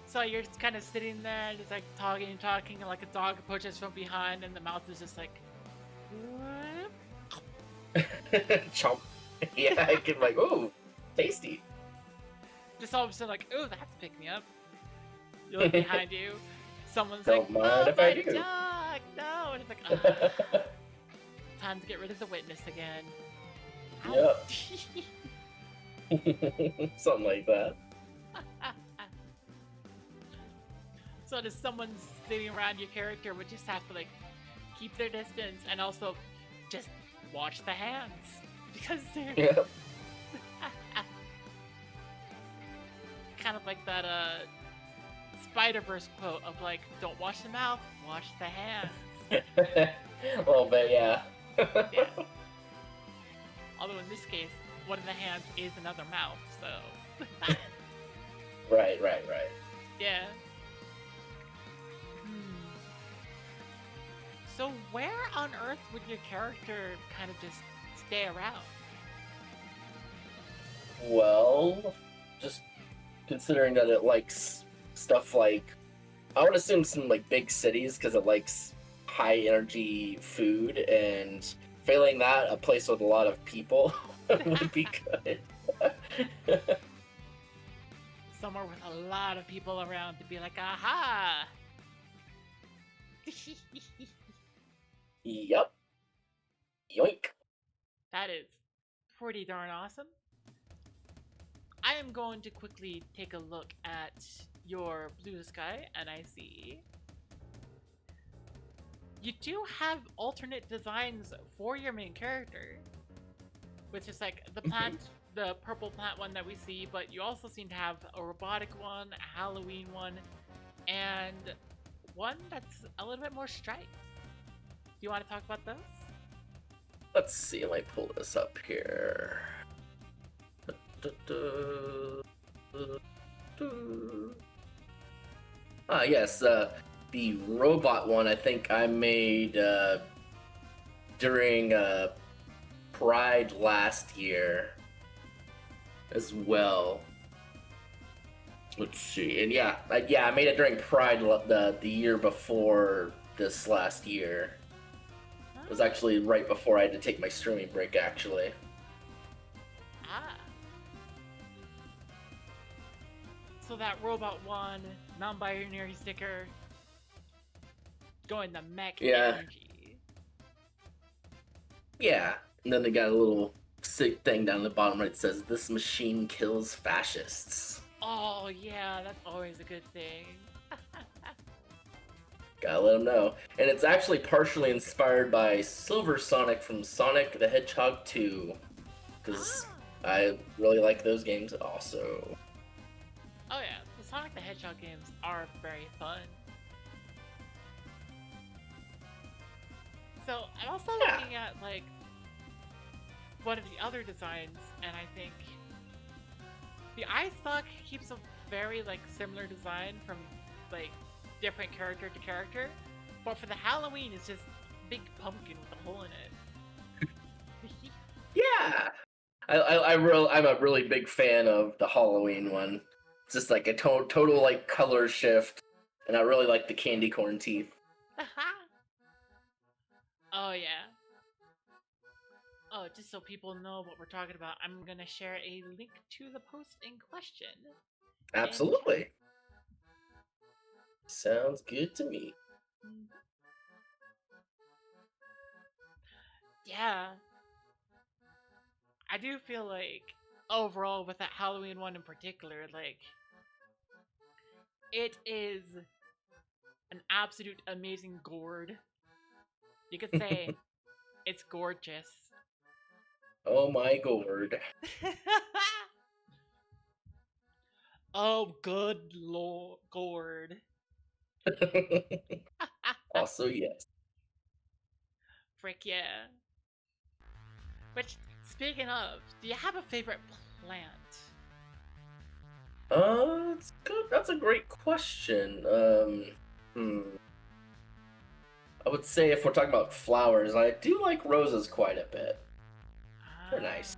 So you're just kind of sitting there, just like talking, and like a dog approaches from behind, and the mouth is just like, whoop. Chomp. Yeah, I can like, ooh, tasty. Just all of a sudden, like, ooh, that's pick me up. You look behind you, someone's Don't like, mind oh, if my I do. dog, no, and it's like, time to get rid of the witness again. Yep. Something like that. So does someone sitting around your character would just have to like keep their distance and also just watch the hands because they're Yep. kind of like that Spider-Verse quote of like, "Don't wash the mouth, wash the hands." A little bit, yeah. Yeah. Although in this case, one of the hands is another mouth, so Right. yeah. So where on Earth would your character kind of just stay around? Well, just considering that it likes stuff like, I would assume some like big cities because it likes high energy food, and failing that, a place with a lot of people would be good. Somewhere with a lot of people around to be like, aha! Yep. Yoink. That is pretty darn awesome. I am going to quickly take a look at your Blue Sky, and I see you do have alternate designs for your main character, which is like the plant, the purple plant one that we see, but you also seem to have a robotic one, a Halloween one, and one that's a little bit more striped. Do you want to talk about those? Let's see, let me pull this up here. Yes, the robot one I think I made during Pride last year as well. Let's see, and yeah, I made it during Pride the year before this last year. It was actually right before I had to take my streaming break, actually. Ah. So that robot one, non-binary sticker, going the mech Yeah. energy. Yeah, and then they got a little sick thing down the bottom right that says, "This machine kills fascists." Oh yeah, that's always a good thing. Gotta let them know. And it's actually partially inspired by Silver Sonic from Sonic the Hedgehog 2. Because Ah. I really like those games also. Oh yeah, the Sonic the Hedgehog games are very fun. So I'm also Yeah. looking at like one of the other designs, and I think the Eye Sock keeps a very like similar design from like different character to character, but for the Halloween it's just big pumpkin with a hole in it. Yeah! I'm a really big fan of the Halloween one. It's just like a total like color shift, and I really like the candy corn teeth. Oh yeah. Oh, just so people know what we're talking about, I'm gonna share a link to the post in question. Absolutely. Sounds good to me. Yeah. I do feel like overall with that Halloween one in particular, like it is an absolute amazing gourd. You could say it's gorgeous. Oh my gourd. Oh, good lord, gourd. Also, yes. Frick yeah. Which, speaking of, do you have a favorite plant? It's good. That's a great question. I would say if we're talking about flowers, I do like roses quite a bit. They're nice.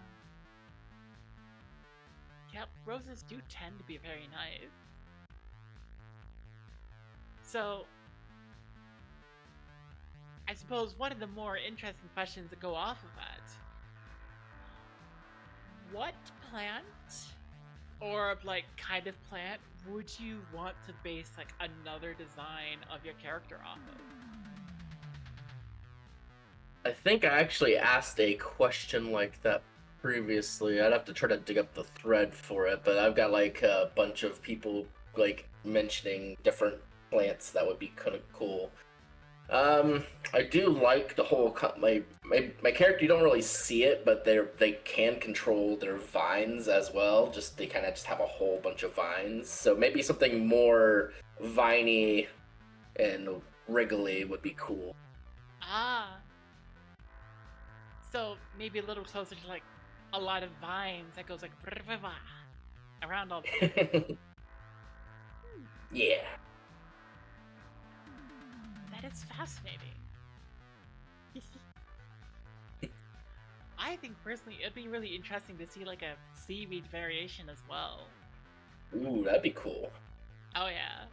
Yep, roses do tend to be very nice. So, I suppose one of the more interesting questions that go off of that, what plant, or like kind of plant, would you want to base like another design of your character off of? I think I actually asked a question like that previously. I'd have to try to dig up the thread for it, but I've got like a bunch of people like mentioning different plants that would be kind of cool. I do like the whole my character. You don't really see it, but they can control their vines as well. Just they kind of just have a whole bunch of vines. So maybe something more viney and wriggly would be cool. Ah. So maybe a little closer to like a lot of vines that goes like around all the Yeah. That is fascinating. I think personally it'd be really interesting to see like a seaweed variation as well. Ooh, that'd be cool. Oh yeah.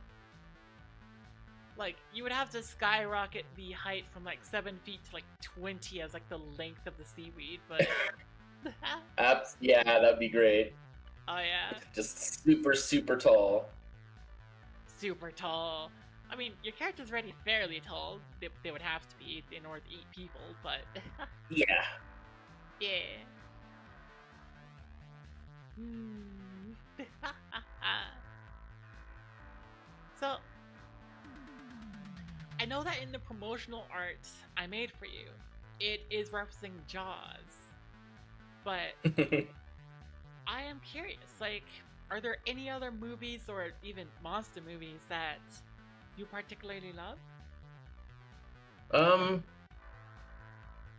Like you would have to skyrocket the height from like 7 feet to like 20 as like the length of the seaweed, but Yeah, that'd be great. oh yeah, Just super, super tall. super tall. I mean, your character's already fairly tall. They would have to be in order to eat people, but Yeah. yeah. Hmm. So, I know that in the promotional art I made for you, it is referencing Jaws, but I am curious, like, are there any other movies or even monster movies that you particularly love?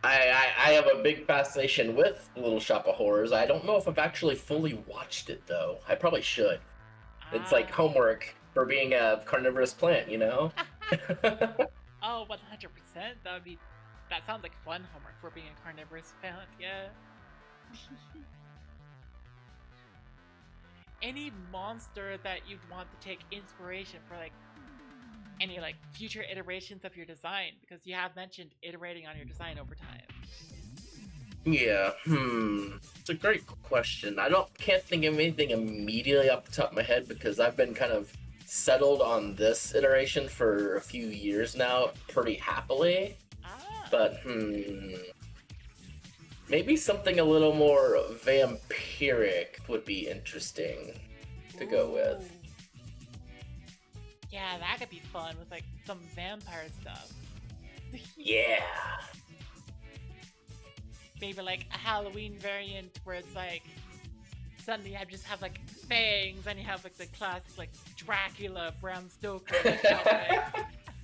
I have a big fascination with Little Shop of Horrors. I don't know if I've actually fully watched it though. I probably should. It's like Ah. homework for being a carnivorous plant, you know? Oh, 100%. That sounds like fun homework for being a carnivorous plant, yeah. Any monster that you'd want to take inspiration for, like, any, like, future iterations of your design, because you have mentioned iterating on your design over time. Yeah, it's a great question. Can't think of anything immediately off the top of my head because I've been kind of settled on this iteration for a few years now, pretty happily. Ah. But maybe something a little more vampiric would be interesting to go with. Ooh. Yeah, that could be fun with, like, some vampire stuff. Yeah. Maybe like a Halloween variant where it's like suddenly I just have like fangs and you have like the classic like Dracula, Bram Stoker. Like, that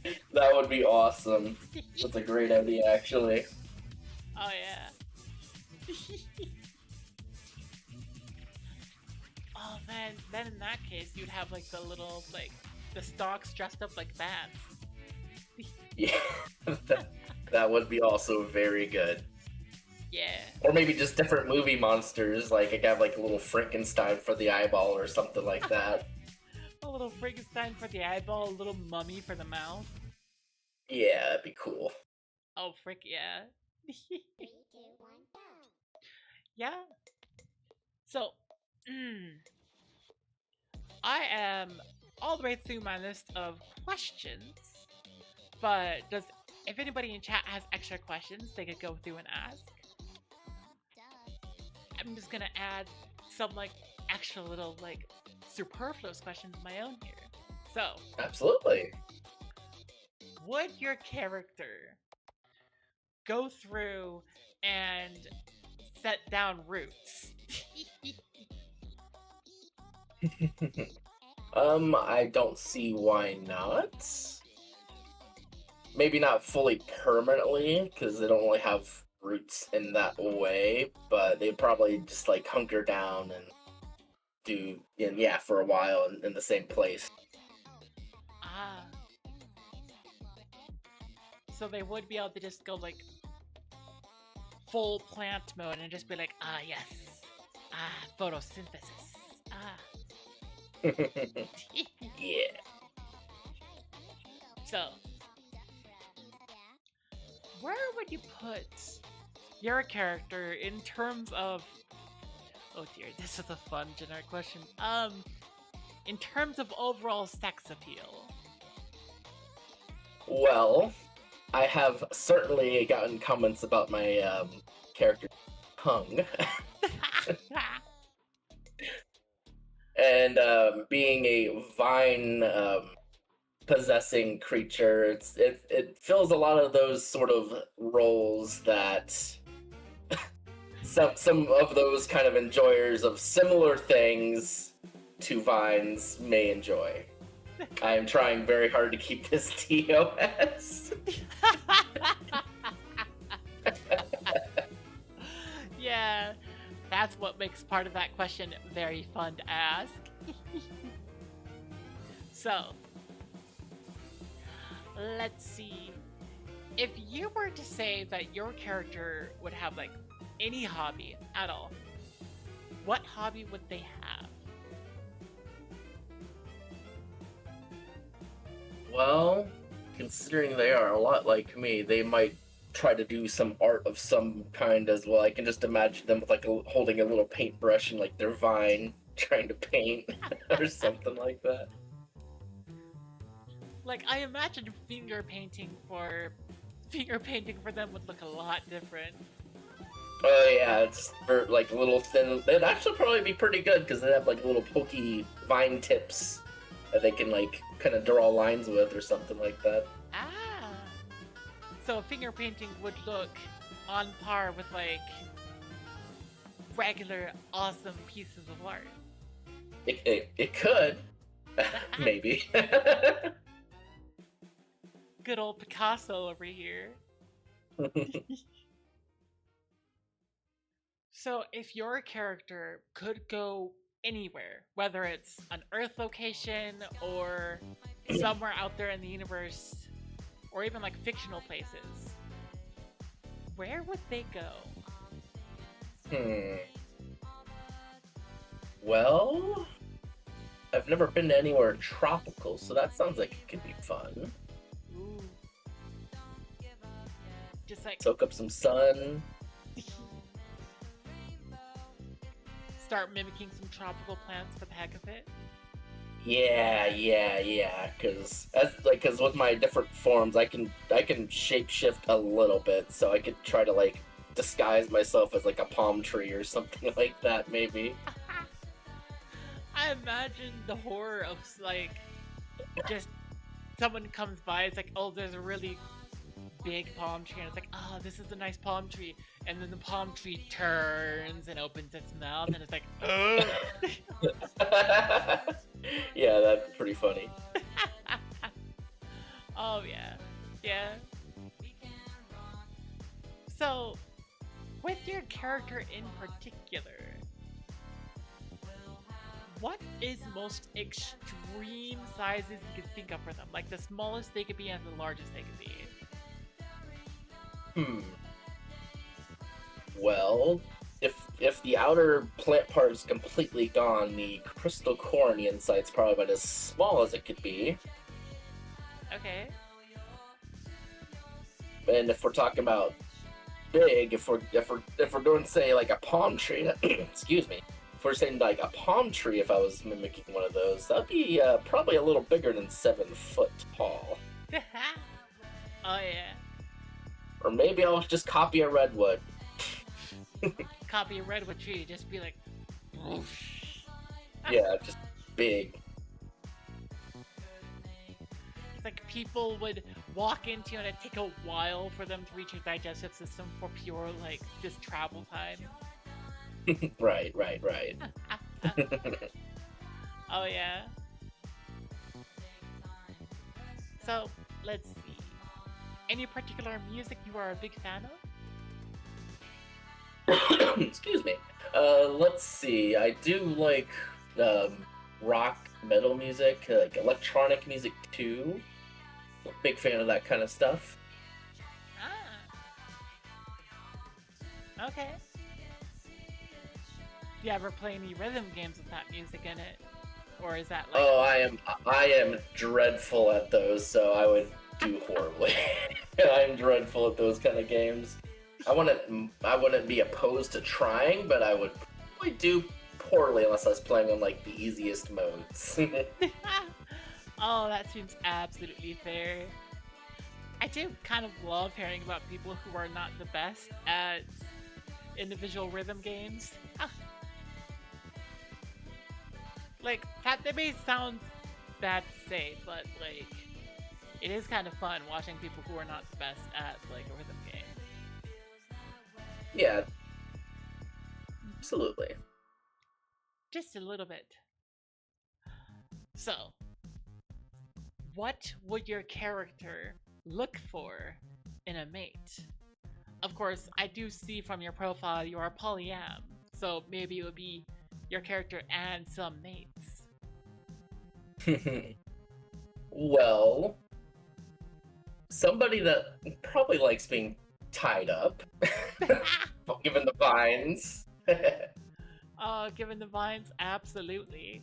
way. That would be awesome. That's a great idea, actually. Oh yeah. Oh man, then in that case you'd have like the little like the stalks dressed up like bats. Yeah. That would be also very good. Yeah. Or maybe just different movie monsters, like I could have like a little Frankenstein for the eyeball or something like that. A little Frankenstein for the eyeball, a little mummy for the mouth. Yeah, that'd be cool. Oh frick yeah. Yeah. So, I am all the way through my list of questions, but if anybody in chat has extra questions, they could go through and ask. I'm just gonna add some like extra little like superfluous questions of my own here. So, Absolutely. would your character go through and set down roots? I don't see why not. Maybe not fully permanently, because they don't really have roots in that way, but they probably just like hunker down and do, yeah, for a while in the same place. Ah. So they would be able to just go like full plant mode and just be like, ah yes. Ah, photosynthesis. Ah. Yeah. So, where would you put your character in terms of... Oh dear, this is a fun generic question. In terms of overall sex appeal. Well, I have certainly gotten comments about my character tongue. And being a vine possessing creature. It fills a lot of those sort of roles that some of those kind of enjoyers of similar things to vines may enjoy. I am trying very hard to keep this TOS. Yeah, that's what makes part of that question very fun to ask. So, let's see. If you were to say that your character would have like any hobby at all, what hobby would they have? Well, considering they are a lot like me, they might try to do some art of some kind as well. I can just imagine them with like holding a little paintbrush and like their vine trying to paint or something like that. Like, I imagine finger painting for them would look a lot different. Oh yeah, it's for like little thin. It'd actually probably be pretty good because they have like little pokey vine tips that they can like kind of draw lines with or something like that. Ah, so finger painting would look on par with like regular awesome pieces of art. It could, maybe. Good old Picasso over here. So if your character could go anywhere, whether it's an Earth location or somewhere out there in the universe, or even like fictional places, where would they go? Well, I've never been to anywhere tropical, so that sounds like it could be fun. Ooh. Just like Soak up some sun. start mimicking some tropical plants for the heck of it. Yeah. Because with my different forms, I can shapeshift a little bit, so I could try to like disguise myself as like a palm tree or something like that, maybe. I imagine the horror of like just someone comes by, it's like, oh, there's a really big palm tree, and it's like, oh, this is a nice palm tree, and then the palm tree turns and opens its mouth, and it's like, oh. Yeah, that's pretty funny. Oh yeah. So, with your character in particular, what is most extreme sizes you could think of for them? Like the smallest they could be and the largest they could be. Well, if the outer plant part is completely gone, the crystal core on the inside's probably about as small as it could be. Okay. And if we're talking about big, if we're doing say like a palm tree, excuse me, if we're saying like a palm tree, if I was mimicking one of those, that'd be probably a little bigger than 7 foot tall. Oh yeah. Or maybe I'll just copy a redwood. Copy a redwood tree, just be like, whoosh. Yeah, just big. It's like people would walk into you and it'd take a while for them to reach your digestive system for pure like just travel time. Right. Oh yeah. So let's see. Any particular music you are a big fan of? Excuse me. Let's see. I do like rock, metal music, like electronic music too. Big fan of that kind of stuff. Ah. Okay. Do you ever play any rhythm games with that music in it? Or is that like... Oh, I am dreadful at those, so I would do horribly. I'm dreadful at those kind of games. I wouldn't be opposed to trying, but I would probably do poorly unless I was playing on like the easiest modes. Oh, that seems absolutely fair. I do kind of love hearing about people who are not the best at individual rhythm games. Like, that may sound bad to say, but like, it is kind of fun watching people who are not the best at like a rhythm game. Yeah, absolutely. Just a little bit. So, what would your character look for in a mate? Of course, I do see from your profile you are polyam, so maybe it would be your character and some mates. Well, somebody that probably likes being tied up, given the vines. Oh, given the vines, absolutely.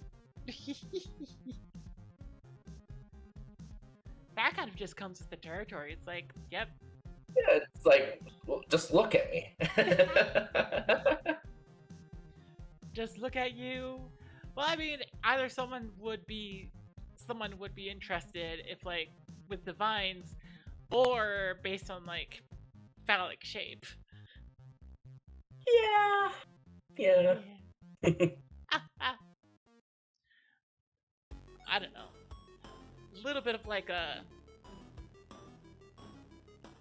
That kind of just comes with the territory. It's like, yep. Yeah, it's like, well, just look at me. Just look at you. Well, I mean, either someone would be interested if like with the vines, or based on like phallic shape. Yeah. I don't know. A little bit of like a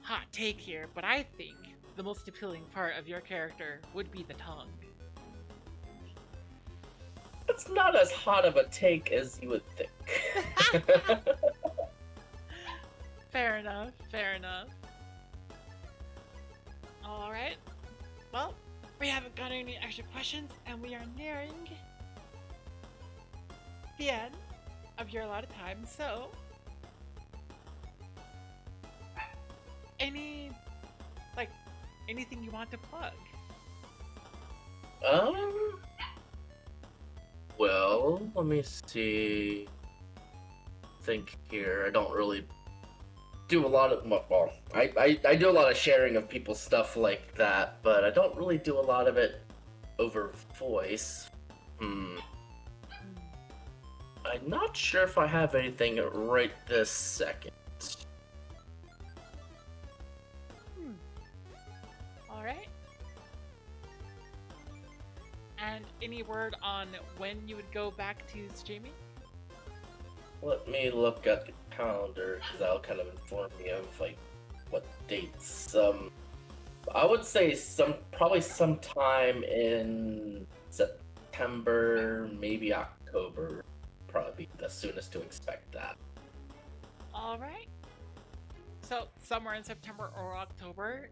hot take here, but I think the most appealing part of your character would be the tongue. It's not as hot of a take as you would think. Fair enough, fair enough. Alright. Well, we haven't got any extra questions, and we are nearing the end of your allotted time, so anything you want to plug? Well, let me see. Think here. I don't really do a lot of, well, I do a lot of sharing of people's stuff like that, but I don't really do a lot of it over voice. I'm not sure if I have anything right this second. Alright. And any word on when you would go back to streaming? Let me look at the calendar, because that'll kind of inform me of like what dates. I would say probably sometime in September, maybe October, probably be the soonest to expect that. Alright. So somewhere in September or October,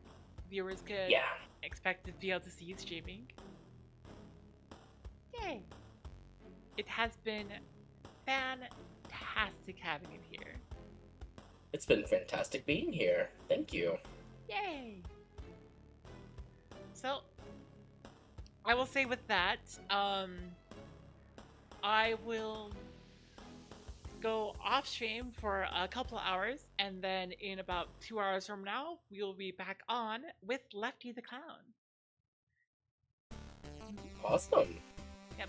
viewers could Yeah. expect to be able to see you streaming. Yay! It has been fantastic having it here. It's been fantastic being here. Thank you. Yay! So, I will say with that, I will go off stream for a couple of hours, and then in about 2 hours from now, we will be back on with Lefty the Clown. Awesome. Yep.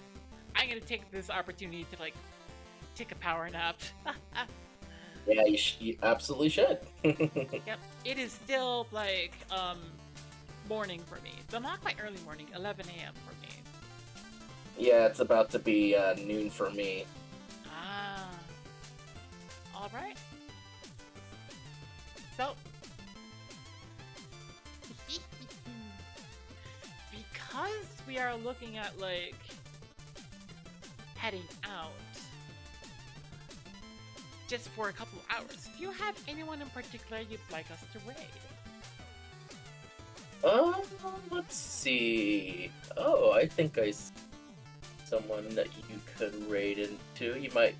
I'm gonna take this opportunity to like take a power nap. Yeah, you absolutely should. Yep. It is still like morning for me. So not quite early morning, 11 a.m. for me. Yeah, it's about to be noon for me. Ah. Alright. So because we are looking at like heading out just for a couple hours, do you have anyone in particular you'd like us to raid? Let's see. Oh, I think I see someone that you could raid into. You might,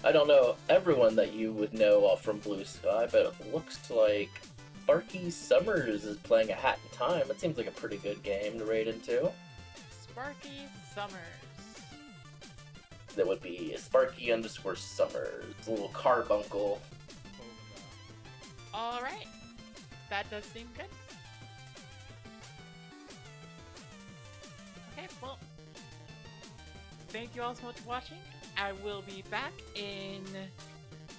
I don't know everyone that you would know from Blue Sky, but it looks like Sparky Summers is playing a Hat in Time. It seems like a pretty good game to raid into. Sparky Summers. That would be Sparky_Summers, a little carbuncle. Alright. That does seem good. Okay, well, thank you all so much for watching. I will be back in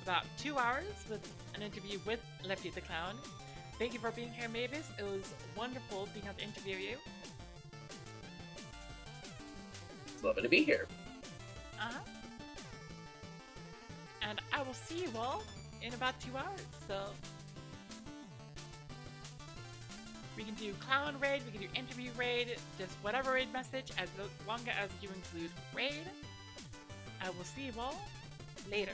about 2 hours with an interview with Lefty the Clown. Thank you for being here, Mavis. It was wonderful being able to interview you. It's lovely to be here. Uh-huh. And I will see you all in about 2 hours. So we can do clown raid, we can do interview raid, just whatever raid message, as long as you include raid. I will see you all later.